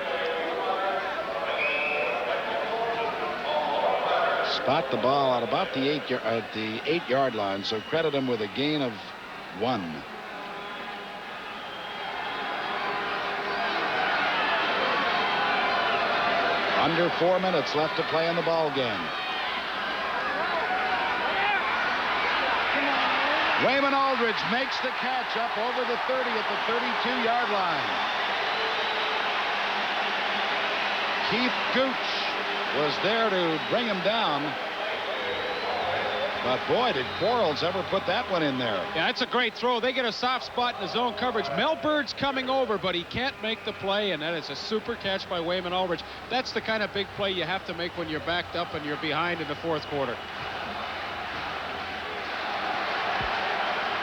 [SPEAKER 3] Spot the ball at about the 8-yard line, so credit him with a gain of 1. Under 4 minutes left to play in the ball game. Wayman Aldridge makes the catch up over the 30 at the 32-yard line. Keith Gooch was there to bring him down. But boy, did Quarles ever put that one in there.
[SPEAKER 14] Yeah, it's a great throw. They get a soft spot in the zone coverage. Mel Bird's coming over, but he can't make the play, and that is a super catch by Wayman Aldridge. That's the kind of big play you have to make when you're backed up and you're behind in the fourth quarter.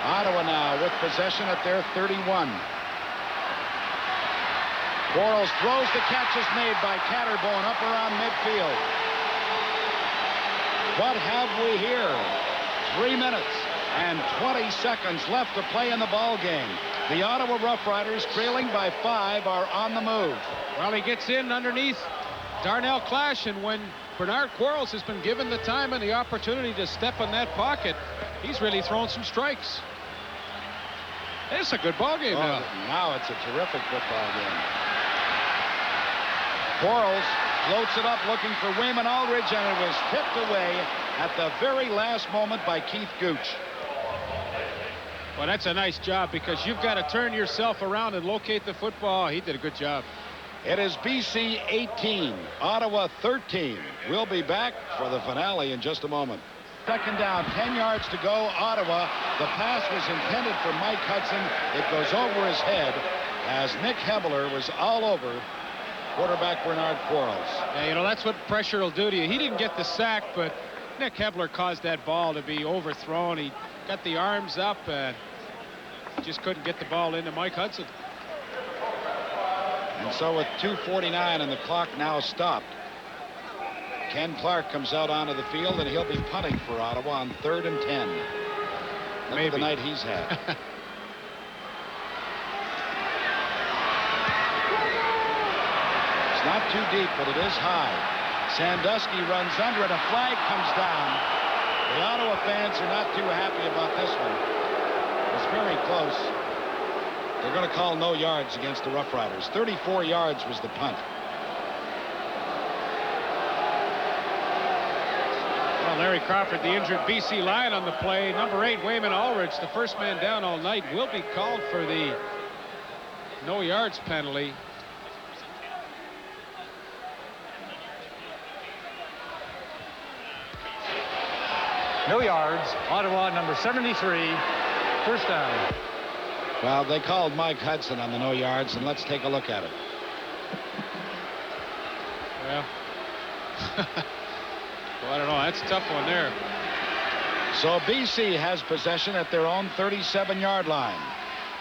[SPEAKER 3] Ottawa now with possession at their 31. Quarles throws, the catch is made by Catterbone up around midfield. What have we here? 3 minutes and 20 seconds left to play in the ball game. The Ottawa Rough Riders, trailing by 5, are on the move.
[SPEAKER 14] Well, he gets in underneath Darnell Clash, and when Bernard Quarles has been given the time and the opportunity to step in that pocket, he's really thrown some strikes. It's a good ball game now.
[SPEAKER 3] Now it's a terrific football game. Quarles floats it up looking for Wayman Aldridge, and it was tipped away at the very last moment by Keith Gooch.
[SPEAKER 14] Well, that's a nice job because you've got to turn yourself around and locate the football. He did a good job.
[SPEAKER 3] It is BC 18, Ottawa 13. We'll be back for the finale in just a moment. Second down, 10 yards to go. Ottawa. The pass was intended for Mike Hudson. It goes over his head as Nick Hebler was all over quarterback Bernard Quarles.
[SPEAKER 14] Yeah, you know, that's what pressure will do to you. He didn't get the sack, but Nick Hebler caused that ball to be overthrown. He got the arms up and just couldn't get the ball into Mike Hudson.
[SPEAKER 3] And so with 2:49 and the clock now stopped, Ken Clark comes out onto the field, and he'll be punting for Ottawa on 3rd and 10. Maybe the night he's had. It's not too deep, but it is high. Sandusky runs under it. A flag comes down. The Ottawa fans are not too happy about this one. It's very close. They're going to call no yards against the Rough Riders. 34 yards was the punt.
[SPEAKER 14] Well, Larry Crawford, the injured BC Lion on the play. Number 8, Wayman Aldridge, the first man down all night, will be called for the no yards penalty.
[SPEAKER 6] No yards. Ottawa, number 73. First down.
[SPEAKER 3] Well, they called Mike Hudson on the no yards, and let's take a look at it.
[SPEAKER 14] Well, well, I don't know. That's a tough one there.
[SPEAKER 3] So BC has possession at their own 37-yard line.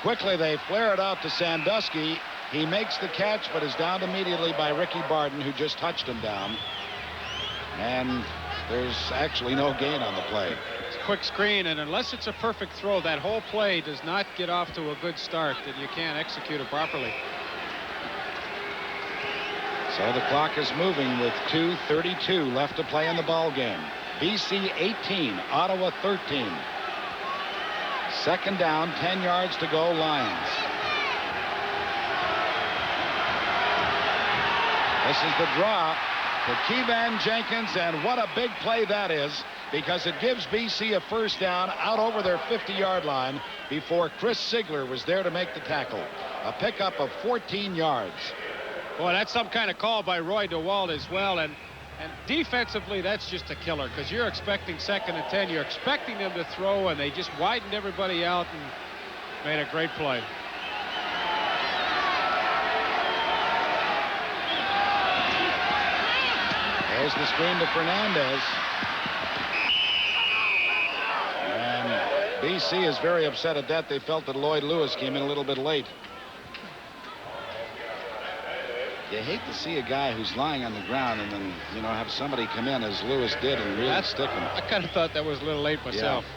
[SPEAKER 3] Quickly, they flare it out to Sandusky. He makes the catch, but is downed immediately by Ricky Barden, who just touched him down. And there's actually no gain on the play.
[SPEAKER 14] It's a quick screen, and unless it's a perfect throw, that whole play does not get off to a good start, that you can't execute it properly.
[SPEAKER 3] So the clock is moving with 2:32 left to play in the ball game. BC 18, Ottawa 13. Second down, 10 yards to go, Lions. This is the draw to Keevan Jenkins, and what a big play that is, because it gives BC a first down out over their 50-yard line before Chris Sigler was there to make the tackle. A pickup of 14 yards.
[SPEAKER 14] Boy, that's some kind of call by Roy DeWalt as well. And defensively, that's just a killer because you're expecting 2nd and 10. You're expecting them to throw, and they just widened everybody out and made a great play.
[SPEAKER 3] There's the screen to Fernandez. And BC is very upset at that. They felt that Lloyd Lewis came in a little bit late. You hate to see a guy who's lying on the ground and then, you know, have somebody come in as Lewis did and really stick him.
[SPEAKER 14] I kind of thought that was a little late myself.
[SPEAKER 3] Yeah.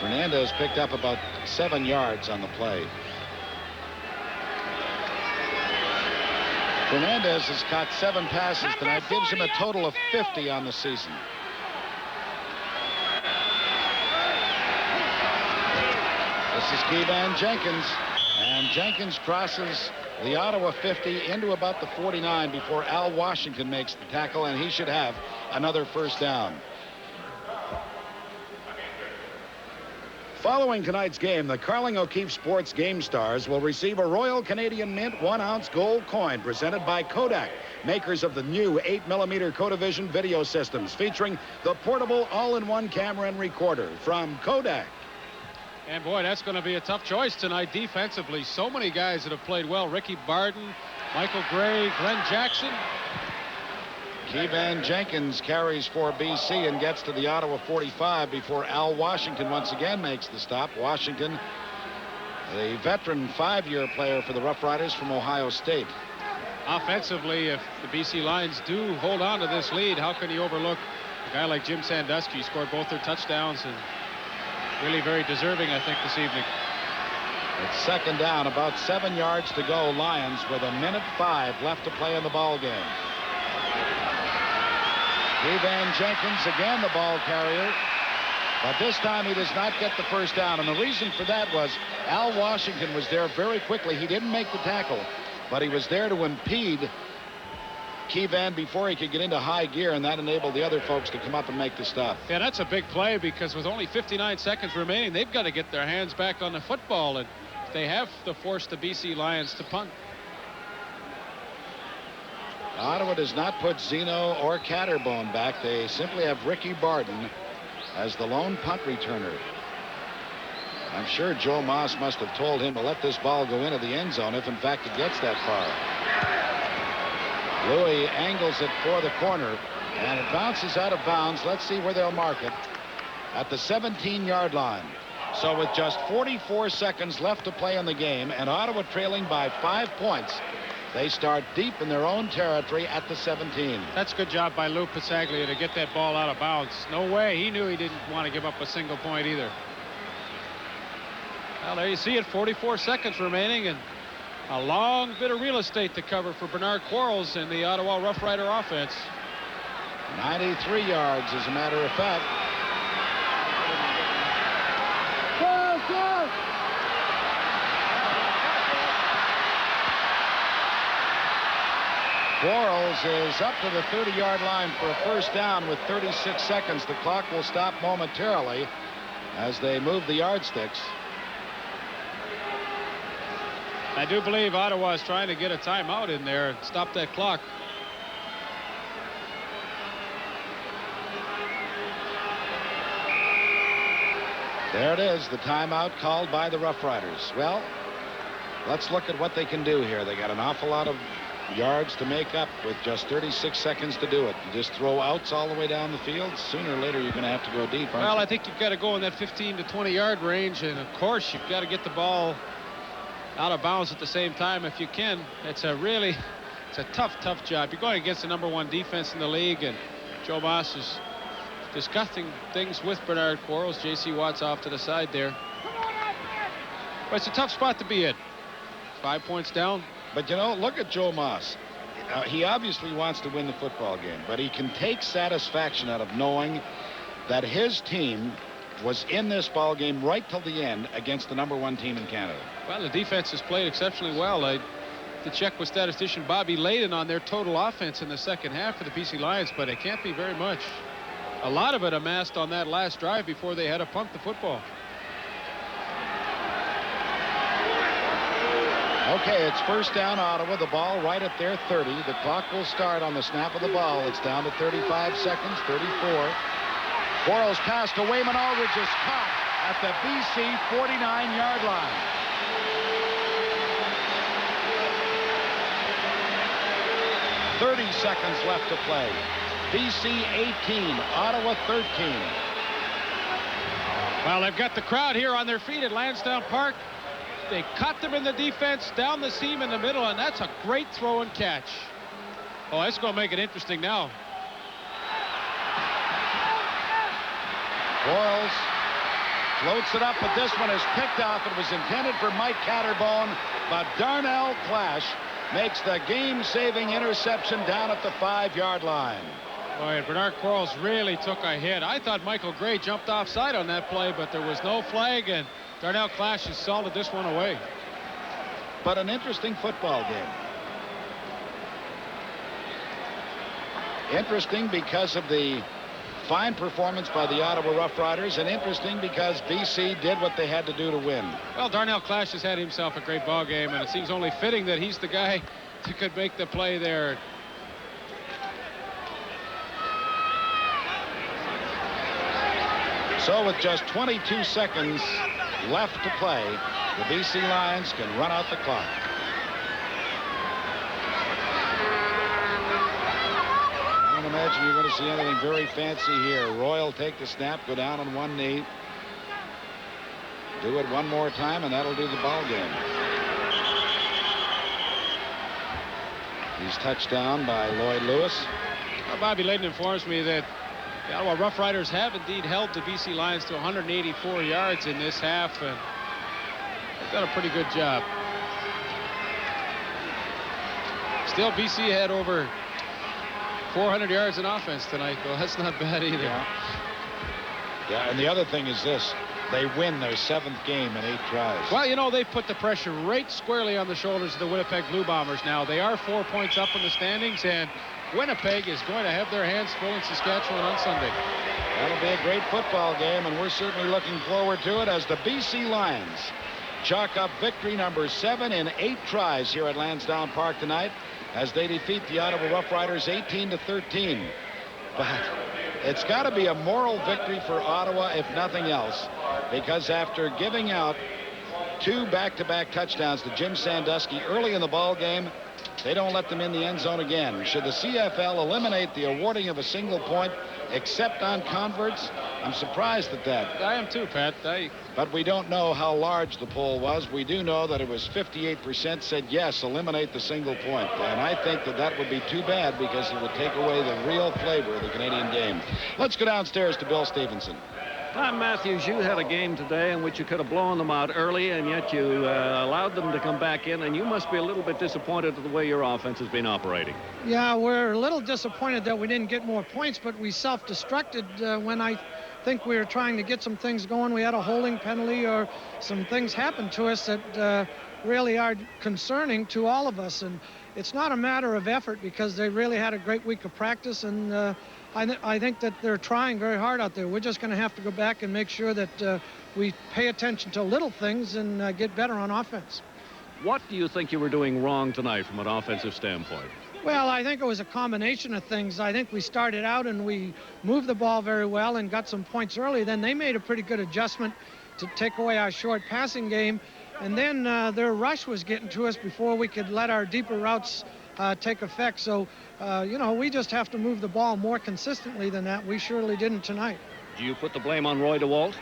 [SPEAKER 3] Fernandez picked up about 7 yards on the play. Fernandez has caught 7 passes tonight, gives him a total of 50 on the season. This is Keevan Jenkins, and Jenkins crosses the Ottawa 50 into about the 49 before Al Washington makes the tackle, and he should have another first down. Following tonight's game, the Carling O'Keefe Sports Game Stars will receive a Royal Canadian Mint 1-ounce gold coin presented by Kodak, makers of the new 8mm Codavision video systems featuring the portable all-in-one camera and recorder from Kodak.
[SPEAKER 14] And boy, that's going to be a tough choice tonight defensively. So many guys that have played well. Ricky Barden, Michael Gray, Glenn Jackson.
[SPEAKER 3] Keevan Jenkins carries for BC and gets to the Ottawa 45 before Al Washington once again makes the stop. Washington, the veteran 5-year player for the Rough Riders from Ohio State.
[SPEAKER 14] Offensively, if the BC Lions do hold on to this lead, how can you overlook a guy like Jim Sandusky? He scored both their touchdowns and really very deserving, I think, this evening.
[SPEAKER 3] It's 2nd down, about 7 yards to go. Lions with 1:05 left to play in the ball game. Keevan Jenkins again the ball carrier, but this time he does not get the first down, and the reason for that was Al Washington was there very quickly. He didn't make the tackle, but he was there to impede Keevan before he could get into high gear, and that enabled the other folks to come up and make the stop.
[SPEAKER 14] Yeah, that's a big play because with only 59 seconds remaining, they've got to get their hands back on the football, and they have to force the BC Lions to punt.
[SPEAKER 3] Ottawa does not put Zeno or Catterbone back. They simply have Ricky Barden as the lone punt returner. I'm sure Joe Moss must have told him to let this ball go into the end zone if in fact it gets that far. Louis angles it for the corner, and it bounces out of bounds. Let's see where they'll mark it. At the 17-yard line. So with just 44 seconds left to play in the game and Ottawa trailing by 5 points, they start deep in their own territory at the 17.
[SPEAKER 14] That's a good job by Lou Pasaglia to get that ball out of bounds. No way. He knew he didn't want to give up a single point either. Well, there you see it, 44 seconds remaining, and a long bit of real estate to cover for Bernard Quarles in the Ottawa Rough Rider offense.
[SPEAKER 3] 93 yards, as a matter of fact. Quarles is up to the 30-yard line for a first down with 36 seconds. The clock will stop momentarily as they move the yardsticks.
[SPEAKER 14] I do believe Ottawa is trying to get a timeout in there and stop that clock.
[SPEAKER 3] There it is, the timeout called by the Rough Riders. Well, let's look at what they can do here. They got an awful lot of yards to make up with just 36 seconds to do it. You just throw outs all the way down the field. Sooner or later, you're going to have to go deep.
[SPEAKER 14] Well, I think you've got to go in that 15 to 20-yard range, and of course, you've got to get the ball out of bounds at the same time if you can. It's a tough job. You're going against the #1 defense in the league, and Joe Moss is discussing things with Bernard Quarles. J.C. Watt's off to the side there. But it's a tough spot to be in. 5 points down.
[SPEAKER 3] But, you know, look at Joe Moss. He obviously wants to win the football game, but he can take satisfaction out of knowing that his team was in this ball game right till the end against the #1 team in Canada.
[SPEAKER 14] Well, the defense has played exceptionally well. To check with statistician Bobby Layden on their total offense in the second half for the BC Lions, but it can't be very much. A lot of it amassed on that last drive before they had to punt the football.
[SPEAKER 3] Okay, it's first down Ottawa. The ball right at their 30. The clock will start on the snap of the ball. It's down to 35 seconds, 34. Quarles pass to Wayman Aldridge is caught at the BC 49-yard line. .30 seconds left to play. BC 18, Ottawa 13.
[SPEAKER 14] Well, they've got the crowd here on their feet at Lansdowne Park. They cut them in the defense, down the seam in the middle, and that's a great throw and catch. Oh, that's going to make it interesting now.
[SPEAKER 3] Quarles floats it up, but this one is picked off. It was intended for Mike Catterbone, but Darnell Clash makes the game-saving interception down at the 5-yard line.
[SPEAKER 14] Boy, Bernard Quarles really took a hit. I thought Michael Gray jumped offside on that play, but there was no flag, and Darnell Clash has salted this one away.
[SPEAKER 3] But an interesting football game. Interesting because of the fine performance by the Ottawa Rough Riders, and interesting because BC did what they had to do to win.
[SPEAKER 14] Well, Darnell Clash has had himself a great ball game, and it seems only fitting that he's the guy who could make the play there.
[SPEAKER 3] So with just 22 seconds left to play, the BC Lions can run out the clock. I don't imagine you're going to see anything very fancy here. Roy will take the snap, go down on one knee. Do it one more time, and that'll do the ball game. He's touched down by Lloyd Lewis.
[SPEAKER 14] Well, Bobby Layton informs me that the Ottawa Rough Riders have indeed held the BC Lions to 184 yards in this half, and they've done a pretty good job. Still, BC had over 400 yards in offense tonight, though. That's not bad either.
[SPEAKER 3] Yeah, and the other thing is this. They win their 7th game in 8 tries.
[SPEAKER 14] Well, you know, they've put the pressure right squarely on the shoulders of the Winnipeg Blue Bombers now. They are 4 points up in the standings, and Winnipeg is going to have their hands full in Saskatchewan on Sunday.
[SPEAKER 3] That'll be a great football game, and we're certainly looking forward to it as the BC Lions chalk up victory number 7 in 8 tries here at Lansdowne Park tonight as they defeat the Ottawa Rough Riders 18-13. But it's got to be a moral victory for Ottawa, if nothing else, because after giving out 2 back-to-back touchdowns to Jim Sandusky early in the ball game, they don't let them in the end zone again. Should the CFL eliminate the awarding of a single point except on converts? I'm surprised at that.
[SPEAKER 14] I am too, Pat.
[SPEAKER 3] But we don't know how large the poll was. We do know that it was 58% said yes, eliminate the single point. And I think that that would be too bad because it would take away the real flavor of the Canadian game. Let's go downstairs to Bill Stevenson.
[SPEAKER 1] Tom Matthews, you had a game today in which you could have blown them out early, and yet you allowed them to come back in, and you must be a little bit disappointed at the way your offense has been operating.
[SPEAKER 2] Yeah, we're a little disappointed that we didn't get more points, but we self-destructed when I think we were trying to get some things going. We had a holding penalty or some things happened to us that really are concerning to all of us. And it's not a matter of effort because they really had a great week of practice, and I think that they're trying very hard out there. We're just going to have to go back and make sure that we pay attention to little things and get better on offense.
[SPEAKER 1] What do you think you were doing wrong tonight from an offensive standpoint?
[SPEAKER 2] Well, I think it was a combination of things. I think we started out and we moved the ball very well and got some points early. Then they made a pretty good adjustment to take away our short passing game. And then their rush was getting to us before we could let our deeper routes take effect. So, you know, we just have to move the ball more consistently than that. We surely didn't tonight.
[SPEAKER 1] Do you put the blame on Roy DeWalt?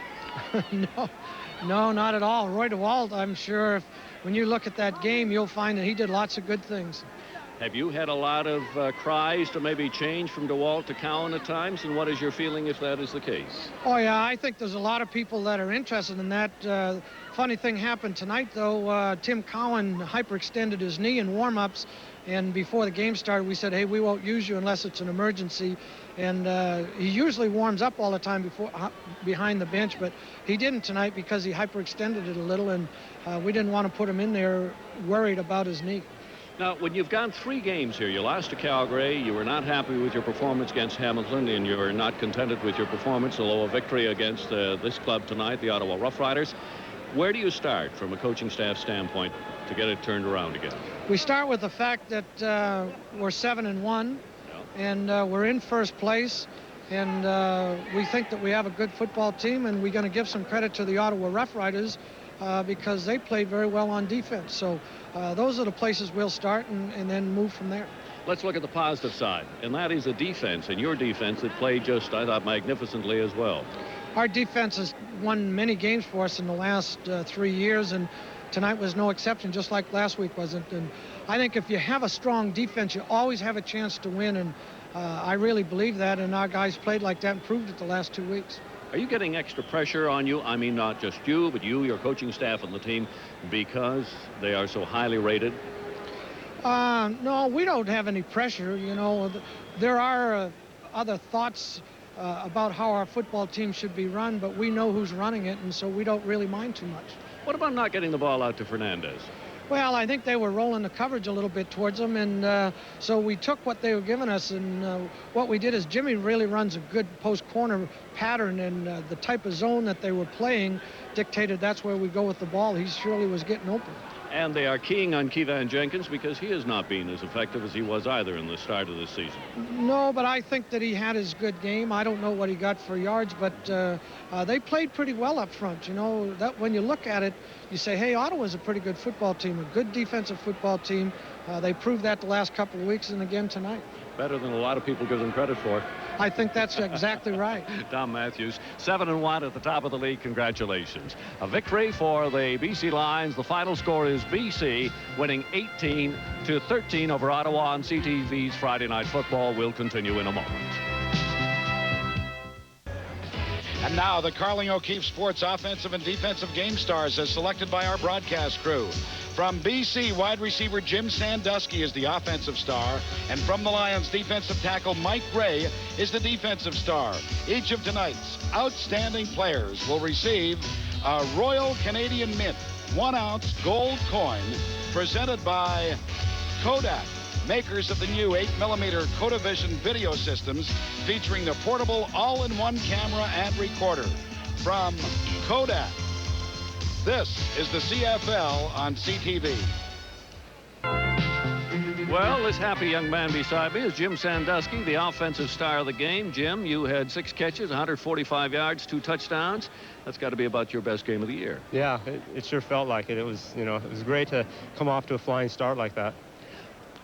[SPEAKER 2] No, not at all. Roy DeWalt, I'm sure when you look at that game, you'll find that he did lots of good things.
[SPEAKER 1] Have you had a lot of cries to maybe change from DeWalt to Cowan at times? And what is your feeling if that is the case?
[SPEAKER 2] Oh, yeah, I think there's a lot of people that are interested in that. Funny thing happened tonight, though. Tim Cowan hyperextended his knee in warm-ups. And before the game started, we said, hey, we won't use you unless it's an emergency. And he usually warms up all the time behind the bench, but he didn't tonight because he hyperextended it a little, and we didn't want to put him in there worried about his knee.
[SPEAKER 1] Now, when you've gone 3 games here, you lost to Calgary, you were not happy with your performance against Hamilton, and you were not contented with your performance, although a victory against this club tonight, the Ottawa Rough Riders. Where do you start from a coaching staff standpoint to get it turned around again?
[SPEAKER 2] We start with the fact that we're 7-1, and we're in first place, and we think that we have a good football team, and we're going to give some credit to the Ottawa Rough Riders because they played very well on defense. So those are the places we'll start and then move from there.
[SPEAKER 1] Let's look at the positive side, and that is the defense, and your defense that played just, I thought, magnificently as well.
[SPEAKER 2] Our defense has won many games for us in the last 3 years, and tonight was no exception, just like last week wasn't. And I think if you have a strong defense, you always have a chance to win, and I really believe that, and our guys played like that and proved it the last 2 weeks.
[SPEAKER 1] Are you getting extra pressure on you? I mean, not just you, but you, your coaching staff, and the team, because they are so highly rated?
[SPEAKER 2] No, we don't have any pressure. You know, there are other thoughts about how our football team should be run, but we know who's running it, and so we don't really mind too much.
[SPEAKER 1] What about not getting the ball out to Fernandez?
[SPEAKER 2] Well, I think they were rolling the coverage a little bit towards them, and so we took what they were giving us, and what we did is Jimmy really runs a good post-corner pattern, and the type of zone that they were playing dictated that's where we go with the ball. He surely was getting open.
[SPEAKER 1] And they are keying on Keevan Jenkins because he has not been as effective as he was either in the start of the season.
[SPEAKER 2] No, but I think that he had his good game. I don't know what he got for yards, but they played pretty well up front. You know, that when you look at it, you say, hey, Ottawa's a pretty good football team, a good defensive football team. They proved that the last couple of weeks and again tonight.
[SPEAKER 1] Better than a lot of people give them credit for.
[SPEAKER 2] I think that's exactly right.
[SPEAKER 1] Tom Matthews, 7-1 at the top of the league. Congratulations. A victory for the BC Lions. The final score is BC winning 18-13 over Ottawa on CTV's Friday Night Football. Will continue in a moment.
[SPEAKER 3] And now the Carling O'Keefe Sports offensive and defensive game stars as selected by our broadcast crew. From BC, wide receiver Jim Sandusky is the offensive star, and from the Lions, defensive tackle Mike Gray is the defensive star. Each of tonight's outstanding players will receive a Royal Canadian Mint 1-ounce gold coin presented by Kodak, makers of the new 8mm Kodavision video systems featuring the portable all-in-one camera and recorder. From Kodak, this is the CFL on CTV.
[SPEAKER 1] Well, this happy young man beside me is Jim Sandusky, the offensive star of the game. Jim, you had 6 catches, 145 yards, 2 touchdowns. That's got to be about your best game of the year.
[SPEAKER 9] Yeah, it sure felt like it. It was, you know, it was great to come off to a flying start like that.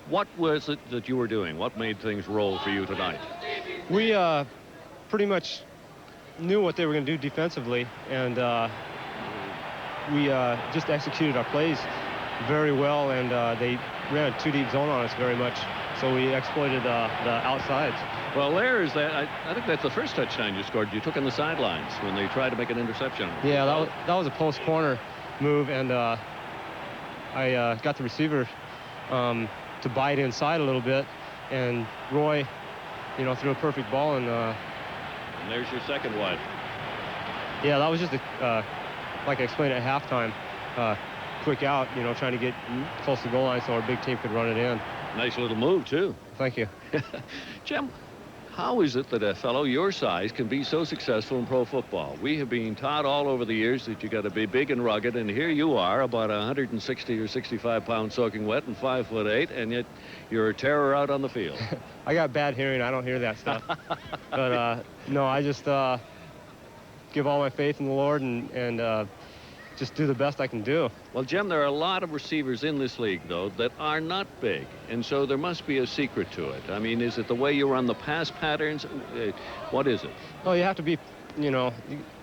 [SPEAKER 1] What was it that you were doing? What made things roll for you tonight?
[SPEAKER 9] We pretty much knew what they were going to do defensively, and we just executed our plays very well, and they ran a 2-deep zone on us very much, so we exploited the outsides.
[SPEAKER 1] Well, there is that. I think that's the first touchdown you scored. You took on the sidelines when they tried to make an interception.
[SPEAKER 9] Yeah, that was a post corner move, and I got the receiver to bite inside a little bit, and Roy, you know, threw a perfect ball, and
[SPEAKER 1] there's your second one.
[SPEAKER 9] Yeah, that was just like I explained at halftime, quick out, you know, trying to get close to the goal line so our big team could run it in.
[SPEAKER 1] Nice little move, too.
[SPEAKER 9] Thank you.
[SPEAKER 1] Jim, how is it that a fellow your size can be so successful in pro football? We have been taught all over the years that you got to be big and rugged, and here you are, about 160 or 65 pounds soaking wet and 5'8", and yet you're a terror out on the field.
[SPEAKER 9] I got bad hearing. I don't hear that stuff. But no, I just give all my faith in the Lord and just do the best I can do.
[SPEAKER 1] Well, Jim, there are a lot of receivers in this league, though, that are not big, and so there must be a secret to it. I mean, is it the way you run the pass patterns? What is it?
[SPEAKER 9] Oh, you have to be, you know,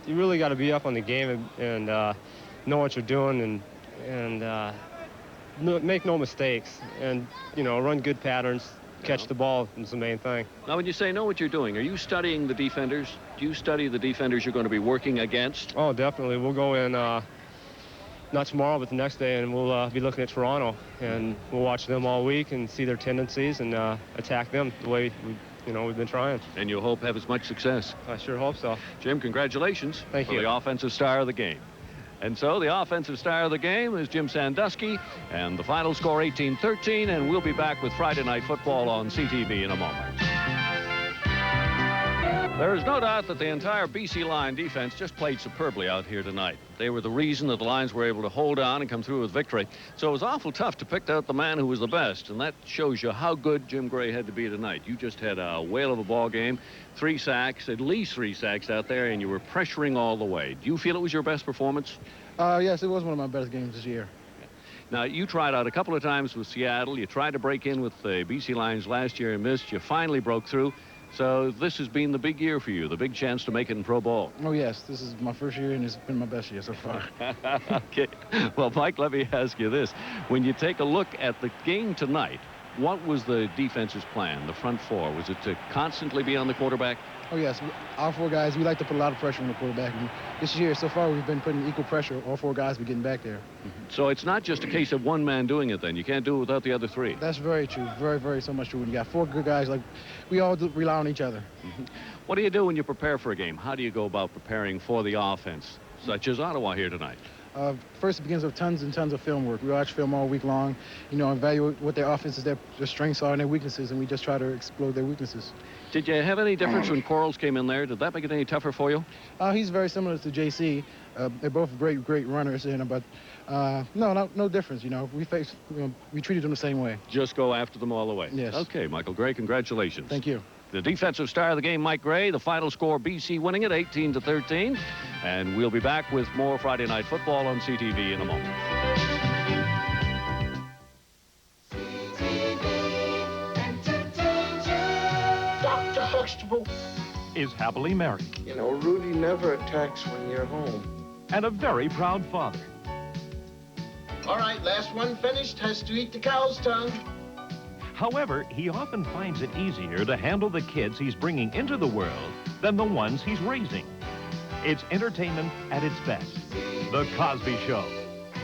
[SPEAKER 9] you really got to be up on the game and know what you're doing and make no mistakes and, you know, run good patterns. Catch the ball is the main thing.
[SPEAKER 1] Now, when you say know what you're doing, are you studying the defenders? Do you study the defenders you're going to be working against?
[SPEAKER 9] Oh, definitely. We'll go in, not tomorrow, but the next day, and we'll be looking at Toronto, and we'll watch them all week and see their tendencies and attack them the way we've been trying.
[SPEAKER 1] And you hope have as much success.
[SPEAKER 9] I sure hope so.
[SPEAKER 1] Jim, congratulations.
[SPEAKER 9] Thank you.
[SPEAKER 1] For the offensive star of the game. And so the offensive star of the game is Jim Sandusky, and the final score 18-13, and we'll be back with Friday Night Football on CTV in a moment. There is no doubt that the entire BC Lion defense just played superbly out here tonight. They were the reason that the Lions were able to hold on and come through with victory. So it was awful tough to pick out the man who was the best, and that shows you how good Jim Gray had to be tonight. You just had a whale of a ball game, 3 sacks, at least 3 sacks out there, and you were pressuring all the way. Do you feel it was your best performance?
[SPEAKER 15] Yes, it was one of my best games this year.
[SPEAKER 1] Now, you tried out a couple of times with Seattle. You tried to break in with the BC Lions last year and missed. You finally broke through. So this has been the big year for you, the big chance to make it in pro ball.
[SPEAKER 15] Oh, yes. This is my first year, and it's been my best year so far.
[SPEAKER 1] Okay. Well, Mike, let me ask you this. When you take a look at the game tonight, what was the defense's plan, the front four? Was it to constantly be on the quarterback?
[SPEAKER 15] Oh, yes. Our 4 guys, we like to put a lot of pressure on the quarterback. And this year, so far, we've been putting equal pressure. All 4 guys be getting back there.
[SPEAKER 1] So it's not just a case of one man doing it, then. You can't do it without the other 3.
[SPEAKER 15] That's very true. Very, very so much true. When you got 4 good guys, like, we all rely on each other.
[SPEAKER 1] What do you do when you prepare for a game? How do you go about preparing for the offense, such as Ottawa here tonight?
[SPEAKER 15] First, it begins with tons and tons of film work. We watch film all week long, evaluate what their offenses, their strengths are and their weaknesses, and we just try to explode their weaknesses.
[SPEAKER 1] Did you have any difference when Quarles came in there? Did that make it any tougher for you?
[SPEAKER 15] He's very similar to JC. They're both great runners, but no difference. We treated them the same way.
[SPEAKER 1] Just go after them all the way.
[SPEAKER 15] Yes.
[SPEAKER 1] Okay, Michael Gray, congratulations.
[SPEAKER 15] Thank you.
[SPEAKER 1] The defensive star of the game, Mike Gray. The final score, BC winning it 18-13. And we'll be back with more Friday Night Football on CTV in a moment.
[SPEAKER 16] Dr. Huxtable
[SPEAKER 17] is happily married.
[SPEAKER 16] You know, Rudy never attacks when you're home.
[SPEAKER 17] And a very proud father.
[SPEAKER 16] All right, last one finished has to eat the cow's tongue.
[SPEAKER 17] However, he often finds it easier to handle the kids he's bringing into the world than the ones he's raising. It's entertainment at its best. The Cosby Show.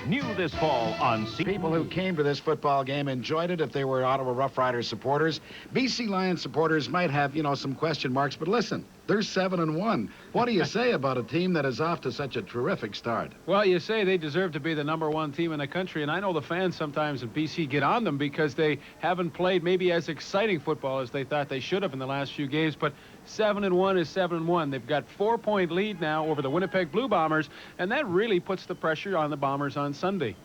[SPEAKER 17] New this fall on CTV.
[SPEAKER 3] People who came to this football game enjoyed it if they were Ottawa Rough Riders supporters. BC Lions supporters might have, some question marks, but listen, they're 7-1. What do you say about a team that is off to such a terrific start?
[SPEAKER 4] Well, you say they deserve to be the #1 team in the country, and I know the fans sometimes in BC get on them because they haven't played maybe as exciting football as they thought they should have in the last few games, but 7-1 is 7-1. They've got 4-point lead now over the Winnipeg Blue Bombers, and that really puts the pressure on the Bombers on Sunday.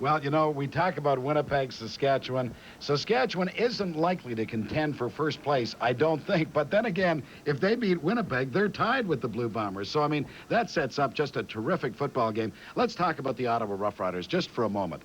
[SPEAKER 3] Well, we talk about Winnipeg, Saskatchewan. Saskatchewan isn't likely to contend for first place, I don't think. But then again, if they beat Winnipeg, they're tied with the Blue Bombers. So, that sets up just a terrific football game. Let's talk about the Ottawa Rough Riders just for a moment.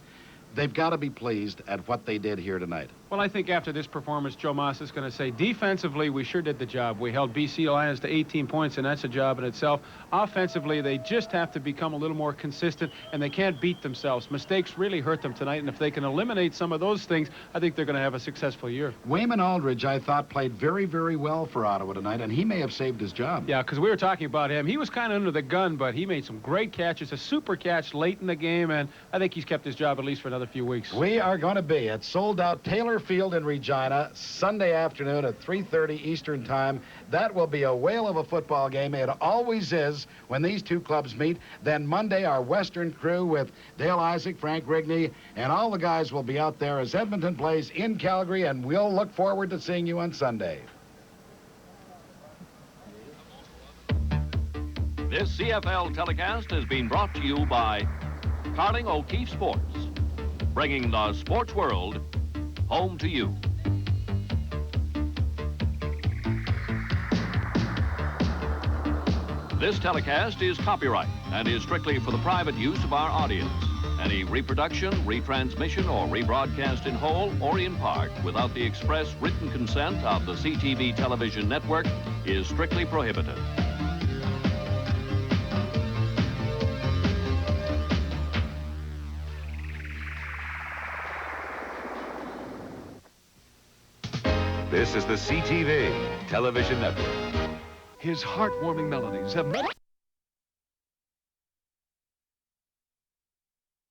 [SPEAKER 3] They've got to be pleased at what they did here tonight.
[SPEAKER 4] Well, I think after this performance, Joe Moss is going to say, defensively, we sure did the job. We held BC Lions to 18 points, and that's a job in itself. Offensively, they just have to become a little more consistent, and they can't beat themselves. Mistakes really hurt them tonight, and if they can eliminate some of those things, I think they're going to have a successful year.
[SPEAKER 3] Wayman Aldridge, I thought, played very, very well for Ottawa tonight, and he may have saved his job.
[SPEAKER 4] Yeah, because we were talking about him. He was kind of under the gun, but he made some great catches, a super catch late in the game, and I think he's kept his job at least for another few weeks.
[SPEAKER 3] We are going to be at sold-out Taylor Field in Regina Sunday afternoon at 3:30 Eastern Time. That will be a whale of a football game. It always is when these two clubs meet. Then Monday, our Western crew with Dale Isaac, Frank Rigney, and all the guys will be out there as Edmonton plays in Calgary, and we'll look forward to seeing you on Sunday.
[SPEAKER 1] This CFL telecast has been brought to you by Carling O'Keefe Sports, bringing the sports world home to you. This telecast is copyright and is strictly for the private use of our audience. Any reproduction, retransmission, or rebroadcast in whole or in part without the express written consent of the CTV television network is strictly prohibited.
[SPEAKER 7] This is the CTV television network.
[SPEAKER 18] His heartwarming melodies have